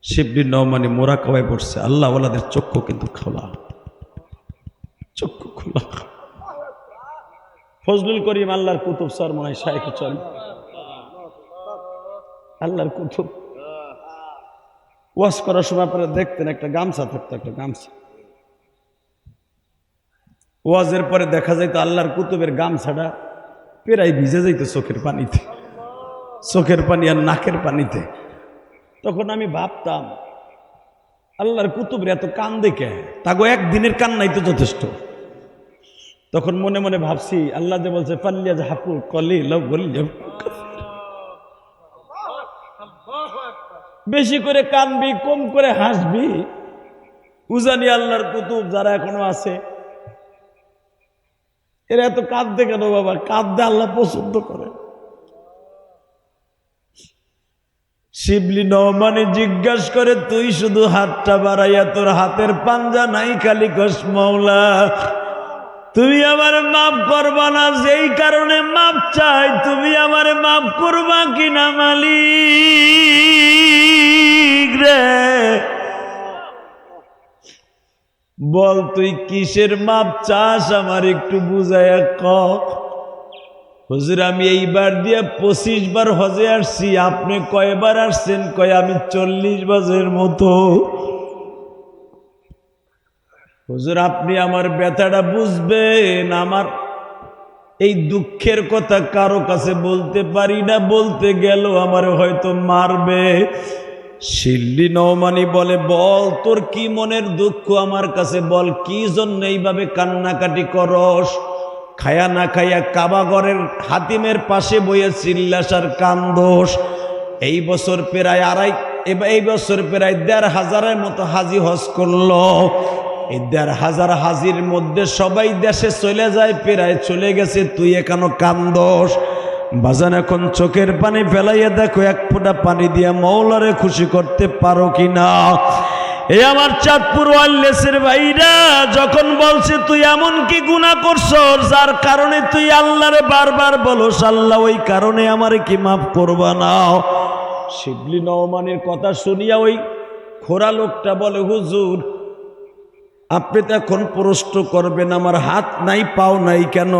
শিবলি নওমানি মোরা খাওয়াই পড়ছে, আল্লাহ ওলাদের চক্ষু কিন্তু খোলা, চক্ষু খোলা। ফজলুল করিম আল্লাহর কুতুব স্যার মনে হয় শাইখ চল আল্লাহর কুতুব ওয়াজ করার সময় আপনারা দেখতেন একটা গামছা থাকতো, একটা গামছা। ওয়াজের পরে দেখা যাইতো আল্লাহর কুতুবের গামছাটা পেরাই ভিজে যাইতো চোখের পানিতে, চোখের পানি আর নাকের পানিতে। তখন আমি ভাবতাম আল্লাহর কুতুবের এত কান্দে কে? তাগো একদিনের কান্নাই তো যথেষ্ট। তখন মনে মনে ভাবছি আল্লাহ যে বলছে পাল্লিয়া জাহাপু কলিল বলিল, বেশি করে কানবি কম করে হাসবি। উজানি আল্লাহর কুতুব যারা এখনো আছে এরা এত কাঁদতে কেন বাবা? কাঁদতে আল্লাহ পছন্দ করে। শিবলি নওমানি জিজ্ঞাসা করে, তুই শুধু হাতটা বাড়াইয়া তোর হাতের পাঞ্জা নাই, খালি কস মাওলা তুমি আমারে মাফ করবা না, যেই কারণে মাফ চাই তুমি আমারে মাফ করবা কিনা মালিক রে? বল তুই কিসের মাপ চাস আমার একটু বুঝাইয়া ক। হুজুর আমি এইবার দিয়ে 25 বার হজে আসছি, আপনি কয়বার আসছেন? কয় আমি 40 বারের মতো। হুজুর আপনি আমার ব্যথাটা বুঝবেন, আমার এই দুঃখের কথা কারো কাছে বলতে পারি না, বলতে গেল আমার হয়তো মারবে। শিল্লি নওমানি বলে, বল তোর কি মনের দুঃখ আমার কাছে বল, কি জন্য এইভাবে কান্নাকাটি করস? খায়া না খায়া কাবাগরের হাতিমের পাশে বইয়ে চিল্লাসার কান্দোস। এই বছর প্রায় এই বছর প্রায় 1500-এর মতো হাজি হজ করলো। এই 1500 হাজির মধ্যে সবাই দেশে চলে যায়, প্রায় চলে গেছে, তুই এখনো কান্দোস। বাজান এখন চোখের পানি ফেলাইয়া দেখো, এক ফোঁটা পানি দিয়ে মৌলারে খুশি করতে পারো কিনা। এই আমার চাঁদপুর ওয়াইল্ডলেসের ভাইরা যখন বলছে তুই এমন কি গুনাহ করছস যার কারণে তুই আল্লাহরে বারবার বলস আল্লাহ ওই কারণে আমারে কি মাফ করবা না? শিবলি নওমানির কথা শুনিয়া ওই খোরা লোকটা বলে, হুজুর আপনি তো এখন প্রশ্ন করবেন আমার হাত নাই পাও নাই কেন?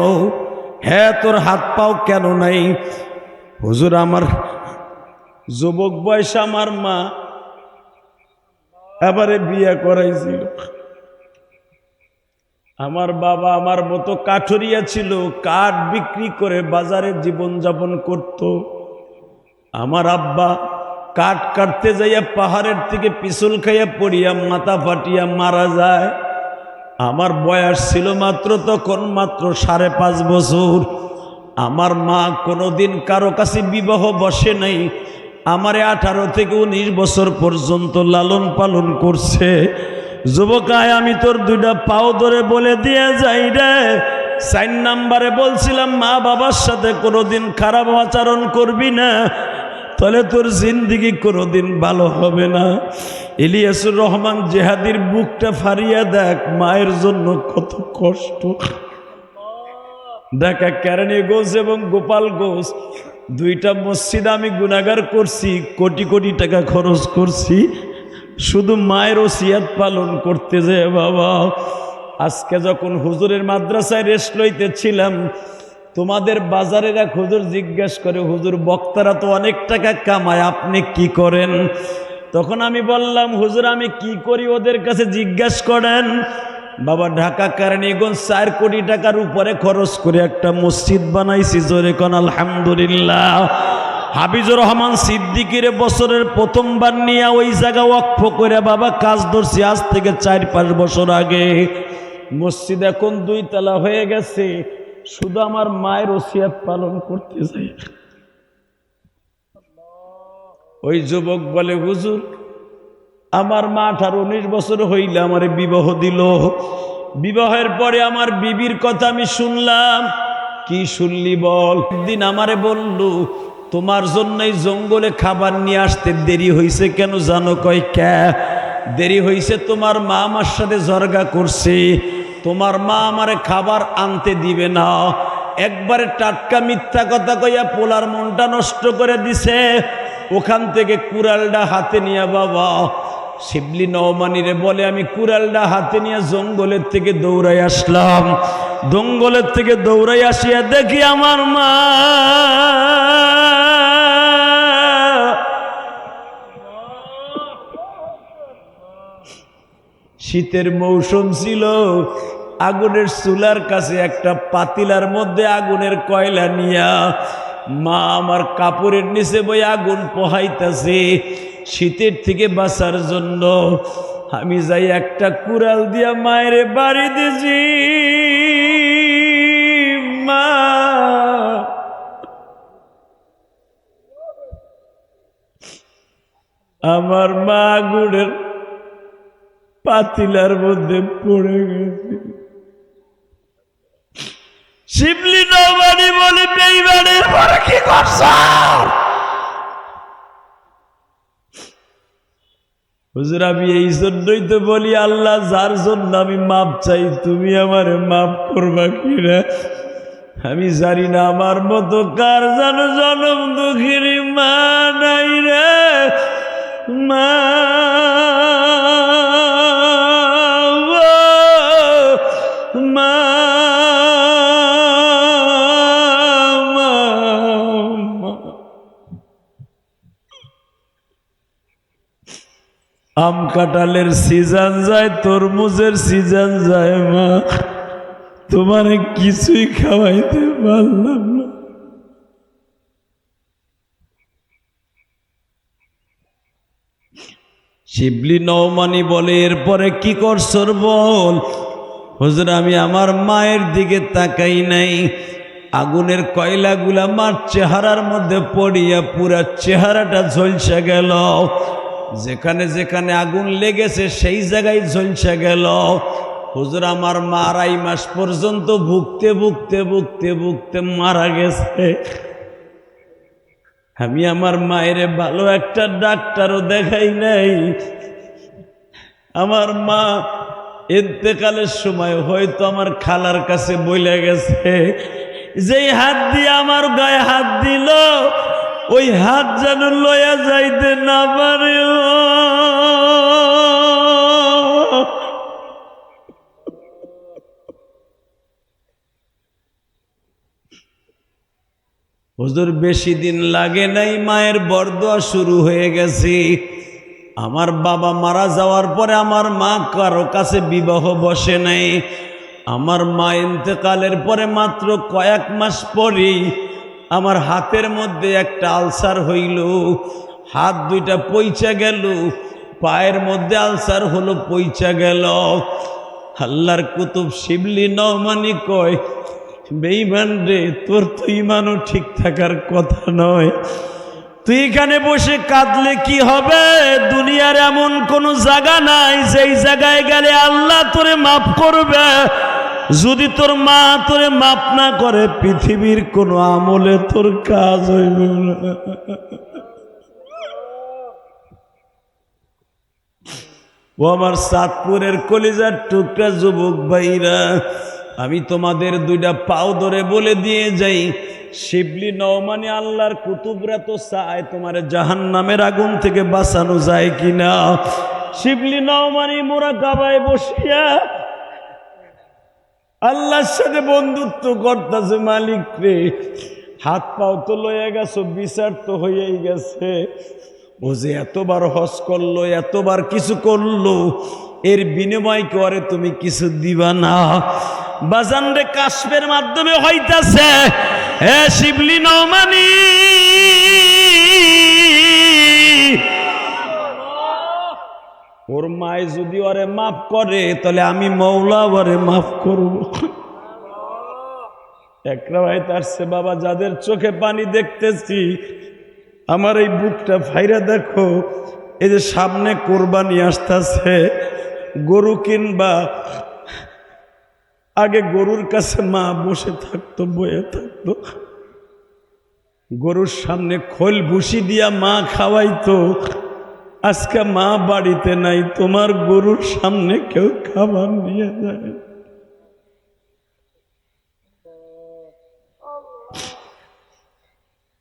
হ্যাঁ, তোর হাত পাও কেন নাই? হুজুর, আমার যুবক বয়সে আমার মা এবারে বিয়ে করাইছিল। আমার বাবা আমার মতো কাঠুরিয়া ছিল, কাঠ বিক্রি করে বাজারে জীবনযাপন করত। আমার আব্বা কাঠ কাটতে যাইয়া পাহাড়ের থেকে পিছল খাইয়া পড়িয়া মাথা ফাটিয়া মারা যায়। আমার বয়স ছিল তখন মাত্র 5.5 বছর। আমার মা কোনোদিন কারো কাছে বিবাহ বসে নাই। আমারে 18 থেকে 19 বছর পর্যন্ত লালন পালন করছে। যুবকায়, আমি তোর 2টা পাও ধরে বলে দিয়ে যাই রে, 4 নাম্বারে বলছিলাম মা বাবার সাথে কোনোদিন খারাপ আচরণ করবি না, তাহলে তোর জিন্দিগি কোনোদিন ভালো হবে না। ইলিয়াসুর রহমান জেহাদির বুকটা ফাড়িয়া দেখ, মায়ের জন্য কত কষ্ট। ঢাকা কেরানীগঞ্জ এবং গোপালগঞ্জ 2টা মসজিদ আমি গুনাহগার করছি, কোটি কোটি টাকা খরচ করছি শুধু মায়ের ওসিয়াত পালন করতে যায়। বাবা, আজকে যখন হুজুরের মাদ্রাসায় রেস্ট লইতেছিলাম, তোমাদের বাজারের এক হুজুর জিজ্ঞাসা করে, হুজুর বক্তারা তো অনেক টাকা কামায়, আপনি কি করেন? তখন আমি বললাম, হুজুর আমি কি করি ওদের কাছে জিজ্ঞাসা করেন। বাবা, ঢাকা কেরানীগঞ্জ 4 কোটি টাকার উপরে খরচ করে একটা মসজিদ বানাইছি, জোরে কোন আলহামদুলিল্লাহ। হাফিজুর রহমান সিদ্দিকীর বছরের প্রথমবার নিয়ে ওই জায়গা ওয়াকফ করে বাবা কাজ ধরছি আজ থেকে 4-5 বছর আগে। মসজিদ এখন 2 তলা হয়ে গেছে, শুধু আমার মায়ের ওসিয়াত পালন করতে চাই। ওই যুবক বলে, হুজুর আমার মা 18-19 বছর হইলে আমারে বিবাহ দিল। বিবাহের পরে আমার বিবির কথা আমি শুনলাম। কি শুনলি বল? একদিন আমারে বলল, তোমার জন্যই জঙ্গলে খাবার নিয়ে আসতে দেরি হয়েছে কেন জানো? কয় কে? দেরি হয়েছে তোমার মা আমার সাথে ঝগড়া করছে, তোমার মা আমারে খাবার আনতে দিবে না। একবারে টাটকা মিথ্যা কথা কইয়া পোলার মনটা নষ্ট করে দিছে। ওখান থেকে কুড়ালটা হাতে নিয়ে বাবা শিবলি নওমানিরে বলে, আমি কুড়ালটা হাতে নিয়ে জঙ্গলের থেকে দৌড়াই আসলাম। জঙ্গলের থেকে দৌড়াই আসিয়া দেখি আমার মা শীতের মৌসুম ছিল, আগুনের চুলার কাছে একটা পাতিলার মধ্যে আগুনের কয়লা নিয়া মা আমার কাপড়ের নিচে বই আগুন পোহাইতেছে শীতের থেকে বাঁচার জন্য। আমি যাই একটা কুড়াল দিয়া মায়ের বাড়ি দিয়েছি। মা আমার মা আগুনের পাতিলার মধ্যে পড়ে গেছে। শিবলি নওমানি বলে, বেঈমানের পরে কি করছ? হুজুর আমি এই জন্যই তো বলি, আল্লাহ যার জন্য আমি মাপ চাই, তুমি আমারে মাপ করবা কিনা আমি জানি না। আমার মতো কার জানো জনম দুঃখিনী মা নাই রে। মা মা আম কাঁঠালের সিজন যায়, তরমুজের সিজন যায়, মা তোমার কিছুই খাওয়াইতে পারলাম না। শিবলি নওমানি বলে, এরপরে কি করছর বল? হুজুর আমি আমার মায়ের দিকে তাকাই নাই, আগুনের কয়লাগুলা মার চেহারার মধ্যে পড়িয়া পুরা চেহারাটা ঝলসে গেল। যেখানে যেখানে আগুন লেগেছে সেই জায়গায় ঝলসে গেল। হুজুর আমার মা 2.5 মাস পর্যন্ত ভুগতে ভুগতে ভুগতে ভুগতে মারা গেছে। আমি আমার মায়ের ভালো একটা ডাক্তারও দেখাই নাই। আমার মা ইন্তেকালের সময় হয়তো আমার খালার কাছে বইলে গেছে, যেই হাত দিয়ে আমার গায়ে হাত দিল ওই হাত যেন লয়া যাইতে না পারে। হুজুর বেশি দিন লাগে নাই, মায়ের বরদোয়া শুরু হয়ে গেছে। আমার বাবা মারা যাওয়ার পরে আমার মা কারো কাছে বিবাহ বসে নাই। আমার মা ইন্তেকালের পরে মাত্র কয়েক মাস পরেই আমার হাতের মধ্যে একটা আলসার হইল, হাত দুইটা পইচা গেল, পায়ের মধ্যে আলসার হলো, পইচা গেল। আল্লাহর কুতুব শিবলি নওমানি কয়, বেঈমান রে, তোর তো ইমানও ঠিক থাকার কথা নয়। তুই এখানে বসে কাঁদলে কি হবে? দুনিয়ার এমন কোন জায়গা নাই যেই জায়গায় গেলে আল্লাহ তোরে মাফ করবে। যদি তোর মা তোরে মাফ না করে, পৃথিবীর কোনো আমলে তোর কাজ হইবে না। ও আমার চাঁদপুরের কলিজার টুকরা যুবক ভাইরা, আমি তোমাদের দুইটা পাও ধরে বলে দিয়ে যাই, শিবলি নওমানি আল্লাহর কুতুবরা তো চায় তোমার জাহান্নামের আগুন থেকে বাঁচানো যায় কিনা। শিবলি নওমানি মুরাকাবায় বসিয়া আল্লাহর সাথে বন্ধুত্ব করতেছে। মালিক রে, হাত পাও তো লইয়া গেছো, বিচার তো হয়েই গেছে। ও যে এতবার হজ করলো, এতবার কিছু করলো, এর বিনিময় করে তুমি কিছু দিবা না? বাজান রে, কাশ্মের মাধ্যমে হইতাছে। হে শিবলি নওমানি, ওর মায় যদি ওরে মাফ করে, তাহলে আমি মওলা ওরে মাফ করব। একরা ভাই তারছে, বাবা যাদের চোখে পানি দেখতেছি, আমার এই বুকটা ফাইরা দেখো। এই যে সামনে কোরবানি আসতেছে, গরু কিনবা, আগে গরুর কাছে মা বসে থাকতো, বয়ে থাকতো, গরুর সামনে খোল ভুসি দিয়া মা খাওয়াইতো। আজকে মা বাড়িতে নাই, তোমার গরুর সামনে কেউ খাবার নিয়ে যায়।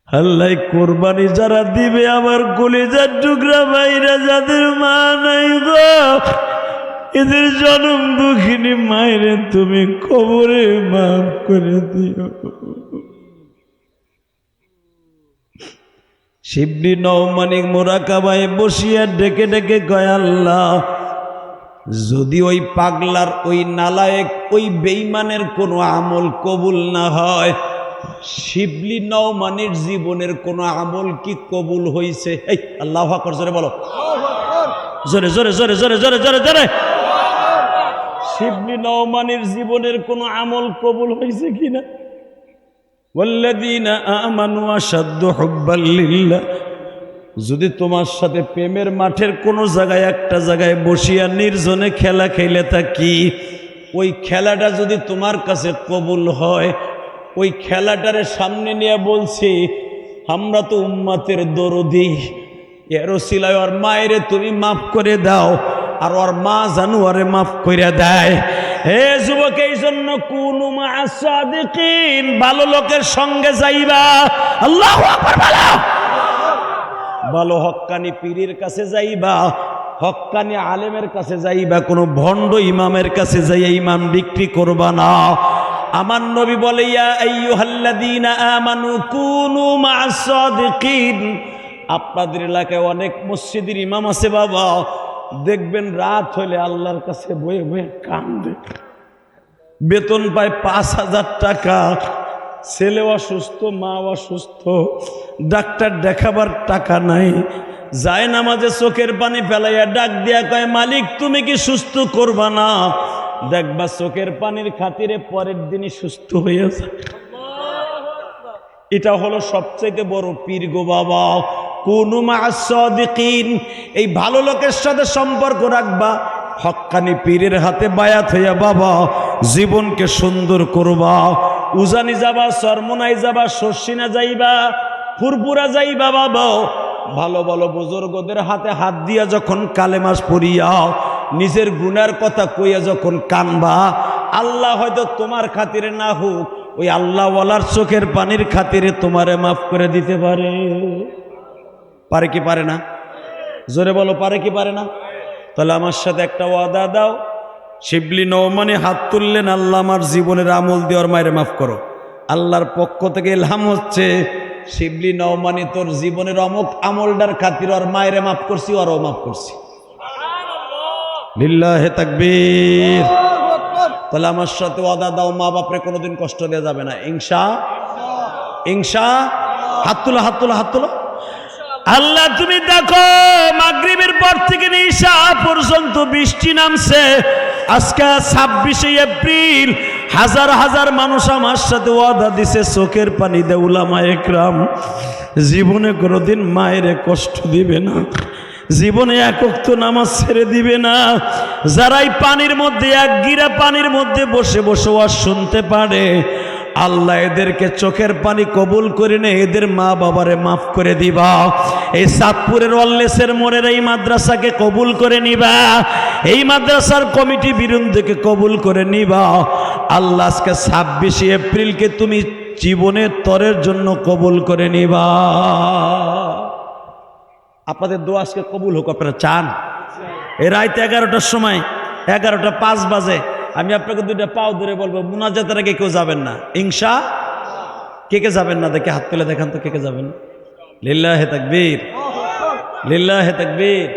আল্লাহ কোরবানি যারা দিবে, আমার কলিজার টুকরা ভাইরা যাদের মা নাই গো, এদের জনম দুঃখিনী মায়েরে তুমি কবরে মাফ করে দিও। শিবলি নওমানি মুরাকাবায় বসিয়া ডেকে ডেকে কয়, আল্লাহ যদি ওই পাগলার, ওই নালায়েক, ওই বেঈমানের কোনো আমল কবুল না হয়, শিবলি নওমানির জীবনের কোনো আমল কি কবুল হইছে? এই আল্লাহু আকবার জোরে বলো, জোরে জোরে জোরে জোরে জোরে জোরে জোরে। শিবলি নওমানির জীবনের কোনো আমল কবুল হয়েছে কিনা? ওয়াল্লাযীনা আমানু আশাদ্দু হুব্বাল লিল্লাহ। যদি তোমার সাথে প্রেমের মাঠের কোনো জায়গায়, একটা জায়গায় বসিয়া নির্জনে খেলা খেলে থাকি, ওই খেলাটা যদি তোমার কাছে কবুল হয়, ওই খেলাটারে সামনে নিয়ে বলছি, আমরা তো উম্মতের দরদি, এর ওসিলায় ওর মায়েরে তুমি মাফ করে দাও, আর ওর মা জানু ওরে মাফ করে দেয়। হে যুবক, এই জন্য কুনু মা'আস সাদিকিন, ভালো লোকের সঙ্গে যাইবা। আল্লাহু আকবার বলো। ভালো হক্কানি পীরের কাছে যাইবা, হক্কানি আলেমের কাছে যাইবা, কোনো ভণ্ড ইমামের কাছে যাইয়া ইমাম বিক্রি করবা না। আমার নবী বলে, ইয়া আইয়ুহাল্লাযীনা আমানু কুনু মা'আস সাদিকিন। আপনাদের এলাকায় অনেক মসজিদের ইমাম আছে বাবা, দেখবেন রাত হলে আল্লাহর কাছে বয়ে বয়ে কান্দে। বেতন পায় 5,000 টাকা, ছেলে অসুস্থ, মা অসুস্থ, ডাক্তার দেখাবার টাকা নাই, যায় নামাজে চোখের পানি ফেলাইয়া ডাক দিয়া কয়, মালিক তুমি কি সুস্থ করবা না? দেখবা চোখের পানির খাতিরে পরের দিনই সুস্থ হয়ে যায়। এটা হলো সবচাইতে বড় পীর গো বাবা। কুনু মা'আস সাদিকিন, এই ভালো লোকের সাথে সম্পর্ক রাখবা, হক্কানি পীরের হাতে বায়াত হইয়া বাবা জীবনকে সুন্দর করবা। উজানি যাবা, চরমনাই যাবা, শর্ষিনা যাইবা, ফুরপুরা যাইবা বাবা, ভালো ভালো বুজুর্গদের হাতে হাত দিয়া যখন কালেমা পড়িয়া নিজের গুনার কথা কইয়া যখন কানবা, আল্লাহ হয়তো তোমার খাতিরে না হোক, ওই আল্লাহওয়ালার চোখের পানির খাতিরে তোমারে মাফ করে দিতে পারে। পারে কি পারে না? জোরে বলো, পারে কি পারে না? তাহলে আমার সাথে একটা ওয়াদা দাও। শিবলি নওমানি হাত তুললেন, আল্লাহ আমার জীবনের আমল দিয়ে ওর মায়ের মাফ করো। আল্লাহর পক্ষ থেকে ইলহাম হচ্ছে, শিবলি নওমানি তোর জীবনের অমুক আমলদার খাতির ওর মায়েরে মাফ করছি, ওরও মাফ করছি। লিল্লাহে তাকবীর। আল্লাহু আকবার। তাহলে আমার সাথে ওয়াদা দাও, মা বাপরে কোনোদিন কষ্ট দেওয়া যাবে না, ইনশা ইনশা। হাত তুলো, হাত তুলো, হাত তুলো। আল্লাহ তুমি দেখো মাগরিবের পর থেকে ঈশা পর্যন্ত বৃষ্টি নামছে। আজকে 26শে এপ্রিল হাজার হাজার মানুষ আমার সাথে ওয়াদা দিছে চোখের পানি দে উলামায়ে কেরাম জীবনে কোনোদিন মায়ের কষ্ট দিবে না, জীবনে এক ওয়াক্ত নামাজ ছেড়ে দিবে না। যারাই পানির মধ্যে এক গিরা পানির মধ্যে বসে বসে ওয়াজ শুনতে পারে, আল্লাহ এদেরকে চোখের পানি কবুল করে নে, এদের মা বাবারে মাফ করে দিবা। এই সাতপুরের ওয়াল্লেসের মোড়ের এই মাদ্রাসাকে কবুল করে নিবা, এই মাদ্রাসার কমিটি বৃন্দকে কবুল করে নিবা। আল্লাহ আজকে 26শে এপ্রিলকে তুমি জীবনের তরের জন্য কবুল করে নিবা। আপনাদের দোয়া আজকে কবুল হোক, আপনারা চান? এই রাত 11টার সময় 11:05 বাজে আমি আপনাকে দুইটা পাও ধরে বলবো মুনাজাতের আগে কেউ যাবেন না, ইনশা। কে কে যাবেন না দেখে হাত তুলে দেখান তো, কে কে যাবেন? লিল্লাহে তাকবীর, লিল্লাহে তাকবীর।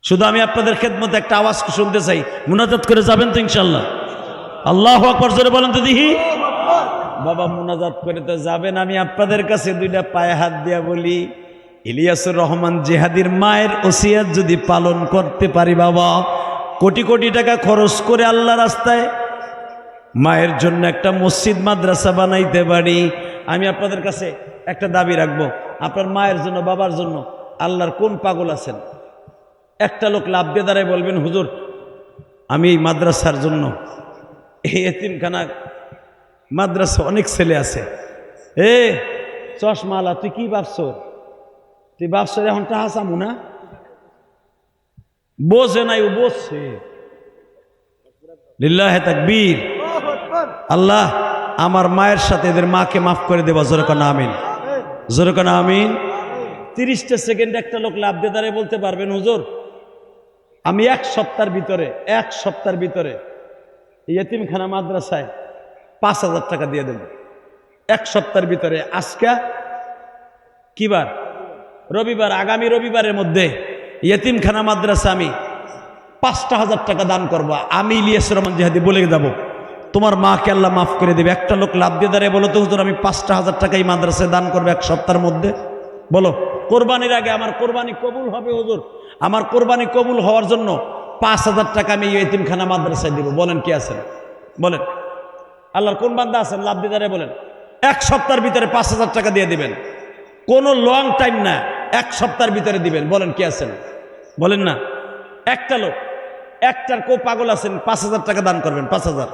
শুধু আমি আপনাদের খেদমতে একটা আওয়াজ শুনতে চাই, মুনাজাত করে যাবেন তো ইনশাল্লাহ? আল্লাহু আকবার জোরে বলেন তো দেখি। বাবা মুনাজাত করে তো যাবেন। আমি আপনাদের কাছে দুইটা পায়ে হাত দিয়া বলি, ইলিয়াসুর রহমান জিহাদির মায়ের ওসিয়াত যদি পালন করতে পারি, বাবা কোটি কোটি টাকা খরচ করে আল্লাহ রাস্তায় মায়ের জন্য একটা মসজিদ মাদ্রাসা বানাইতে পারি, আমি আপনাদের কাছে একটা দাবি রাখবো, আপনার মায়ের জন্য বাবার জন্য আল্লাহর কোন পাগল আছেন, একটা লোক লাভ দিয়ে দাঁড়ায় বলবেন হুজুর আমি এই মাদ্রাসার জন্য, এই এতিমখানা মাদ্রাসা অনেক ছেলে আছে, এ চশমালা তুই কি ভাবছ, তুই ভাবছ এখন টাহা চামু না? বোঝে নাই, ও বসছে। লিল্লাহে তাকবীর। আল্লাহু আকবার। আল্লাহ আমার মায়ের সাথে এদের মাকে মাফ করে দেবা, জোরে কানা আমিন, জোরে কানা আমিন। 30টা সেকেন্ড একটা লোক লাভ দিয়ে দাঁড়িয়ে বলতে পারবেন হুজুর আমি এক সপ্তাহের ভিতরে এই এতিমখানা মাদ্রাসায় 5,000 টাকা দিয়ে দেব, এক সপ্তাহের ভিতরে। আজকে কি বার? রবিবার। আগামী রবিবারের মধ্যে এতিমখানা মাদ্রাসা আমি 5,000 টাকা দান করবো। আমি ইলিয়াসুর রহমান জিহাদি বলে যাব, তোমার মাকে আল্লাহ মাফ করে দেবে। একটা লোক লাভ দিয়ে দাঁড়িয়ে বলো তো হুজুর আমি 5,000 টাকা এই মাদ্রাসায় দান করবো এক সপ্তাহের মধ্যে। বলো কোরবানির আগে আমার কোরবানি কবুল হবে হুজুর, আমার কোরবানি কবুল হওয়ার জন্য 5,000 টাকা আমি এই এতিমখানা মাদ্রাসায় দিব। বলেন কি আছেন? বলেন আল্লাহর কোন বান্দা আছেন? লাভ দিয়ে দাঁড়িয়ে বলেন এক সপ্তাহের ভিতরে 5,000 টাকা দিয়ে দিবেন, কোনো লং টাইম না, এক সপ্তাহের ভিতরে দিবেন। বলেন কি আছেন? বলেন না। একটা লোক, একটার কেউ পাগল আছেন 5,000 টাকা দান করবেন? 5,000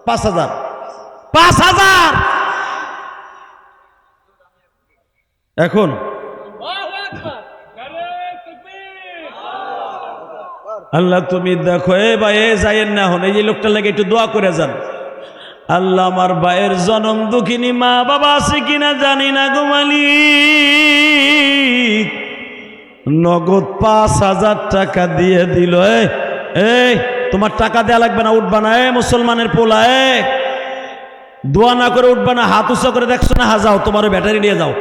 5,000 5,000। এখন আল্লাহ তুমি দেখো, এ ভাই এ যাইয়েন না, এখন এই যে লোকটা লাগে একটু দোয়া করে যান। আল্লাহ আমার ভাইয়ের জনম দুঃখিনী মা বাবা আছে কিনা জানি না গো মালিক, নগদ 5,000 টাকা দিয়ে দিল। এই তোমার টাকা দেয়া লাগবে না, উঠবা না। মুসলমানের পোলা, দোয়া না করে উঠবা না, হাত উঁচা করে দেখছো না, যাও তোমার ব্যাটারি নিয়ে যাও।